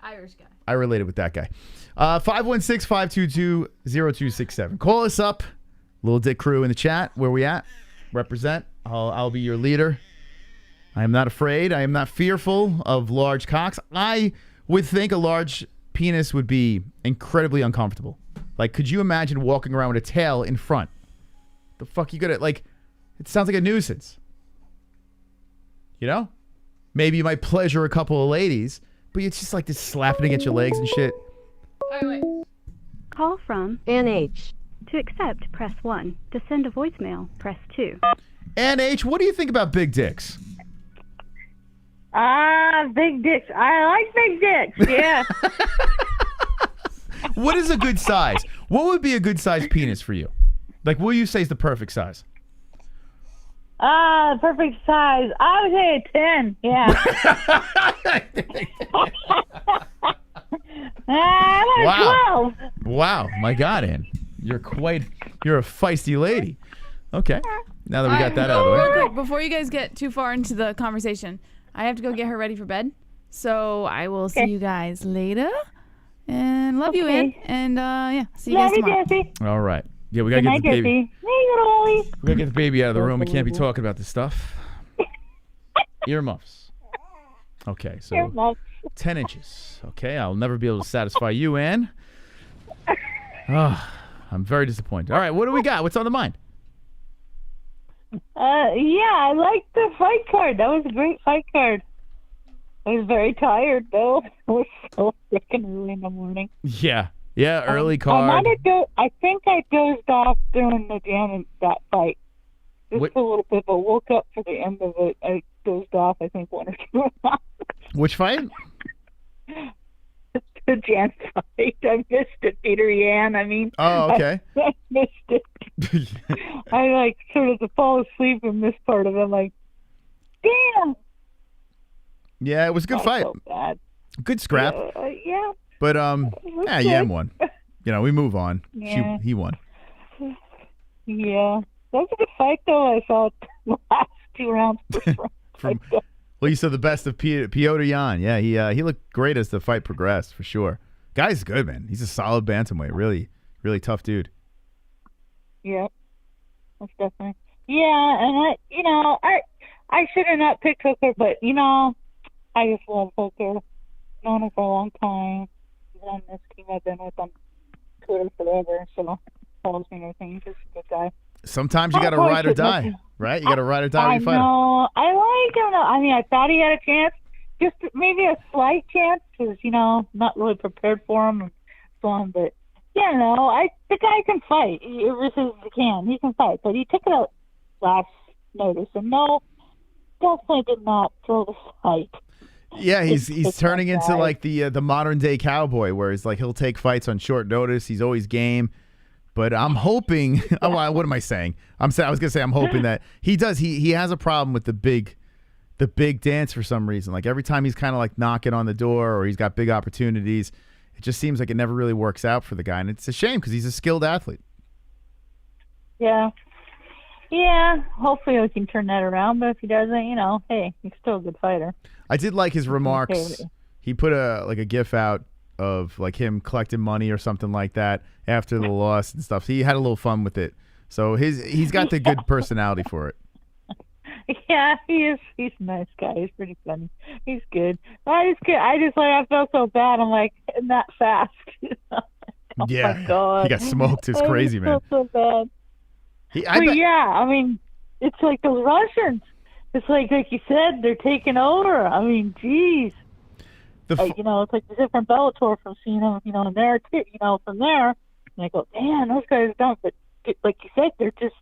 Irish guy. I related with that guy. 516-522-0267. Call us up. Little Dick Crew in the chat. Where we at? Represent. I'll be your leader. I am not afraid. I am not fearful of large cocks. I would think a large penis would be incredibly uncomfortable. Like, could you imagine walking around with a tail in front? The fuck you gonna, like, it sounds like a nuisance. You know? Maybe you might pleasure a couple of ladies, but it's just like this slapping against your legs and shit. Wait. Call from NH. To accept, press 1. To send a voicemail, press 2. NH, what do you think about big dicks? Big dicks. I like big dicks. Yeah. What is a good size? What would be a good size penis for you? Like, what do you say is the perfect size? Perfect size. I would say a 10. Yeah. Wow. 12. Wow. My God, Ann. You're a feisty lady. Okay. Now that we got that out of the way. Real quick, before you guys get too far into the conversation, I have to go get her ready for bed. So I will see you guys later. And love you, Ann. And yeah, see you guys tomorrow. All right. Yeah, we gotta get the baby. We gotta get the baby out of the room. We can't be talking about this stuff. Earmuffs. Okay, so Earmuffs. 10 inches. Okay, I'll never be able to satisfy you, Ann. Oh, I'm very disappointed. All right, what do we got? What's on the mind? Yeah, I like the fight card. That was a great fight card. I was very tired, though. It was so freaking early in the morning. Yeah, early card. I think I dozed off during the end of that fight. Just a little bit, but woke up for the end of it. I dozed off, I think, 1 or 2 hours. Which fight? The Jan fight. I missed it, Petr Yan. I mean, oh, okay. I missed it. I sort of fall asleep in this part of it. I'm like, damn. Yeah, it was a good fight. So bad. Good scrap. Yeah. But Yan won. You know, we move on. Yeah. He won. Yeah, that was a good fight, though. I thought the last 2 rounds. Well, you saw the best of Petr Yan. Yeah, he looked great as the fight progressed, for sure. Guy's good, man. He's a solid bantamweight. Really, really tough dude. Yeah, that's definitely. Yeah, and I should have not picked Hooker, but I just love Hooker. known him for a long time. He's on this team I've been with on Twitter forever, so follows me and everything. He's just a good guy. Sometimes you got to ride or die, right? You got to ride or die when you fight him. No, I like him. I mean, I thought he had a chance, just maybe a slight chance, because not really prepared for him and so on. But the guy can fight. He can fight, but he took it out last notice, and no, definitely did not throw the fight. Yeah, he's turning into like the modern day cowboy, where he's like he'll take fights on short notice. He's always game. But I'm hoping. Oh, what am I saying? I was gonna say I'm hoping that he does. He has a problem with the big dance for some reason. Like every time he's kind of like knocking on the door or he's got big opportunities, it just seems like it never really works out for the guy, and it's a shame because he's a skilled athlete. Yeah. Hopefully we can turn that around. But if he doesn't, hey, he's still a good fighter. I did like his remarks. He put a GIF out of like him collecting money or something like that after the loss and stuff. So he had a little fun with it. So he's got the good personality for it. Yeah, he is. He's a nice guy. He's pretty funny. He's good. I felt so bad. I'm like, not fast. Oh yeah. my God. He got smoked. It's crazy, man. I felt so bad. I mean, it's like those Russians. It's like you said, they're taking over. I mean, geez. It's like the different Bellator from seeing them, in there too, from there. And I go, man, those guys don't. But like you said, they're just,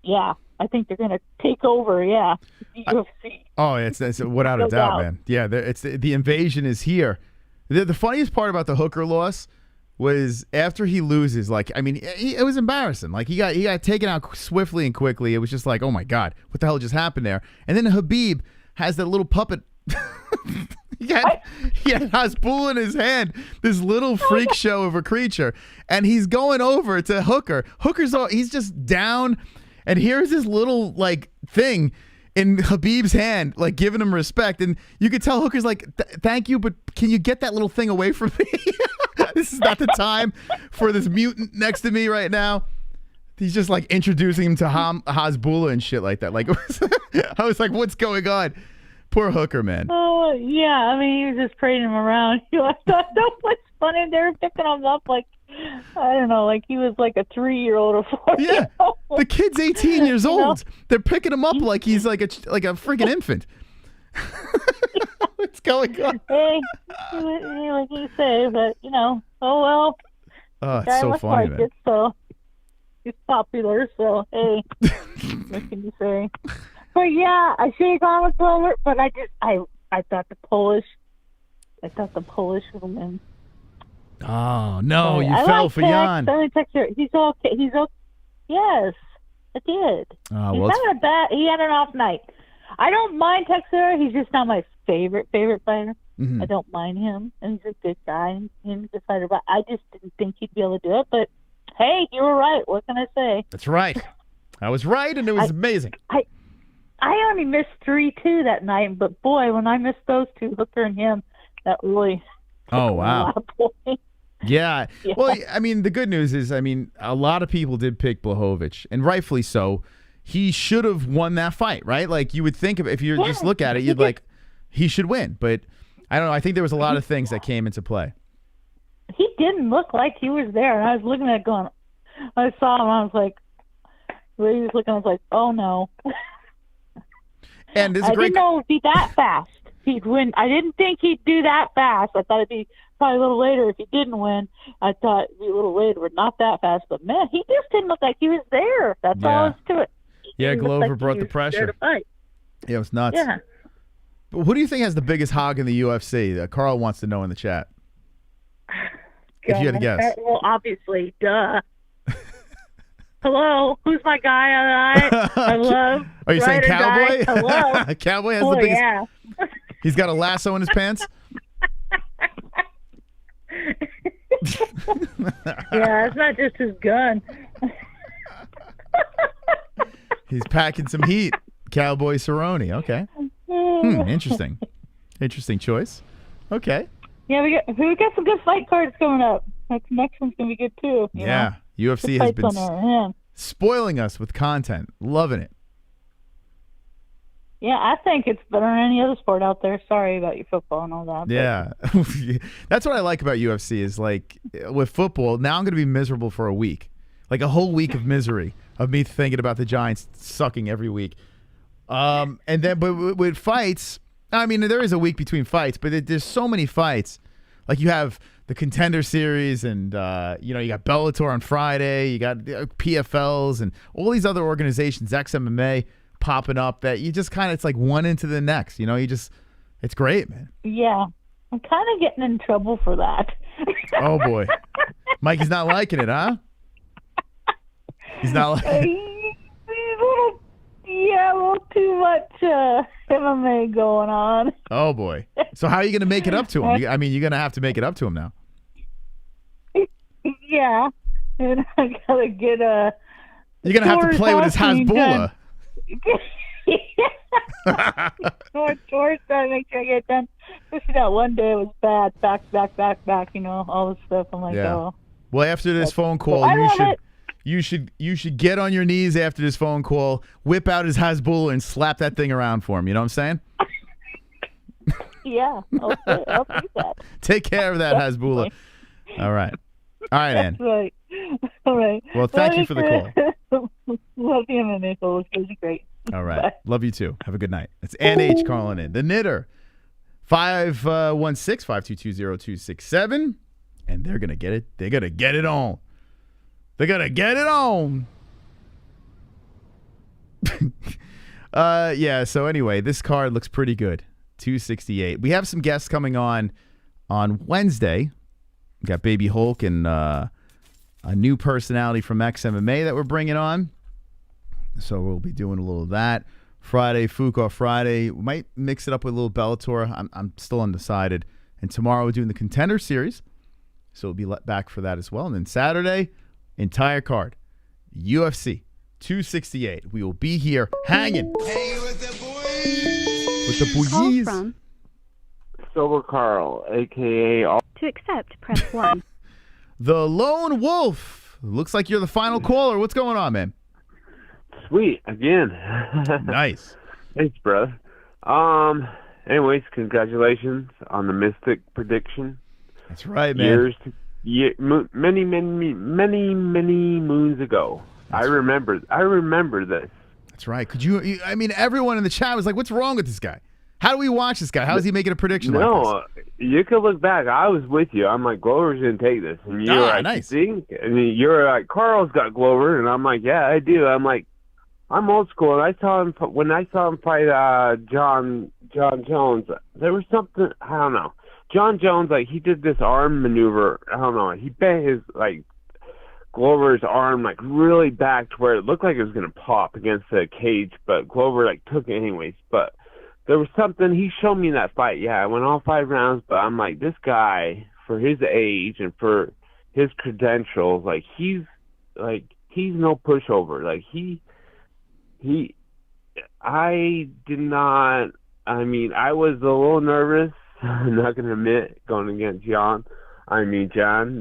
I think they're gonna take over. The UFC. Oh, it's without a doubt, man. Yeah, it's the invasion is here. The funniest part about the Hooker loss was after he loses. Like, I mean, it was embarrassing. Like he got taken out swiftly and quickly. It was just like, oh my God, what the hell just happened there? And then Khabib has that little puppet. He had Hasbulla in his hand, this little freak show of a creature, and he's going over to Hooker. He's just down, and here's this little like thing in Khabib's hand, like giving him respect, and you could tell Hooker's like, "Thank you, but can you get that little thing away from me? This is not the time for this mutant next to me right now." He's just like introducing him to Hasbulla and shit like that. Like I was like, "What's going on?" Poor Hooker, man. Oh, yeah. I mean, he was just parading him around. I thought that was funny. They were picking him up like, I don't know, like he was like a 3-year-old or 4-year-old. Yeah. The kid's 18 years old. They're picking him up like he's like a freaking infant. What's going on? Hey, like you say, but, oh, well. Oh, it's so funny, man. So he's popular, so, hey, what can you say? But yeah, I should have gone with Glover, but I thought the Polish would win. Oh no, you fell for Yan. He's okay. Yes, I did. He had an off night. I don't mind Teixeira. He's just not my favorite fighter. Mm-hmm. I don't mind him, and he's a good guy, and he's a fighter. But I just didn't think he'd be able to do it. But hey, you were right. What can I say? That's right. I was right, and it was amazing. I only missed 3-2 that night, but boy, when I missed those two, Hooker and him, that really. Oh wow. A lot of points. Yeah. Well, I mean, the good news is, I mean, a lot of people did pick Błachowicz, and rightfully so. He should have won that fight, right? Like you would think if you just look at it, you'd like he should win. But I don't know. I think there was a lot of things that came into play. He didn't look like he was there, and I was looking at it going. I saw him. I was like, where he was looking. I was like, oh no. And I didn't know it would be that fast. He'd win. I didn't think he'd do that fast. I thought it'd be probably a little later if he didn't win. I thought it'd be a little later, but not that fast. But man, he just didn't look like he was there. That's all there to it. Yeah, Glover brought the pressure. Yeah, it was nuts. Yeah. But who do you think has the biggest hog in the UFC? Carl wants to know in the chat. If you had to guess. Well, obviously, duh. Hello, who's my guy? I love. Are you saying Cowboy? Hello, Cowboy has the biggest. Yeah. He's got a lasso in his pants. Yeah, it's not just his gun. He's packing some heat. Cowboy Cerrone. Okay. Interesting. Interesting choice. Okay. Yeah, we got some good fight cards coming up. That next one's gonna be good too. Yeah. UFC has been spoiling us with content. Loving it. Yeah, I think it's better than any other sport out there. Sorry about your football and all that. Yeah. That's what I like about UFC is like with football, now I'm going to be miserable for a week. Like a whole week of misery of me thinking about the Giants sucking every week. And then, but with fights, I mean, there is a week between fights, but there's so many fights. Like you have the Contender Series and, you got Bellator on Friday. You got PFLs and all these other organizations, XMMA, popping up that you just kind of, it's like one into the next. It's great, man. Yeah. I'm kind of getting in trouble for that. Oh, boy. Mike is not liking it, huh? He's not liking it. A little too much MMA going on. Oh, boy. So how are you going to make it up to him? I mean, you're going to have to make it up to him now. Yeah. And I got to get a... You're going to have to play with his Hasbulla. More chores to make sure I get done. Especially that one day it was bad. Back, all this stuff. I'm like, oh. Well, after this phone call, you should get on your knees after this phone call, whip out his Hasbulla, and slap that thing around for him. You know what I'm saying? Yeah, I'll do that. Take care of that Hasbulla. All right, Ann. Right. All right. Well, thank you for the call. Love you, MMA Holes. It was great. All right. Bye. Love you too. Have a good night. It's Ann H calling in. The Knitter. 516-522-0267. And they're going to get it. They're going to get it on. They're going to get it on. So anyway, this card looks pretty good. 268. We have some guests coming on Wednesday. We got Baby Hulk and a new personality from XMMA that we're bringing on. So we'll be doing a little of that. Friday, Fuqua Friday. We might mix it up with a little Bellator. I'm still undecided. And tomorrow we're doing the Contender Series. So we'll be let back for that as well. And then Saturday, entire card. UFC 268. We will be here hanging. Hanging with the boys. With the Call boys. from Sober Carl, a.k.a. to accept, press 1. The Lone Wolf. Looks like you're the final caller. What's going on, man? Sweet, again. Nice. Thanks, brother. Anyways, congratulations on the Mystic prediction. That's right, man. Many moons ago. I remember this. That's right. Could you? I mean, everyone in the chat was like, "What's wrong with this guy? How do we watch this guy? How is he making a prediction like this?" You could look back. I was with you. I'm like, Glover's gonna take this, and you're like, nice. See? And you're like, Carl's got Glover, and I'm like, yeah, I do. I'm like, I'm old school, and I saw him when I saw him fight John Jones. There was something, I don't know. John Jones, like, he did this arm maneuver. I don't know. He bent his Glover's arm really back to where it looked like it was gonna pop against the cage, but Glover took it anyways. But there was something he showed me in that fight. Yeah, I went all 5 rounds, but I'm like, this guy, for his age and for his credentials, he's no pushover. I did not. I mean, I was a little nervous. I'm not gonna admit going against John,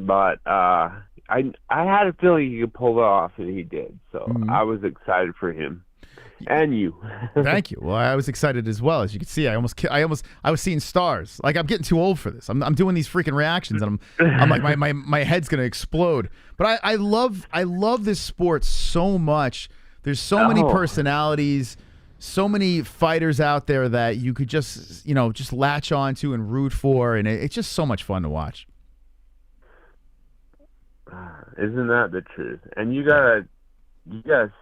but I had a feeling he could pull it off, and he did. So I was excited for him. And you. Thank you. Well, I was excited as well. As you can see, I was seeing stars. I'm getting too old for this. I'm doing these freaking reactions, and I'm like, my head's gonna explode. But I love this sport so much. There's so many personalities, so many fighters out there that you could just latch onto and root for, and it's just so much fun to watch. Isn't that the truth? And you gotta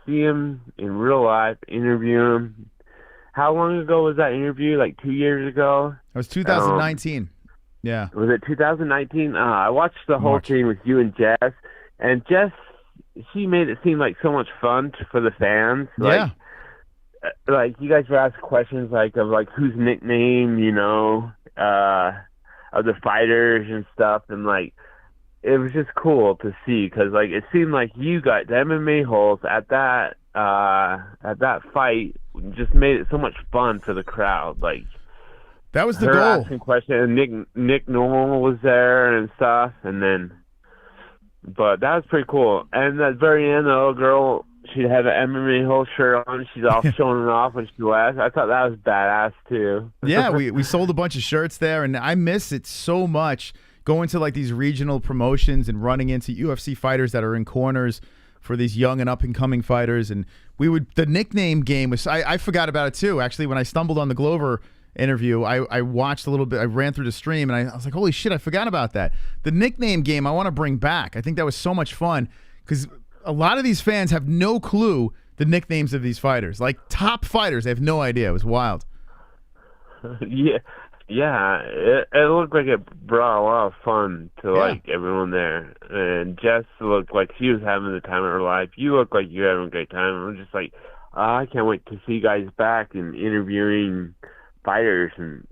see him in real life, interview him. How long ago was that interview? 2 years ago? It was 2019. Yeah. Was it 2019? I watched the whole thing with you and Jess, and Jess, she made it seem like so much fun for the fans. Yeah. You guys were asking questions of whose nickname, of the fighters and stuff, and it was just cool to see because it seemed like you got the MMA-Holes at that fight just made it so much fun for the crowd. That was the goal. Asking questions, and Nick Normal was there and stuff, but that was pretty cool. And at the very end, the little girl she had an MMA-Holes shirt on. She's all showing it off when she left. I thought that was badass too. Yeah, we sold a bunch of shirts there, and I miss it so much. Going to like these regional promotions and running into UFC fighters that are in corners for these young and up-and-coming fighters. And the nickname game was, I forgot about it too. Actually, when I stumbled on the Glover interview, I watched a little bit, I ran through the stream, and I was like, holy shit, I forgot about that. The nickname game I want to bring back. I think that was so much fun because a lot of these fans have no clue the nicknames of these fighters. Like top fighters, they have no idea. It was wild. Yeah, it looked like it brought a lot of fun to like everyone there. And Jess looked like she was having the time of her life. You look like you're having a great time. I'm just like, I can't wait to see you guys back and interviewing fighters. And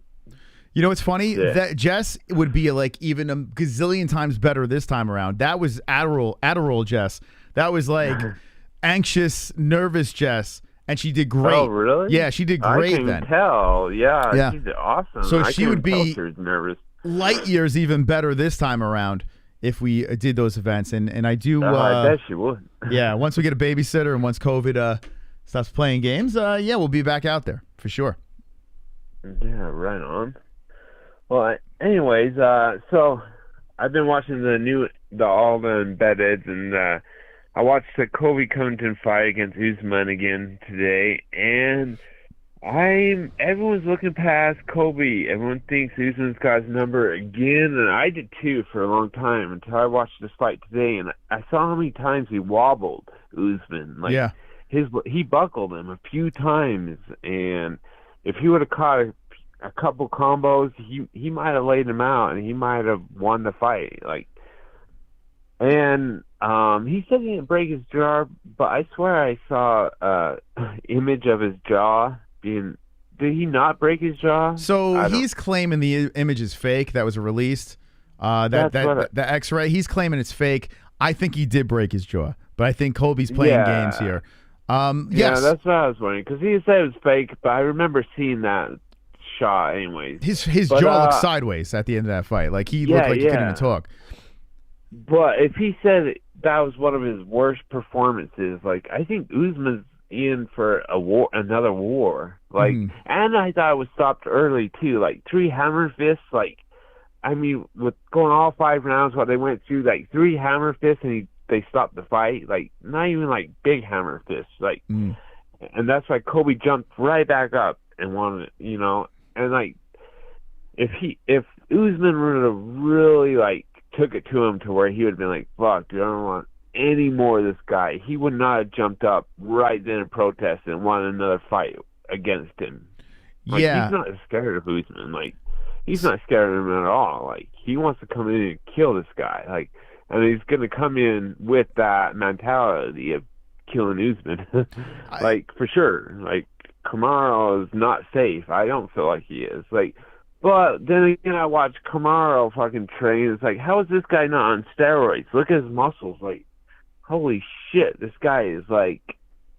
you know what's funny? That Jess would be like even a gazillion times better this time around. That was Adderall Jess. That was like anxious, nervous Jess. And she did great. Oh, really? Yeah, she did great I can then. Tell. Yeah, she did awesome. So I she would be nervous. light years even better this time around if we did those events. And I do. I bet she would. Yeah, once we get a babysitter and once COVID stops playing games, we'll be back out there for sure. Yeah, right on. Well, anyways, so I've been watching all the embedded, and I watched the Colby Covington fight against Usman again today, and everyone's looking past Colby. Everyone thinks Usman's got his number again, and I did too for a long time until I watched this fight today, and I saw how many times he wobbled Usman. Like, he buckled him a few times, and if he would have caught a couple combos, he might have laid him out, and he might have won the fight. And he said he didn't break his jaw, but I swear I saw image of his jaw being. Did he not break his jaw? So he's claiming the image is fake. That was released. The X-ray. He's claiming it's fake. I think he did break his jaw, but I think Colby's playing games here. Yeah, yes, that's what I was wondering because he said it was fake, but I remember seeing that shot anyways. His jaw looked sideways at the end of that fight. Like he looked like he couldn't even talk. But if he said that was one of his worst performances, like I think Usman's in for another war. Like, and I thought it was stopped early too. Like 3 hammer fists. Like, I mean, with going all 5 rounds, what they went through, like 3 hammer fists, and they stopped the fight. Like not even like big hammer fists. Like, and that's why Colby jumped right back up and won it. You know, and like if Usman would have really like took it to him to where he would have been like, fuck, dude, I don't want any more of this guy. He would not have jumped up right then and protested and wanted another fight against him. Like, he's not scared of Usman. Like, he's not scared of him at all. Like, he wants to come in and kill this guy. Like, and he's going to come in with that mentality of killing Usman. Like, for sure. Like, Kamaru is not safe. I don't feel like he is. Like, but then again, I watch Kamaru fucking train. It's like, how is this guy not on steroids? Look at his muscles. Like, holy shit, this guy is like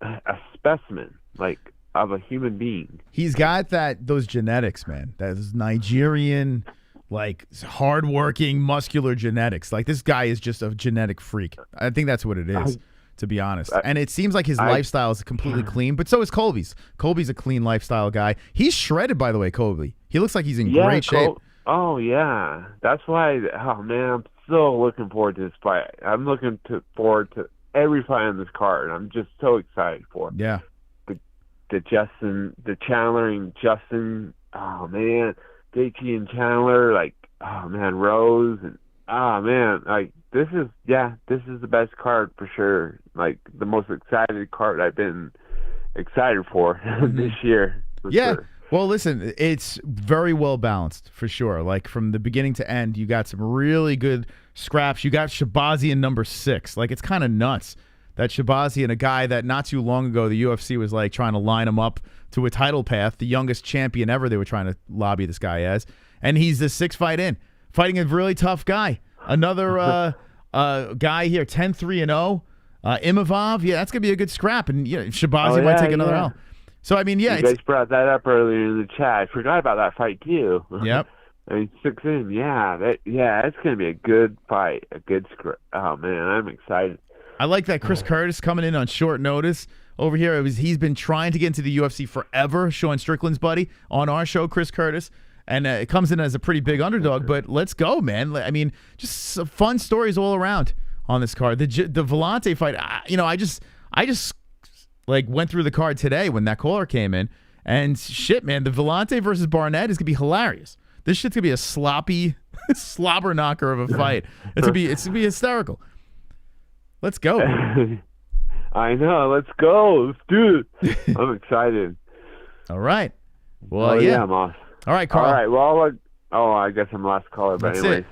a specimen, like of a human being. He's got those genetics, man. That is Nigerian, like hardworking, muscular genetics. Like this guy is just a genetic freak. I think that's what it is. To be honest. And it seems like his lifestyle is completely clean, but so is Colby's. Colby's a clean lifestyle guy. He's shredded, by the way, Colby. He looks like he's in great shape. Oh, yeah. That's why, man, I'm so looking forward to this fight. I'm looking forward to every fight on this card. I'm just so excited for it. Yeah. The Chandler and Justin, oh, man. Gaethje and Chandler, like, oh, man, Rose, and, oh, man, like, this is the best card for sure. Like the most excited card I've been excited for this year. Sure. Well, listen, it's very well balanced for sure. Like from the beginning to end, you got some really good scraps. You got Shabazian number 6. Like it's kind of nuts that Shabazian, a guy that not too long ago the UFC was like trying to line him up to a title path, the youngest champion ever. They were trying to lobby this guy as, and he's the 6th fight in, fighting a really tough guy. Another guy here, 10-3-0. Imavov, that's going to be a good scrap. And Shabazi might take another L. So, I mean, you guys brought that up earlier in the chat. I forgot about that fight, too. Yep. I mean, 6 in, it's going to be a good fight, a good scrap. Oh, man, I'm excited. I like that Chris Curtis coming in on short notice over here. He's been trying to get into the UFC forever, Sean Strickland's buddy, on our show, Chris Curtis. And it comes in as a pretty big underdog, but let's go, man. I mean, just some fun stories all around on this card. The Vellante fight, I just like went through the card today when that caller came in, and shit, man, the Vellante versus Barnett is gonna be hilarious. This shit's gonna be a sloppy slobber knocker of a fight. It's gonna be hysterical. Let's go. I know. Let's go. Let's do it. I'm excited. All right. Well, yeah, Moss. All right, Carl. All right. Well, I guess I'm last caller, but That's anyways.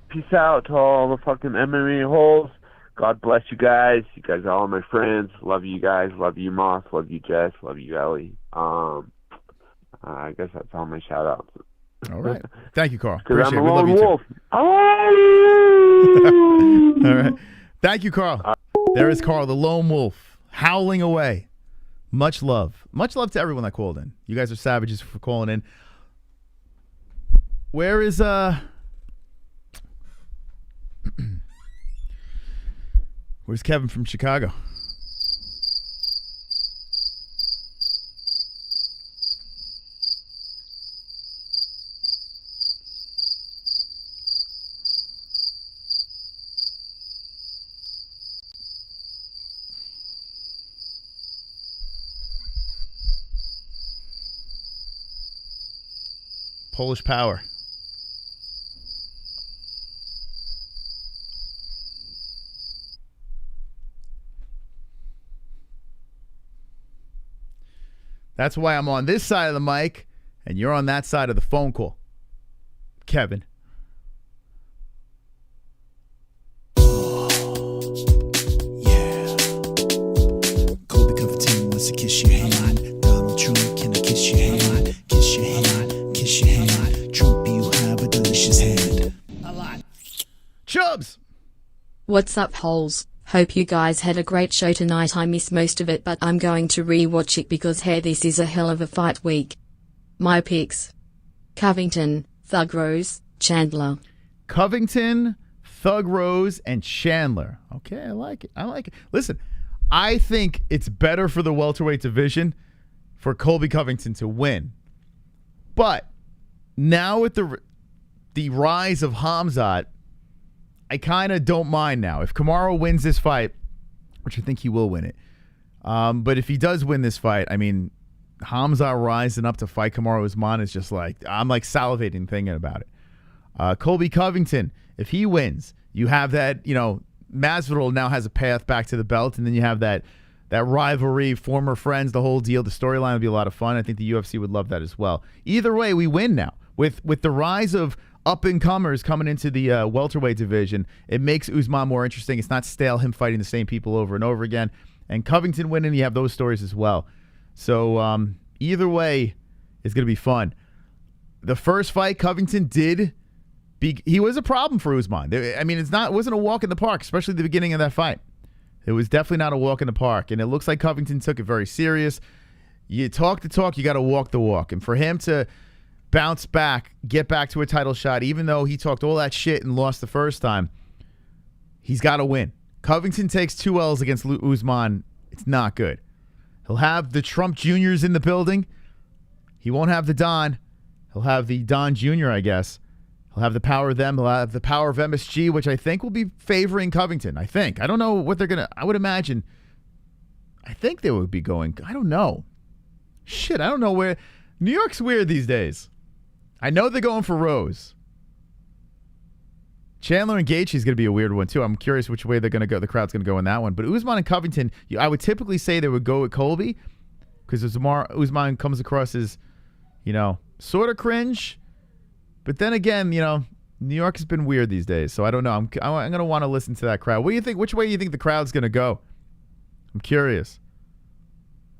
Peace out to all the fucking MMA-Holes. God bless you guys. You guys are all my friends. Love you guys. Love you, Moss. Love you, Jess. Love you, Ellie. I guess that's all my shout-outs. All right. Thank you, Carl. Because I'm a We love lone you too. wolf. All right. Thank you, Carl. There is Carl, the lone wolf, howling away. Much love. Much love to everyone that called in. You guys are savages for calling in. Where is where's Kevin from Chicago? Polish Power. That's why I'm on this side of the mic and you're on that side of the phone call. Kevin. Colby Covington wants to kiss your hand. Donald Trump, can I kiss your hand? Kiss your hand, kiss your hand. Trump, you have a delicious hand. A lot. Chubbs! What's up, holes? Hope you guys had a great show tonight. I missed most of it, but I'm going to re-watch it because hey, this is a hell of a fight week. My picks: Covington, Thug Rose, Chandler. Covington, Thug Rose, and Chandler. Okay, I like it. I like it. Listen, I think it's better for the welterweight division for Colby Covington to win. But now with the rise of Khamzat, I kind of don't mind now. If Kamaru wins this fight, which I think he will win it, but if he does win this fight, I mean, Khamzat rising up to fight Kamaru Usman is just like, I'm like salivating thinking about it. Colby Covington, if he wins, you have that, Masvidal now has a path back to the belt, and then you have that rivalry, former friends, the whole deal. The storyline would be a lot of fun. I think the UFC would love that as well. Either way, we win now. With the rise of up-and-comers coming into the welterweight division, it makes Usman more interesting. It's not stale, him fighting the same people over and over again. And Covington winning, you have those stories as well. So either way, it's going to be fun. The first fight, Covington he was a problem for Usman. I mean, it wasn't a walk in the park, especially the beginning of that fight. It was definitely not a walk in the park, and it looks like Covington took it very serious. You talk the talk, you got to walk the walk. And for him to bounce back, get back to a title shot, even though he talked all that shit and lost the first time, he's got to win. Covington takes 2 L's against Usman. It's not good. He'll have the Trump Juniors in the building. He won't have the Don. He'll have the Don Jr., I guess. He'll have the power of them. He'll have the power of MSG, which I think will be favoring Covington. I think. I don't know what they're going to... I would imagine... I think they would be going... I don't know. Shit, I don't know where... New York's weird these days. I know they're going for Rose. Chandler and Gaethje is going to be a weird one, too. I'm curious which way they're going to go. The crowd's going to go in that one. But Usman and Covington, I would typically say they would go with Colby because Usman comes across as, sort of cringe. But then again, New York has been weird these days. So I don't know. I'm going to want to listen to that crowd. What do you think? Which way do you think the crowd's going to go? I'm curious.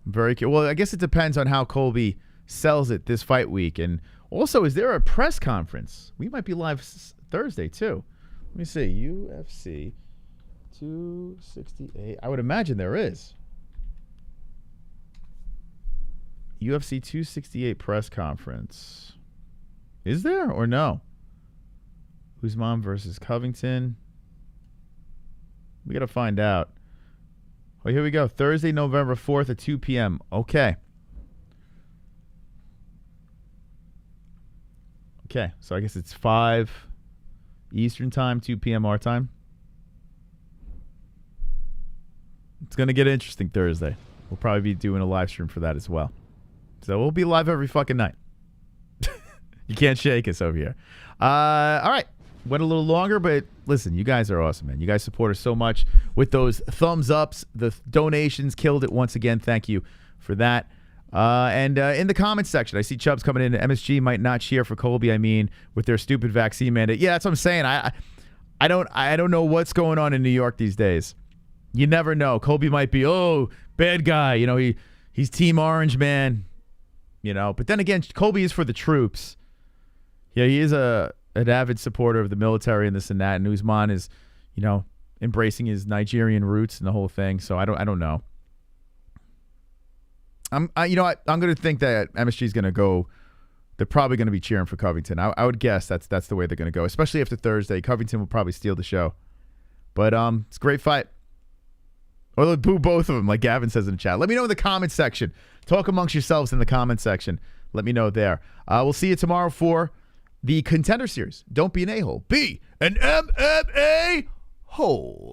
I'm very curious. Well, I guess it depends on how Colby sells it this fight week. And also, is there a press conference? We might be live Thursday, too. Let me see. UFC 268. I would imagine there is. UFC 268 press conference. Is there or no? Usman versus Covington. We got to find out. Oh, here we go. Thursday, November 4th at 2 p.m. Okay. Okay, so I guess it's 5 Eastern time, 2 p.m. our time. It's going to get interesting Thursday. We'll probably be doing a live stream for that as well. So we'll be live every fucking night. You can't shake us over here. All right. Went a little longer, but listen, you guys are awesome, man. You guys support us so much with those thumbs ups. The donations killed it once again. Thank you for that. And in the comments section, I see Chubbs coming in. MSG might not cheer for Colby. I mean, with their stupid vaccine mandate. Yeah, that's what I'm saying. I don't know what's going on in New York these days. You never know. Colby might be bad guy. You know, he's Team Orange, man. You know, but then again, Colby is for the troops. Yeah, he is an avid supporter of the military and this and that. And Usman is, you know, embracing his Nigerian roots and the whole thing. So I don't know. I'm going to think that MSG is going to go. They're probably going to be cheering for Covington. I would guess that's the way they're going to go, especially after Thursday. Covington will probably steal the show. But it's a great fight. Or they'll boo both of them, like Gavin says in the chat. Let me know in the comments section. Talk amongst yourselves in the comments section. Let me know there. We'll see you tomorrow for the Contender Series. Don't be an a-hole. Be an MMA hole.